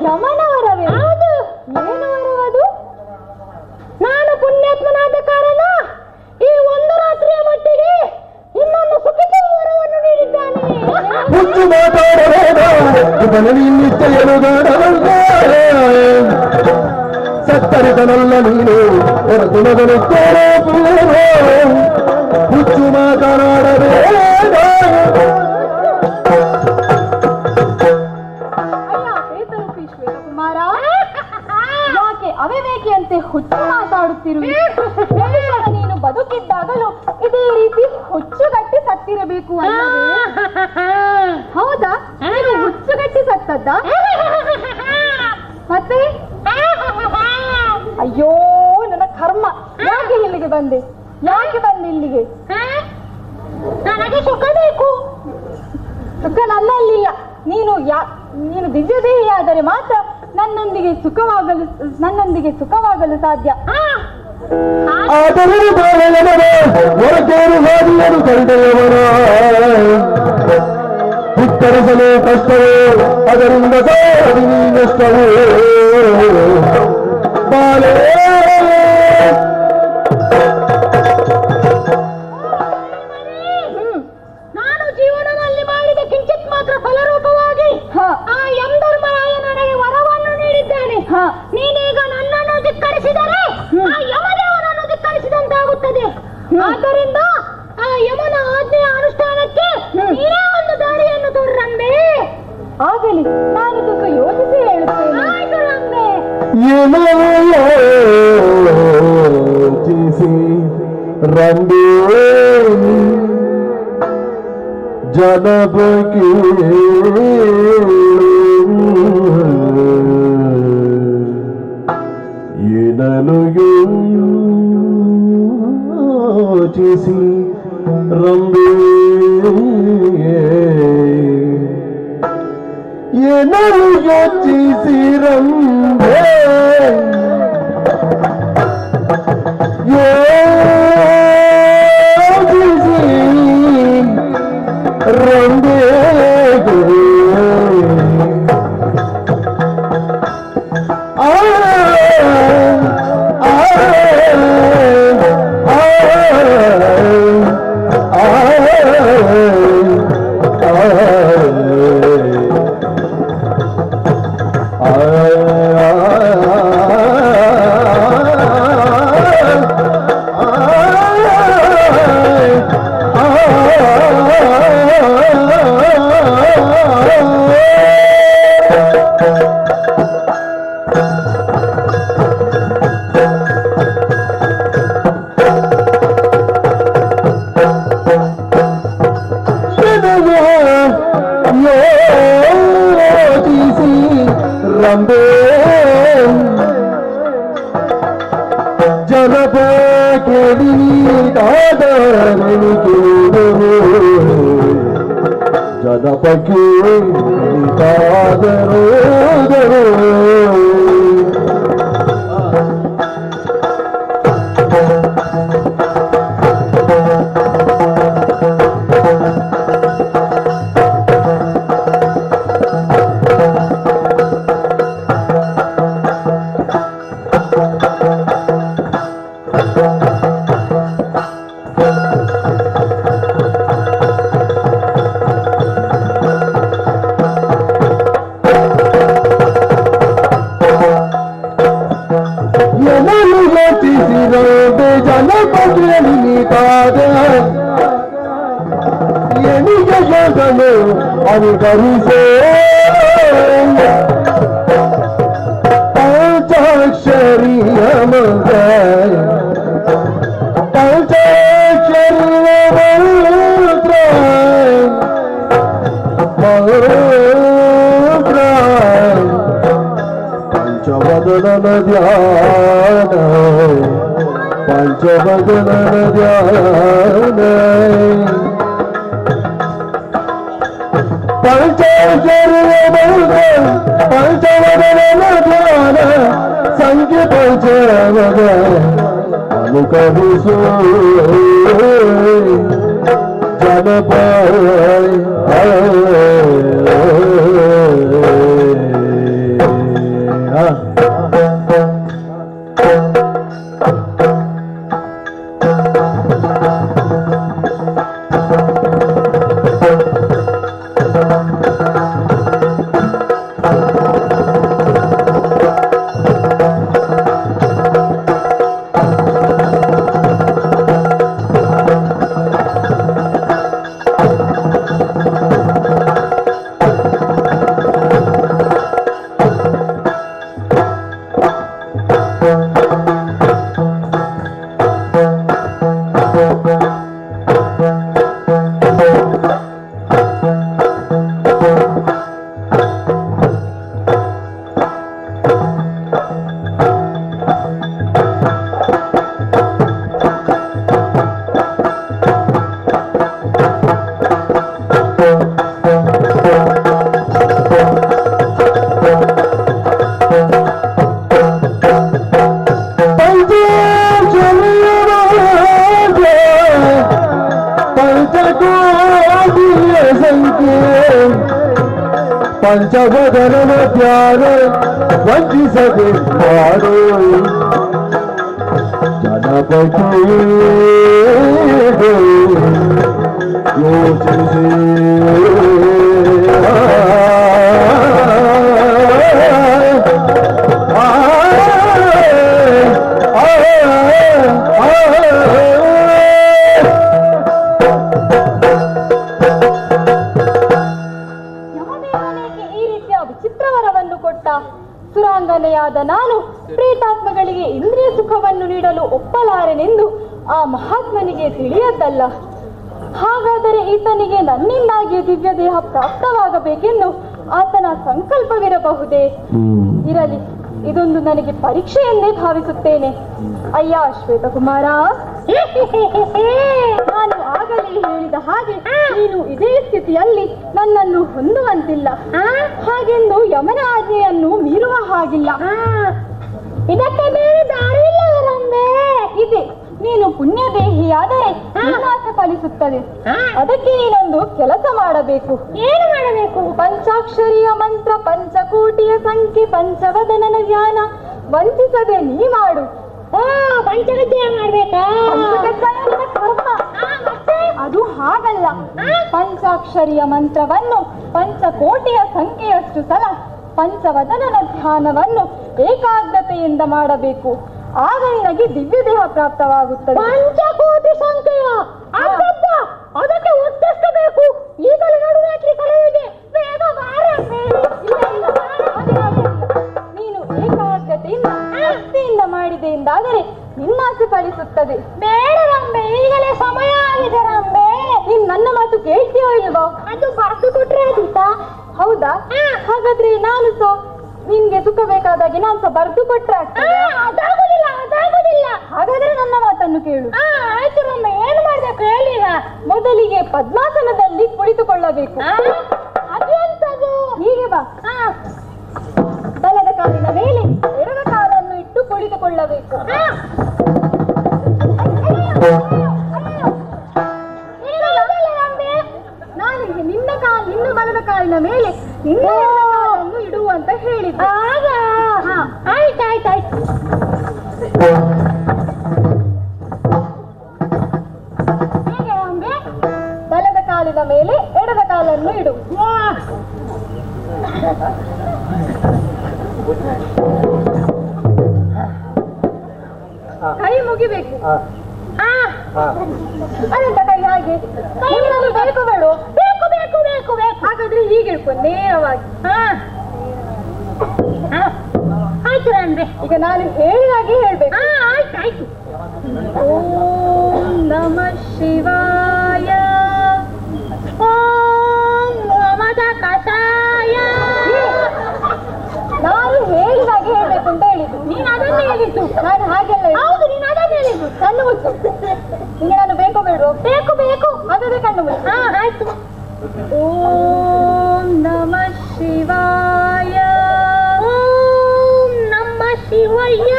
ಯಮನ ವರವೇ ಹೌದು ಏನು ವರವದು ನಾನು ಪುಣ್ಯಾತ್ಮನಾದ ಕಾರಣ ಈ ಒಂದು ರಾತ್ರಿಯ ಮಟ್ಟಿಗೆ ಇನ್ನೊಂದು ಸುಖಿಸುವ ವರವನ್ನು ನೀಡಿದ್ದಾನೆ ಹುಚ್ಚು ಮಾತಾಡಬೇಡ ನಿಶ್ಚಯನು ಸತ್ತರಿತನಲ್ಲ ನೀನು ಹೊರತು ಮೊದಲು ಹುಚ್ಚು ಮಾತನಾಡಬೇಡ ಶ್ವೇತಕುಮಾರ ಯಾಕೆ ಅವಿವೇಕಿಯಂತೆ ಹುಚ್ಚು ಮಾತಾಡುತ್ತಿರುವೆ ನೀನು ಬದುಕಿದ್ದಾಗಲೂ ಇದೇ ರೀತಿ ಹುಚ್ಚುಗಟ್ಟಿ ಸತ್ತಿರಬೇಕು ಹೌದಾ ನೀನು ಹುಚ್ಚುಗಟ್ಟಿ ಸತ್ತದ್ದ ಮತ್ತೆ ಅಯ್ಯೋ ನನ್ನ ಕರ್ಮ ಯಾಕೆ ಇಲ್ಲಿಗೆ ಬಂದೆ ಇಲ್ಲಿಗೆ ನನಗೆ ಸುಖ ಬೇಕು ಸುಖ ನನ್ನಲ್ಲಿಲ್ಲ ನೀನು ದಿವ್ಯದೇಹಿಯಾದರೆ ಮಾತ್ರ ನನ್ನೊಂದಿಗೆ ಸುಖವಾಗಲು ಸಾಧ್ಯ ಆದರೆ ಹೊರಗೇರು ಹಾದಿಯರು ಕಂಡೆಯವರ ಉತ್ತರಿಸಲು ಕಷ್ಟವೇ ಅದರಿಂದ ಸಾಧಿ ನಷ್ಟವೇ ಬಾಳೆ ನಾನು ಜೀವನದಲ್ಲಿ ಮಾಡಿದ ಕಿಂಚಿತ್ ಮಾತ್ರ ಫಲರೂಪವಾಗಿ ಆ ಯಮಧರ್ಮರಾಯ ನನಗೆ ವರವನ್ನು ನೀಡಿದ್ದಾನೆ ನೀನೀಗ ನನ್ನನ್ನು ಧಿಕ್ಕರಿಸಿದರೆ ಆ ಯಮದೇವನನ್ನು ಧಿಕ್ಕರಿಸಿದಂತಾಗುತ್ತದೆ ಆದ್ದರಿಂದ ಆ ಯಮನ ಆಜ್ಞೆಯ ಅನುಷ್ಠಾನಕ್ಕೆ ನೀನೇ ಒಂದು ದಾರಿಯನ್ನು ತೋರ್ರಂಬೆ ಆಗಲಿ ನಾನು ಇದಕ್ಕೆ ಯೋಚಿಸಿ ಹೇಳುತ್ತೇನೆ ಆಯ್ತು ರಂಬೆ ಯೋಚಿಸಿ ರಂಬೆ ಜನಪಕ್ಕೆ ಏನಲು ಯೋಚಿಸಿ ರಂಬೆ ಏನಲು ಯೋಚಿಸಿ ರಂಬೆ ಯೋಚಿಸಿ ರಂಬೆ ಜನಪ ಜನಪಕ್ಕೆ ಗಣಪತಿಯ ನಿಮಿತಾದ ಎನಿಗೆ ಯೋಗನು ಅನುಕರಿಸೇ ಪಂಚಾಕ್ಷರಿಯ ಮಂತ್ರ ಪಂಚಾಕ್ಷರಿಯ ಮಂತ್ರ ಪಂಚವದನ ಧ್ಯಾನ ಪಂಚವದನ ಧ್ಯಾನ ಪಂಚಾಕ್ಷರಿಯ ಮಂತ್ರ ಪಂಚವದನ ಧ್ಯಾನ ಸಂಖ್ಯೆ ಪಂಚವದ ಅನುಕರಿಸು ಪಂಚವದನ ಧ್ಯಾನ ವಂಚಿಸದೆ ಮಾಡು ಜನಪತಿ ಯೋಚಿಸಿ ಸುರಾಂಗನೆಯಾದ ನಾನು ಪ್ರೇತಾತ್ಮಗಳಿಗೆ ಇಂದ್ರಿಯ ಸುಖವನ್ನು ನೀಡಲು ಒಪ್ಪಲಾರೆನೆಂದು ಆ ಮಹಾತ್ಮನಿಗೆ ತಿಳಿಯದ್ದಲ್ಲ. ಹಾಗಾದರೆ ಈತನಿಗೆ ನನ್ನಿಂದಾಗಿ ದಿವ್ಯ ದೇಹ ಪ್ರಾಪ್ತವಾಗಬೇಕೆಂದು ಆತನ ಸಂಕಲ್ಪವಿರಬಹುದೇ? ಇರಲಿ, ಇದೊಂದು ನನಗೆ ಪರೀಕ್ಷೆ ಎಂದೇ ಭಾವಿಸುತ್ತೇನೆ. ಅಯ್ಯ ಶ್ವೇತಕುಮಾರ, ನಾನು ಆಗಲೇ ಹೇಳಿದ ಹಾಗೆ ನೀನು ಇದೇ ಸ್ಥಿತಿಯಲ್ಲಿ ನನ್ನನ್ನು ಹೊಂದುವಂತಿಲ್ಲ. ಹಾಗೆಂದು ಯಮನ ಆಜ್ಞೆಯನ್ನು ಮೀರುವ ಹಾಗಿಲ್ಲ. ಇದಕ್ಕೆ ಬೇರೆ ದಾರಿ ಇಲ್ಲವರೊಮ್ಮೆ ಇದೆ. ನೀನು ಪುಣ್ಯದೇಹಿಯಾದರೆ ಆಸೆ ಫಲಿಸುತ್ತದೆ. ಅದಕ್ಕೆ ನೀನೊಂದು ಕೆಲಸ ಮಾಡಬೇಕು. ಏನು ಮಾಡಬೇಕು? ಪಂಚಾಕ್ಷರಿಯ ಮಂತ್ರ, ಪಂಚಕೋಟಿಯ ಸಂಖ್ಯೆ, ಪಂಚವದನನ ಧ್ಯಾನ ವಂಚಿಸದೆ ನೀ ಮಾಡು. ಪಂಚವಿದ್ಯೆ ಮಾಡ್ಬೇಕಾ? ಅದು ಹಾಗಲ್ಲ. ಪಂಚಾಕ್ಷರಿಯ ಮಂತ್ರವನ್ನು ಪಂಚಕೋಟಿಯ ಸಂಖ್ಯೆಯಷ್ಟು ಸಲ, ಪಂಚವದನನ ಧ್ಯಾನವನ್ನು ಏಕಾಗ್ರತೆಯಿಂದ ಮಾಡಬೇಕು. ಆಗ ನಿನಗೆ ದಿವ್ಯ ದೇಹ ಪ್ರಾಪ್ತವಾಗುತ್ತದೆ. ಪಂಚಕೋಟಿ ಸಂಖ್ಯೆಯ ಅದಕ್ಕೆ ಒತ್ತೆಷ್ಟು ಬೇಕು? ಈಗಲೇ ನಡುವೆ ಕಳೆಯಿದೆ. ನೀನು ಏಕಾಗ್ರತೆಯಿಂದ ಭಕ್ತಿಯಿಂದ ಮಾಡಿದೆ ಎಂದಾದರೆ ನಿನ್ನಾಸೆ ಫಲಿಸುತ್ತದೆ. ಬೇಡ ರಂಬೆ, ಈಗಲೇ ಸಮಯ ಆಗಿದೆ ರಂಬೆ. ನೀನ್ ನನ್ನ ಮಾತು ಕೇಳ್ತೀಯೋ ಇಲ್ವೋ? ಅದು ಬರೆದು ಕೊಟ್ರೆ ಆದೀತಾ? ಹೌದಾ? ಹಾಗಾದ್ರೆ ನಾನು ನಿನ್ಗೆ ಸುಖ ಬೇಕಾದಾಗೆ ನಾನು ಬರೆದು ಕೊಟ್ರೆ ಅದಾಗುದಿಲ್ಲ. ಹಾಗಾದ್ರೆ ನನ್ನ ಮಾತನ್ನು ಕೇಳು. ಆಯ್ತು ರಮ್ಮ, ಏನು ಮಾಡ್ಬೇಕು ಹೇಳಿಲ್ಲ. ಮೊದಲಿಗೆ ಪದ್ಮಾಸನದಲ್ಲಿ ಕುಳಿತುಕೊಳ್ಳಬೇಕು. ಹೀಗೆ ಬಾ. ಬಲದ ಕಾಲಿನ ಮೇಲೆ ಎಡದ ಕಾಲನ್ನು ಇಟ್ಟು ಕುಳಿತುಕೊಳ್ಳಬೇಕು. ನಾನಿಗೆ ನಿನ್ನ ಬಲದ ಕಾಲಿನ ಮೇಲೆ ನಿನ್ನ ಕಾಲನ್ನು ಇಡು ಅಂತ ಹೇಳಿದ್ದೆ. ಆಯ್ತಾಯ್ತಾಯ್ತು. ಹೇಗೆ ಅಂಬೆ? ಬಲದ ಕಾಲಿನ ಮೇಲೆ ಎಡದ ಕಾಲನ್ನು ಇಡು. ಕೈ ಮುಗಿಬೇಕು. ಅದೆಂತ ಕೈ ಹಾಗೆ ನಿಮ್ಮನ್ನು ಬೇಕು ಬೇಡ ಬೇಕು ಬೇಕು ಬೇಕು ಬೇಕು ಹಾಗಾದ್ರೆ ಹೀಗೆ ಇಟ್ಕೊಂಡು ನೇರವಾಗಿ ಆಯ್ತು ಅಂದ್ರೆ ಈಗ ನಾನು ಹೇಳಿದಾಗೆ ಹೇಳ್ಬೇಕು ಆಯ್ತು ಆಯ್ತು ಓಂ ನಮಃ ಶಿವಾಯ ಓಂ ನಮಃ ಕಷಾಯ ನಾನು ಹೇಳಿದಾಗೆ ಹೇಳ್ಬೇಕು ಅಂತ ಹೇಳಿದ್ದು ನೀನು ಅದನ್ನೇ ಹೇಳಿದ್ದು ನಾನು ಹಾಗೆಲ್ಲ ಹೌದು ನೀನು ಅದನ್ನೇ ಹೇಳಿದ್ದು ಕಣ್ಣು ಮುಚ್ಚು ನಿಮಗೆ ನಾನು ಬೇಕು ಬೇಡ ಬೇಕು ಬೇಕು ಅದೇ ಕಣ್ಣು ಮುಚ್ಚು ಆಯ್ತು ಓಂ ನಮಃ ಶಿವಾಯ ಓಂ ನಮಃ ಶಿವಯ್ಯ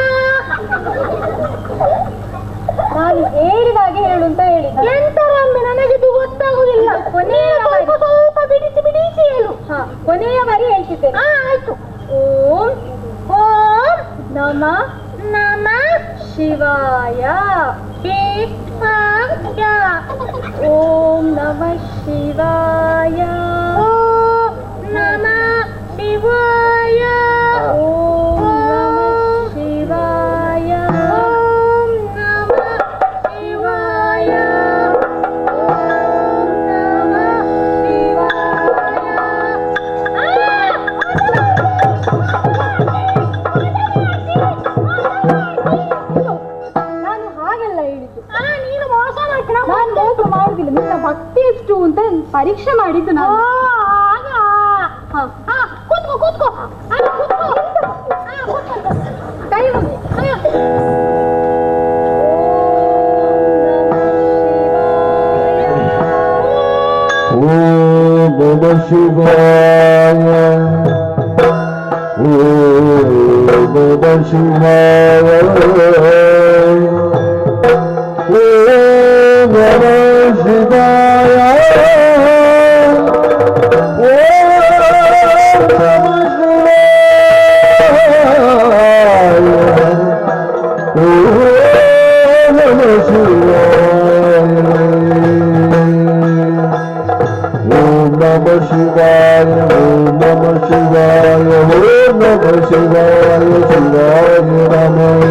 ನಾನು ಹೇಳಿದಾಗೆ ಹೇಳು ಅಂತ ಹೇಳಿದ್ದೆ ಎಂತರಮ್ಮೆ ನನಗಿದು ಗೊತ್ತಾಗುವುದಿಲ್ಲ ಕೊನೆಯ ಸ್ವಲ್ಪ ಬಿಡಿಸಿ ಬಿಡಿಸಿ ಹೇಳು ಕೊನೆಯ ಬಾರಿ ಹೇಳ್ತಿದ್ದೇನೆ ಆಯ್ತು ಓಂ ಓಂ ನಮಃ ನಮಃ ಶಿವಾಯ ಶಿವಾಯ ಓಂ ನಮಃ ಶಿವಾಯ ಓಂ ನಮಃ ಶಿವಾಯ ಓಂ ನಮಃ ಶಿವಾಯ ಓಂ ನಮಃ ಶಿವಾಯ ನಾನು ಹಾಗೆಲ್ಲ ಹೇಳಿದ್ದು ನೀನು ಮೋಸ ಮಾಡ್ತೀನ ನಾನು ಮೋಸ ಮಾಡುದಿಲ್ಲ ನಿನ್ನ ಭಕ್ತಿ ಎಷ್ಟು ಅಂತ ಪರೀಕ್ಷೆ ಮಾಡಿದ್ದು ನಾನು ಕೂತ್ಕೋ ಕೂತ್ಕೋ ಕೈ ಮುಗಿ ಓಂ ನಮಃ ಶಿವಾಯ ಓಂ ನಮಃ ಶಿವಾಯ ಓಂ ನಮಃ ಶಿವಾಯ ಶಿವಾಯ ಓಂ ನಮಃ ಶಿವಾಯ ಓಂ ನಮಃ ಶಿವಾಯ ಶಿವಾಯ ನಮಃ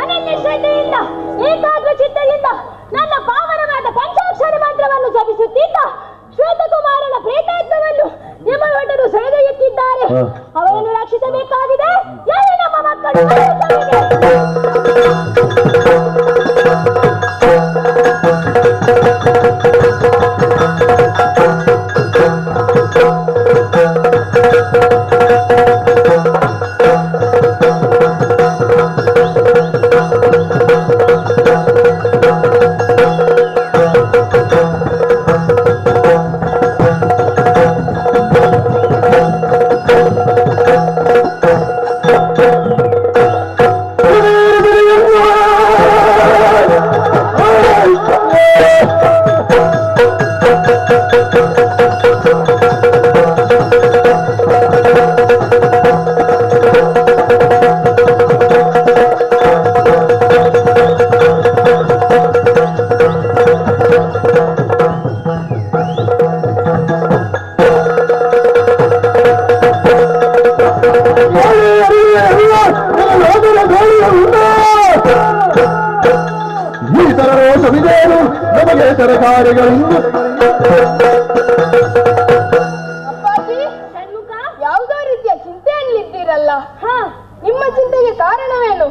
ಅನನ್ಯ ಶ್ರದ್ಧೆಯಿಂದ ಏಕಾಗ್ರ ಚಿತ್ತದಿಂದ ನನ್ನ ಪಾವನವಾದ ಪಂಚಾಕ್ಷರಿ ಮಂತ್ರವನ್ನು ಜಪಿಸುತ್ತಿದ್ದ ಶ್ವೇತಕುಮಾರನ ಪ್ರೇತಾತ್ಮವನ್ನು ಯಮಭಟರು ಸೆಳೆದೊಯ್ಯುತ್ತಿದ್ದಾರೆ. ಅವರನ್ನು ರಕ್ಷಿಸಬೇಕಾಗಿದೆ. ಯಾರೇ ನಮ್ಮ ಮಕ್ಕಳು ಸರ್ಕಾರಿಗಳಿಂದ ಅಪ್ಪಾಜಿ ಷಣ್ಮುಖ ಯಾವುದೋ ರೀತಿಯ ಚಿಂತೆಯಲ್ಲಿದ್ದೀರಲ್ಲ. ನಿಮ್ಮ ಚಿಂತೆಗೆ ಕಾರಣವೇನು?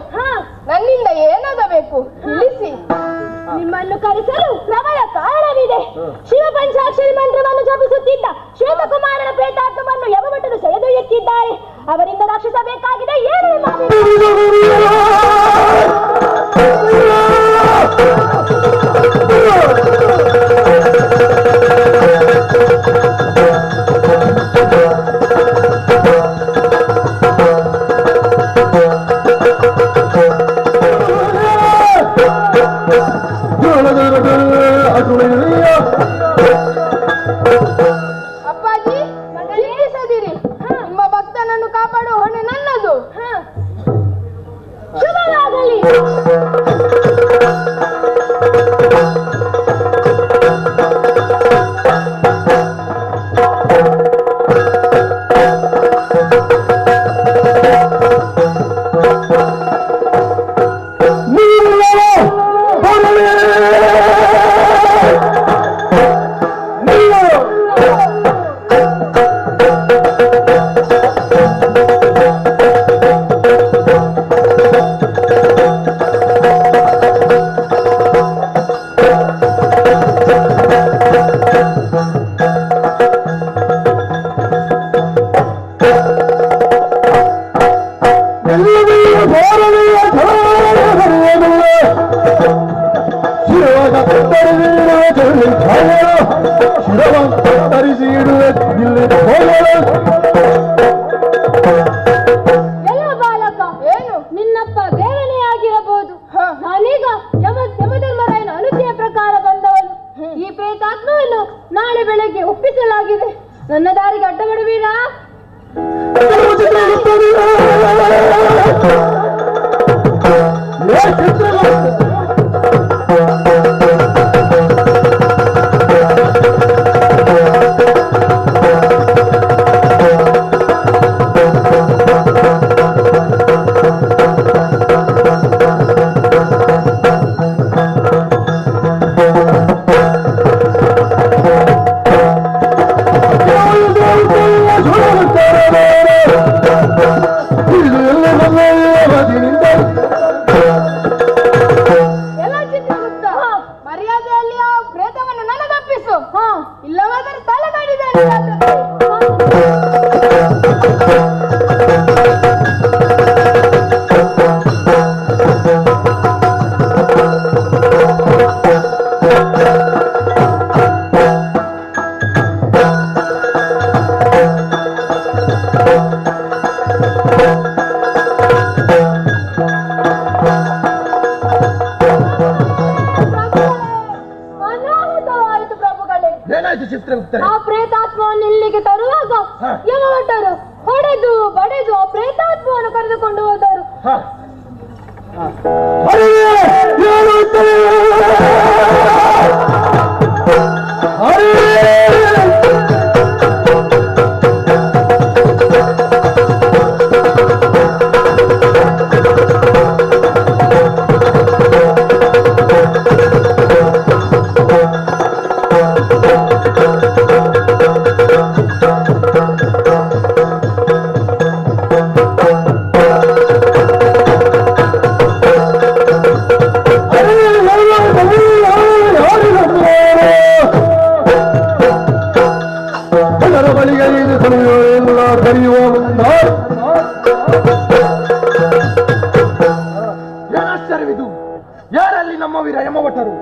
ನನ್ನಿಂದ ಏನಾಗಬೇಕು ತಿಳಿಸಿ. ನಿಮ್ಮನ್ನು ಕರೆಸಲು ಪ್ರಬಲ ಕಾರಣವಿದೆ. ಶಿವ ಪಂಚಾಕ್ಷರಿ ಮಂತ್ರವನ್ನು ಜಪಿಸುತ್ತಿದ್ದ ಶ್ವೇತಕುಮಾರನ ಪ್ರೇತಾತ್ಮವನ್ನು ಯಮಭಟರು ಸೆಳೆದೊಯ್ಯುತ್ತಿದ್ದಾರೆ. ಅವರಿಂದ ರಕ್ಷಿಸಬೇಕಾಗಿದೆ. ಏನು ಮರ್ಯಾದೆಯಲ್ಲಿ ಆ ಪ್ರೇತವನ್ನು ನನಗಪ್ಪಿಸು. ಇಲ್ಲವಾದರೆ ತಲೆ ಕಡಿದೇನೆ. ಆ ಪ್ರೇತಾತ್ಮವನ್ನು ಇಲ್ಲಿಗೆ ತರುವಾಗ ಯಮಭಟರು ಹೊಡೆದು ಬಡೆದು ಆ ಪ್ರೇತಾತ್ಮವನ್ನು ಕರೆದುಕೊಂಡು ಹೋದರು. ಏನಾಶ್ಚರ್ಯವಿದು? ಯಾರಲ್ಲಿ ನಮ್ಮ ವೀರ ಯಮಭಟರು?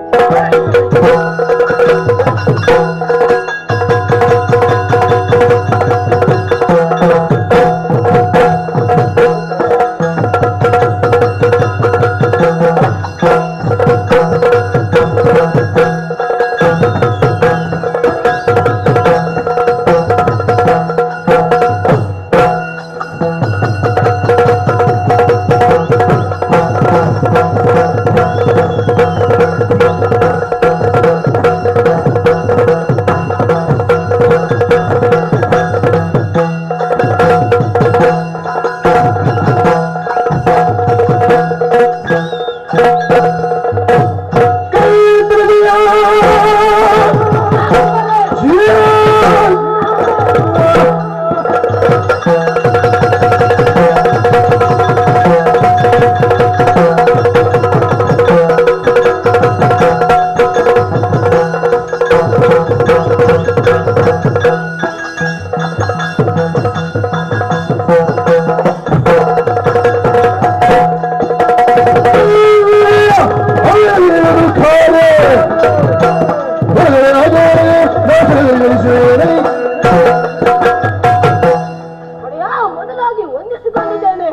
ಮೊದಲಾಗಿ ವಂದಿಸಿಕೊಂಡಿದ್ದೇನೆ.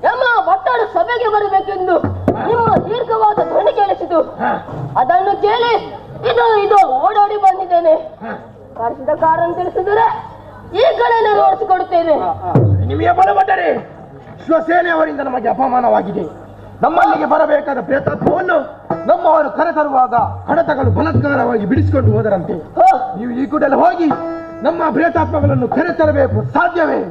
ಯಮ ಭಟ್ಟರು ಸಭೆಗೆ ಬರಬೇಕೆಂದು ನಿಮ್ಮ ದೀರ್ಘವಾದ ಧ್ವನಿ ಕೇಳಿಸಿತು. ಅದನ್ನು ಕೇಳಿ ಇದು ಓಡೋಡಿ ಬಂದಿದ್ದೇನೆ. ಕರೆಸಿದ ಕಾರಣ ತಿಳಿಸಿದರೆ ಈ ಕಡೆ ನಾನು ಓಡಿಸಿಕೊಡುತ್ತೇನೆ. ನಿಮಗೆ ಬಲಪಟ್ಟರೆ ಶಿವಸೇನೆಯವರಿಂದ ನಮಗೆ ಅಪಮಾನವಾಗಿದೆ. ನಮ್ಮಲ್ಲಿಗೆ ಬರಬೇಕಾದ ಪ್ರೇತಾತ್ಮವನ್ನು ನಮ್ಮವರು ಕರೆತರುವಾಗ ಕಡತಗಳು ಬಲಾತ್ಕಾರವಾಗಿ ಬಿಡಿಸಿಕೊಂಡು ಹೋದರಂತೆ. ನೀವು ಈ ಕೂಡಲೇ ಹೋಗಿ ನಮ್ಮ ಪ್ರೇತಾತ್ಮಗಳನ್ನು ಕರೆತರಬೇಕು. ಸಾಧ್ಯವೇ?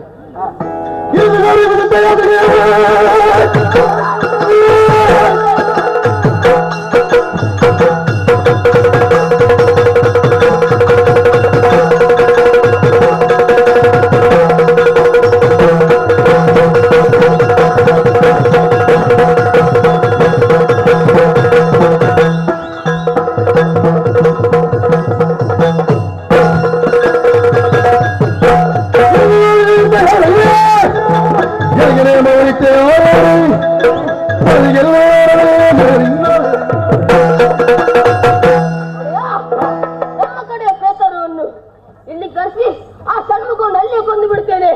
ನಮ್ಮ ಕಡೆಯ ಪ್ರೇತರವನ್ನು ಇಲ್ಲಿ ಕರೆಸಿ ಆ ಸಣ್ಮುಖವನ್ನು ಅಲ್ಲಿಯೇ ಕೊಂದು ಬಿಡ್ತೇನೆ.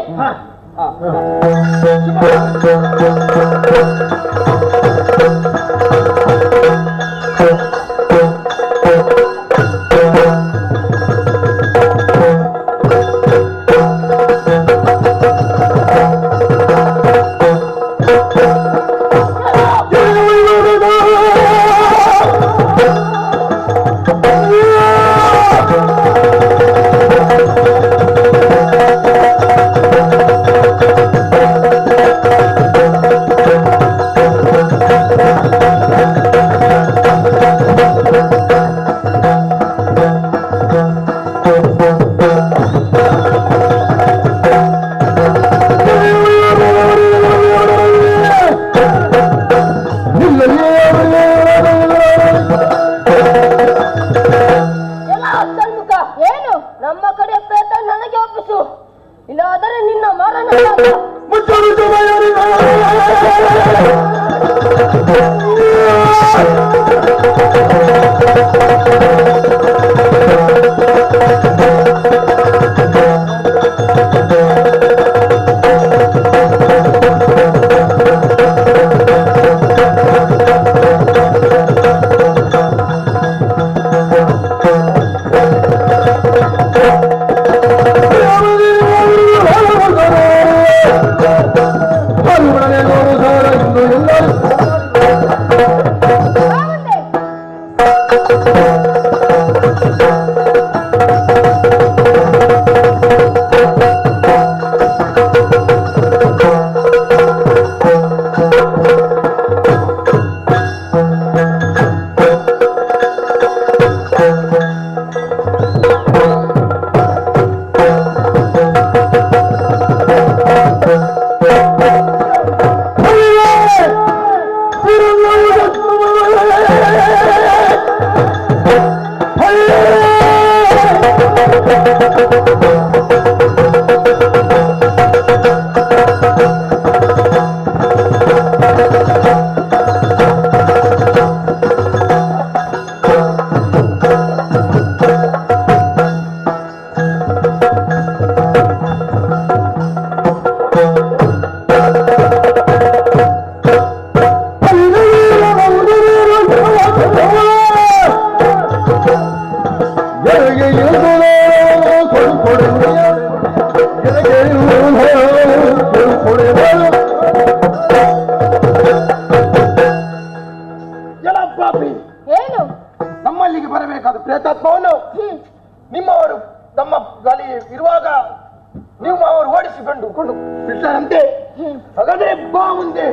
ನಮ್ಮಲ್ಲಿಗೆ ಬರಬೇಕಾದ ಪ್ರೇತಾತ್ಮವನ್ನು ನಿಮ್ಮವರು ನಮ್ಮ ಗಾಳಿ ಇರುವಾಗ ನೀವು ಅವರು ಓಡಿಸಿಕೊಂಡು ಬಿಟ್ಟರಂತೆ. ಹಾಗಾದ್ರೆ ಬಾ ಮುಂದೆ.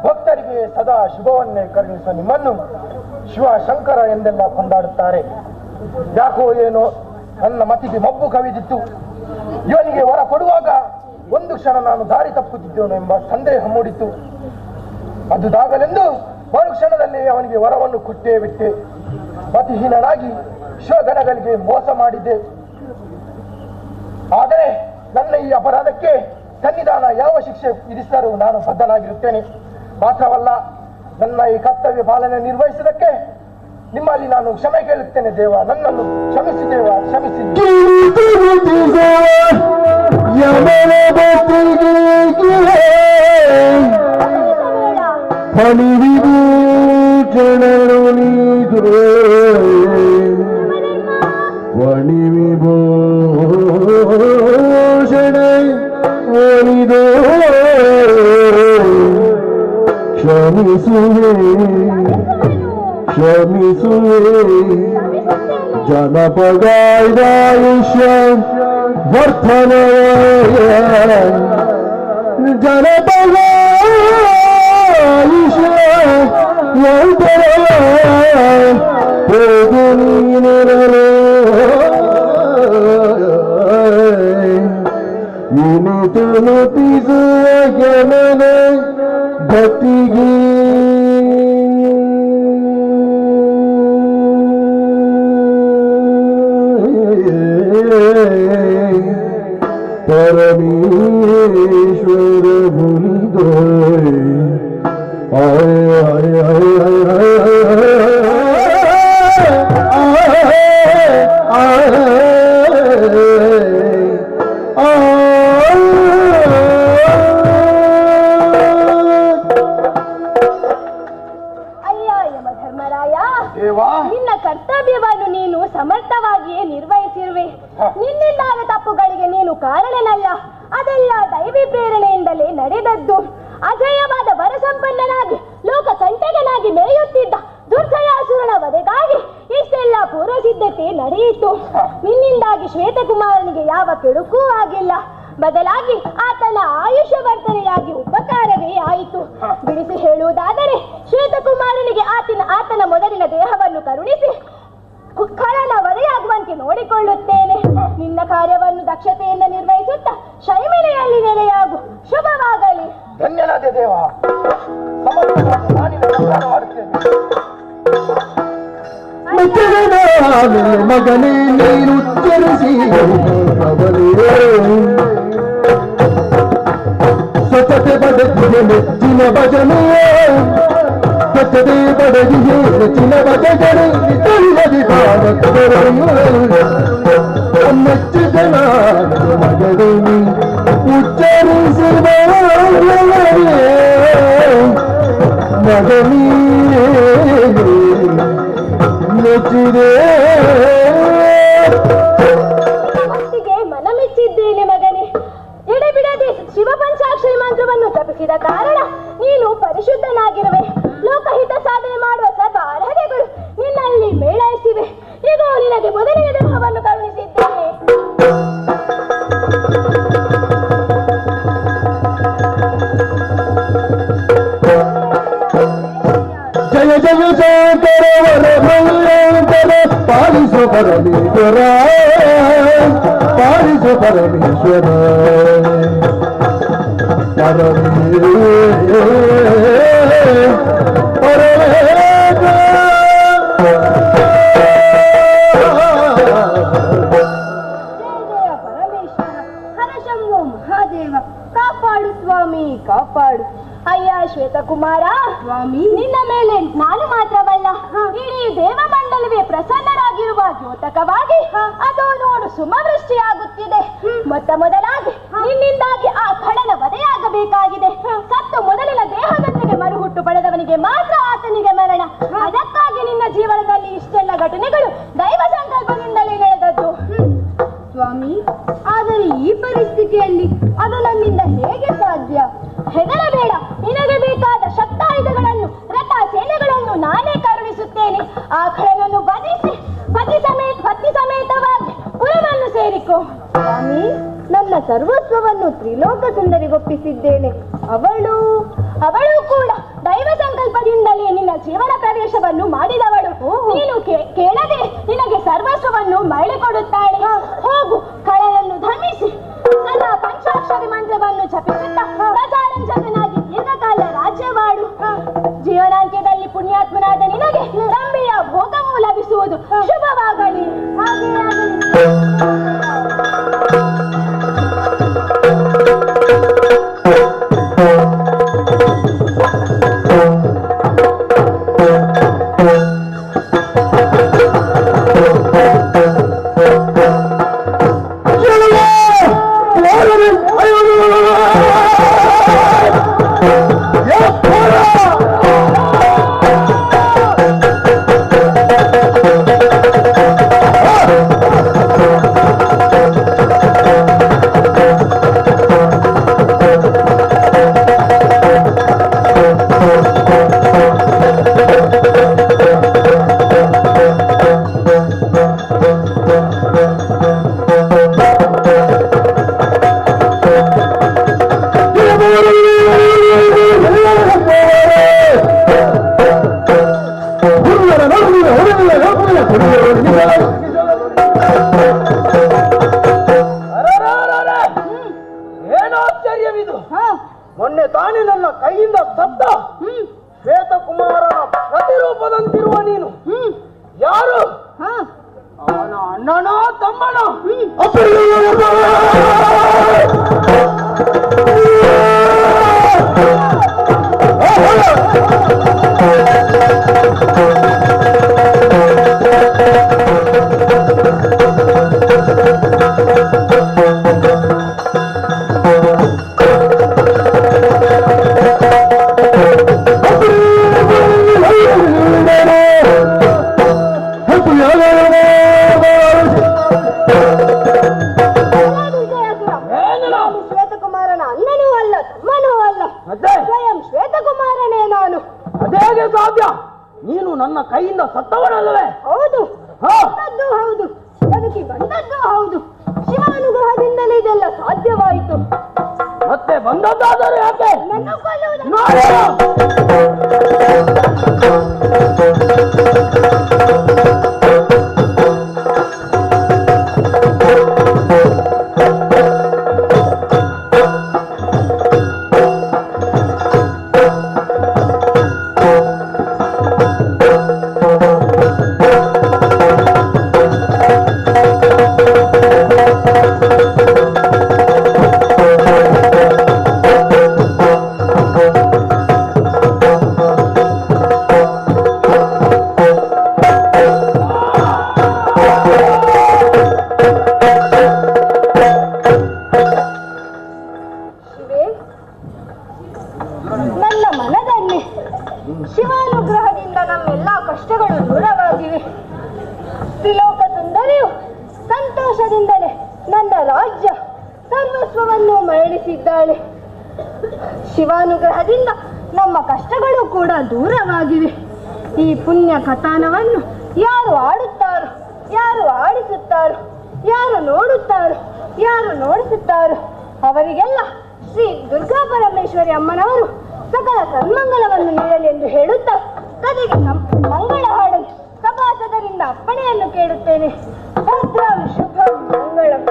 ಭಕ್ತರಿಗೆ ಸದಾ ಶುಭವನ್ನೇ ಕರುಣಿಸುವ ನಿಮ್ಮನ್ನು ಶಿವ ಶಂಕರ ಎಂದೆಲ್ಲ ಕೊಂಡಾಡುತ್ತಾರೆ. ಯಾಕೋ ಏನೋ ನನ್ನ ಮತಿಗೆ ಮಬ್ಬು ಕವಿದಿತ್ತು. ಇವನಿಗೆ ವರ ಕೊಡುವಾಗ ಪುರುಷನ ನಾನು ದಾರಿ ತಪ್ಪುತ್ತಿದ್ದೇನೆ ಎಂಬ ಸಂದೇಹ ಮೂಡಿತು. ಅದುದಾಗಲೆಂದು ಮರುಕ್ಷಣದಲ್ಲಿ ಅವನಿಗೆ ವರವನ್ನು ಕೊಟ್ಟೇ ಬಿಟ್ಟೆ. ಮತಿಹೀನನಾಗಿ ಶಿವಗಣಗಳಿಗೆ ಮೋಸ ಮಾಡಿದ್ದೆ. ಆದರೆ ನನ್ನ ಈ ಅಪರಾಧಕ್ಕೆ ಸನ್ನಿಧಾನ ಯಾವ ಶಿಕ್ಷೆ ವಿಧಿಸಿದರೂ ನಾನು ಬದ್ಧನಾಗಿರುತ್ತೇನೆ. ಮಾತ್ರವಲ್ಲ, ನನ್ನ ಈ ಕರ್ತವ್ಯ ಪಾಲನೆ ನಿರ್ವಹಿಸಿದಕ್ಕೆ ನಿಮ್ಮಲ್ಲಿ ನಾನು ಕ್ಷಮೆ ಕೇಳುತ್ತೇನೆ ದೇವ. ನನ್ನನ್ನು ಕ್ಷಮಿಸಿ ದೇವ, ಕ್ಷಮಿಸಿ. ಕ್ಷಮಿಸುವೆ ಜನಪದಾಯುಷ್ಯ ವರ್ತನಯ ಜನಪದಾಯುಷ್ಯ ವರ್ತನಯ ಹೋಗು ನೀನಿರಲು ಇನಿತು ನುತಿಸುವ ಗಮನ ಭಕ್ತಿಗೆ परमेश्वर भूलिदो ನಿನ್ನ ಕರ್ತವ್ಯವನ್ನು ನೀನು ಸಮರ್ಥವಾಗಿಯೇ ನಿರ್ವಹಿಸಿರುವೆ. ನಿನ್ನಿಂದಾದ ತಪ್ಪುಗಳಿಗೆ ನೀನು ಕಾರಣನಲ್ಲ. ಅದೆಲ್ಲ ದೈವಿ ಪ್ರೇರಣೆಯಿಂದಲೇ ನಡೆದದ್ದು. ಅಜೇಯವಾದ ವರಸಂಪನ್ನನಾಗಿ ಲೋಕ ಕಂಟಕನಾಗಿ ಮೆರೆಯುತ್ತಿದ್ದ ದುರ್ಜಯಾಸುರನ ವಧೆಗಾಗಿ ಇಷ್ಟೆಲ್ಲ ಪೂರ್ವ ಸಿದ್ಧತೆ ನಡೆಯಿತು. ನಿನ್ನಿಂದಾಗಿ ಶ್ವೇತಕುಮಾರನಿಗೆ ಯಾವ ಕೆಡುಕೂ ಆಗಿಲ್ಲ. ಬದಲಾಗಿ ಆತನ ಆಯುಷ್ಯವರ್ಧನೆಯಾಗಿ ಉಪಕಾರವೇ ಆಯಿತು. ಬಿಡಿಸಿ ಹೇಳುವುದಾದರೆ ಶ್ವೇತಕುಮಾರನಿಗೆ ಆತನ ಮೊದಲಿನ ದೇಹವನ್ನು ಕರುಣಿಸಿ ಖಳನ ವಧೆಯಾಗುವಂತೆ ನೋಡಿಕೊಳ್ಳುತ್ತೇನೆ. ನಿನ್ನ ಕಾರ್ಯವನ್ನು ದಕ್ಷತೆಯಿಂದ ನಿರ್ವಹಿಸುತ್ತಾ ಶೈಮಿಲಿಯಲ್ಲಿ ನೆಲೆಯಾಗು. ಶುಭವಾಗಲಿ. ಧನ್ಯನಾದ ದೇವ. ಮಗನೇ ನೀನು ಉಚ್ಚರಿಸಿ ಸ್ವಚ್ಛತೆ ಬಡದಿಗೆ ನೆಚ್ಚಿನ ಭಜನೆ ಸ್ವಚ್ಛತೆ ಬಡದಿಗೆ ನೆಚ್ಚಿನ ಭಜನೆ ಮೆಚ್ಚಿದನ ಮಗನೇ ಉಚ್ಚರಿಸಿ ಮಗನೇ ಮತ್ತಿಗೆ ಮನಮೆಚ್ಚಿದ್ದೇನೆ ಮಗನೇ. ಎಡೆಬಿಡದೆ ಶಿವ ಪಂಚಾಕ್ಷರಿ ಮಂತ್ರವನ್ನು ಜಪಿಸಿದ ಕಾರಣ ನೀನು ಪರಿಶುದ್ಧನಾಗಿರುವೆ. ಲೋಕಹಿತ ಸಾಧನೆ ಮಾಡುವ ಸರ್ವ ಅರ್ಹತೆಗಳು ನಿನ್ನಲ್ಲಿ ಮೇಳೈಸಿವೆ. ಈಗ ನಿನಗೆ ಮೊದಲಿನ ದೇಹವನ್ನು ಕರುಣಿಸಿದ್ದೇನೆ. ಜಯ ಜಯ ಶಂಕರ ವರ ಭಯಂಕರ ಪಾಲಿಸು ಪರಮೇಶ್ವರ ಪಾಲಿಸು ಪರಮೇಶ್ವರ ಮಹಾದೇವ ಕಾಪಾಡು ಸ್ವಾಮಿ, ಕಾಪಾಡು. ಅಯ್ಯ ಶ್ವೇತಕುಮಾರ ಸ್ವಾಮಿ, ನಿನ್ನ ಮೇಲೆ ನಾನು ಮಾತ್ರವಲ್ಲ ಇಡೀ ದೇವಮಂಡಲವೇ ಪ್ರಸನ್ನರಾಗಿರುವ ದ್ಯೋತಕವಾಗಿ ಅದು ನೋಡು ಸುಮವೃಷ್ಟಿಯಾಗುತ್ತಿದೆ. ಮೊದಲಾಗಿ ನಿನ್ನಿಂದಾಗಿ ಆ ಖಳನ ವಧೆಯಾಗಬೇಕಾಗಿದೆ. ಸತ್ತು ಮೊದಲಿನ ದೇಹದೊಂದಿಗೆ ಮರುಹುಟ್ಟು ಪಡೆದವನಿಗೆ ಮಾತ್ರ ಆತನಿಗೆ ಮರಣ. ಅದಕ್ಕಾಗಿ ನಿನ್ನ ಜೀವನದಲ್ಲಿ ಇಷ್ಟೆಲ್ಲ ಘಟನೆಗಳು ದೈವ ಸಂಕಲ್ಪದಿಂದಲೇ ನಡೆದದ್ದು. ಸ್ವಾಮಿ, ಆದರೆ ಈ ಪರಿಸ್ಥಿತಿಯಲ್ಲಿ ಅದು ನನ್ನಿಂದ ಹೇಗೆ ಸಾಧ್ಯ? ಹೆದರಬೇಡ. ನಿನಗೆ ಬೇಕಾದ ಶಕ್ತಾಯುಧಗಳನ್ನು ರಥ ಸೇನೆಗಳನ್ನು ನಾನೇ ಕರುಣಿಸುತ್ತೇನೆ. ಆ ಖಳನನ್ನು ವಧಿಸಿ ಪತಿ ಸಮೇತವಾಗಿ ಪುರವನ್ನು ಸೇರಿಕೋ. ಸ್ವಾಮಿ, ನನ್ನ ಸರ್ವಸ್ವವನ್ನು ತ್ರಿಲೋಕ ಸುಂದರಿಗೊಪ್ಪಿಸಿದ್ದೇನೆ. ಅವಳು ಕೂಡ ದೈವ ಸಂಕಲ್ಪದಿಂದಲೇ ನಿನ್ನ ಜೀವನ ಪ್ರವೇಶವನ್ನು ಮಾಡಿದವಳು. ನೀನು ಕೇಳದೆ ನಿನಗೆ ಸರ್ವಸ್ವವನ್ನು ಮರಳಿ ಕೊಡುತ್ತಾಳೆ. ಹೋಗು, ಖಳನನ್ನು ಧಮಿಸಿ ಸದಾ ಪಂಚಾಕ್ಷರಿ ಮಂತ್ರವನ್ನು ಮಂತ್ರವನ್ನು ಜಪಿಸುತ್ತಾ ಪ್ರಜಾರಂಜಕನಾಗಿ ದೀರ್ಘಕಾಲ ರಾಜ್ಯ ಮಾಡು. ಜೀವನಾಂತ್ಯದಲ್ಲಿ ಪುಣ್ಯಾತ್ಮನಾದ ನಿನಗೆ ರಂಬೆಯ ಭೋಗವೂ ಲಭಿಸುವುದು. ಶುಭವಾಗಲಿ. ಹಾಗೆ ಏನಾಶ್ಚರ್ಯವಿದು! ಮೊನ್ನೆ ತಾನೇ ನನ್ನ ಕೈಯಿಂದ ಸತ್ತ ಶ್ವೇತಕುಮಾರನ ಪ್ರತಿರೂಪದಂತಿರುವ ನೀನು ಯಾರು? ಅವನ ಅಣ್ಣನೋ ತಮ್ಮನೋ? ಶ್ವೇತಕುಮಾರನ ಅಣ್ಣನೂ ಅಲ್ಲ, ತಮ್ಮನೂ ಅಲ್ಲ, ಸ್ವಯಂ ಶ್ವೇತಕುಮಾರನೇ ನಾನು. ಅದೇಗೆ ಸಾಧ್ಯ? ನೀನು ನನ್ನ ಕೈಯಿಂದ ಸತ್ತವನಲ್ಲವೇ? ಹೌದು, ಸತ್ತದ್ದು ಹೌದು, ಬದುಕಿ ಬಂದದ್ದು ಹೌದು. ಶಿವಾನುಗ್ರಹದಿಂದಲೇ ಇದೆಲ್ಲ ಸಾಧ್ಯವಾಯಿತು. ಮತ್ತೆ ಬಂದದ್ದಾದರೂ ಯಾಕೆ? ನನ್ನ ಕೊಲ್ಲುವುದನ್ನು ನನ್ನ ಮನದಲ್ಲಿ ಶಿವಾನುಗ್ರಹದಿಂದ ನಮ್ಮೆಲ್ಲ ಕಷ್ಟಗಳು ದೂರವಾಗಿವೆ. ತ್ರಿಲೋಕ ಸುಂದರಿಯು ಸಂತೋಷದಿಂದಲೇ ನನ್ನ ರಾಜ್ಯ ಸರ್ವಸ್ವವನ್ನು ಮರಳಿಸಿದ್ದಾಳೆ. ಶಿವಾನುಗ್ರಹದಿಂದ ನಮ್ಮ ಕಷ್ಟಗಳು ಕೂಡ ದೂರವಾಗಿವೆ. ಈ ಪುಣ್ಯ ಕಥಾನವನ್ನು ಯಾರು ಆಡುತ್ತಾರೋ, ಯಾರು ಆಡಿಸುತ್ತಾರೋ, ಯಾರು ನೋಡುತ್ತಾರೋ, ಯಾರು ನೋಡಿಸುತ್ತಾರೋ ಅವರಿಗೆಲ್ಲ ಶ್ರೀ ದುರ್ಗಾ ಪರಮೇಶ್ವರಿ ಅಮ್ಮನವರು ಸಕಲ ಸನ್ಮಂಗಲವನ್ನು ನೀಡಲಿ ಎಂದು ಹೇಳುತ್ತಾ ಕತೆಗೆ ಮಂಗಳ ಹಾಡಲು ಸಭಾಸದರಿಂದ ಅಪ್ಪಣೆಯನ್ನು ಕೇಳುತ್ತೇನೆ. ಭದ್ರಂ ಶುಭಂ ಮಂಗಳಂ.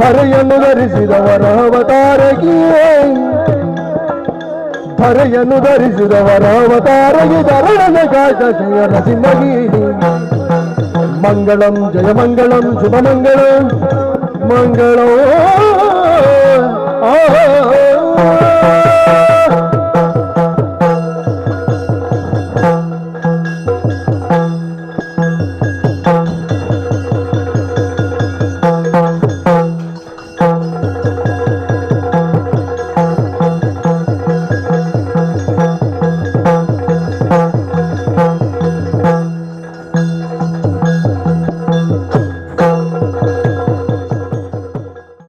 ಧರೆಯನ್ನು ಧರಿಸಿದವರ ಅವತಾರಗಿ, ಧರೆಯನ್ನು ಧರಿಸಿದವರ ಅವತಾರಗಿ, ಧರಣನ ಕಾಟ ಜಯ ನರಸಿಂಹಗಿ. ಮಂಗಳಂ ಜಯ ಮಂಗಳಂ ಶುಭ ಮಂಗಳಂ ಮಂಗಳೋ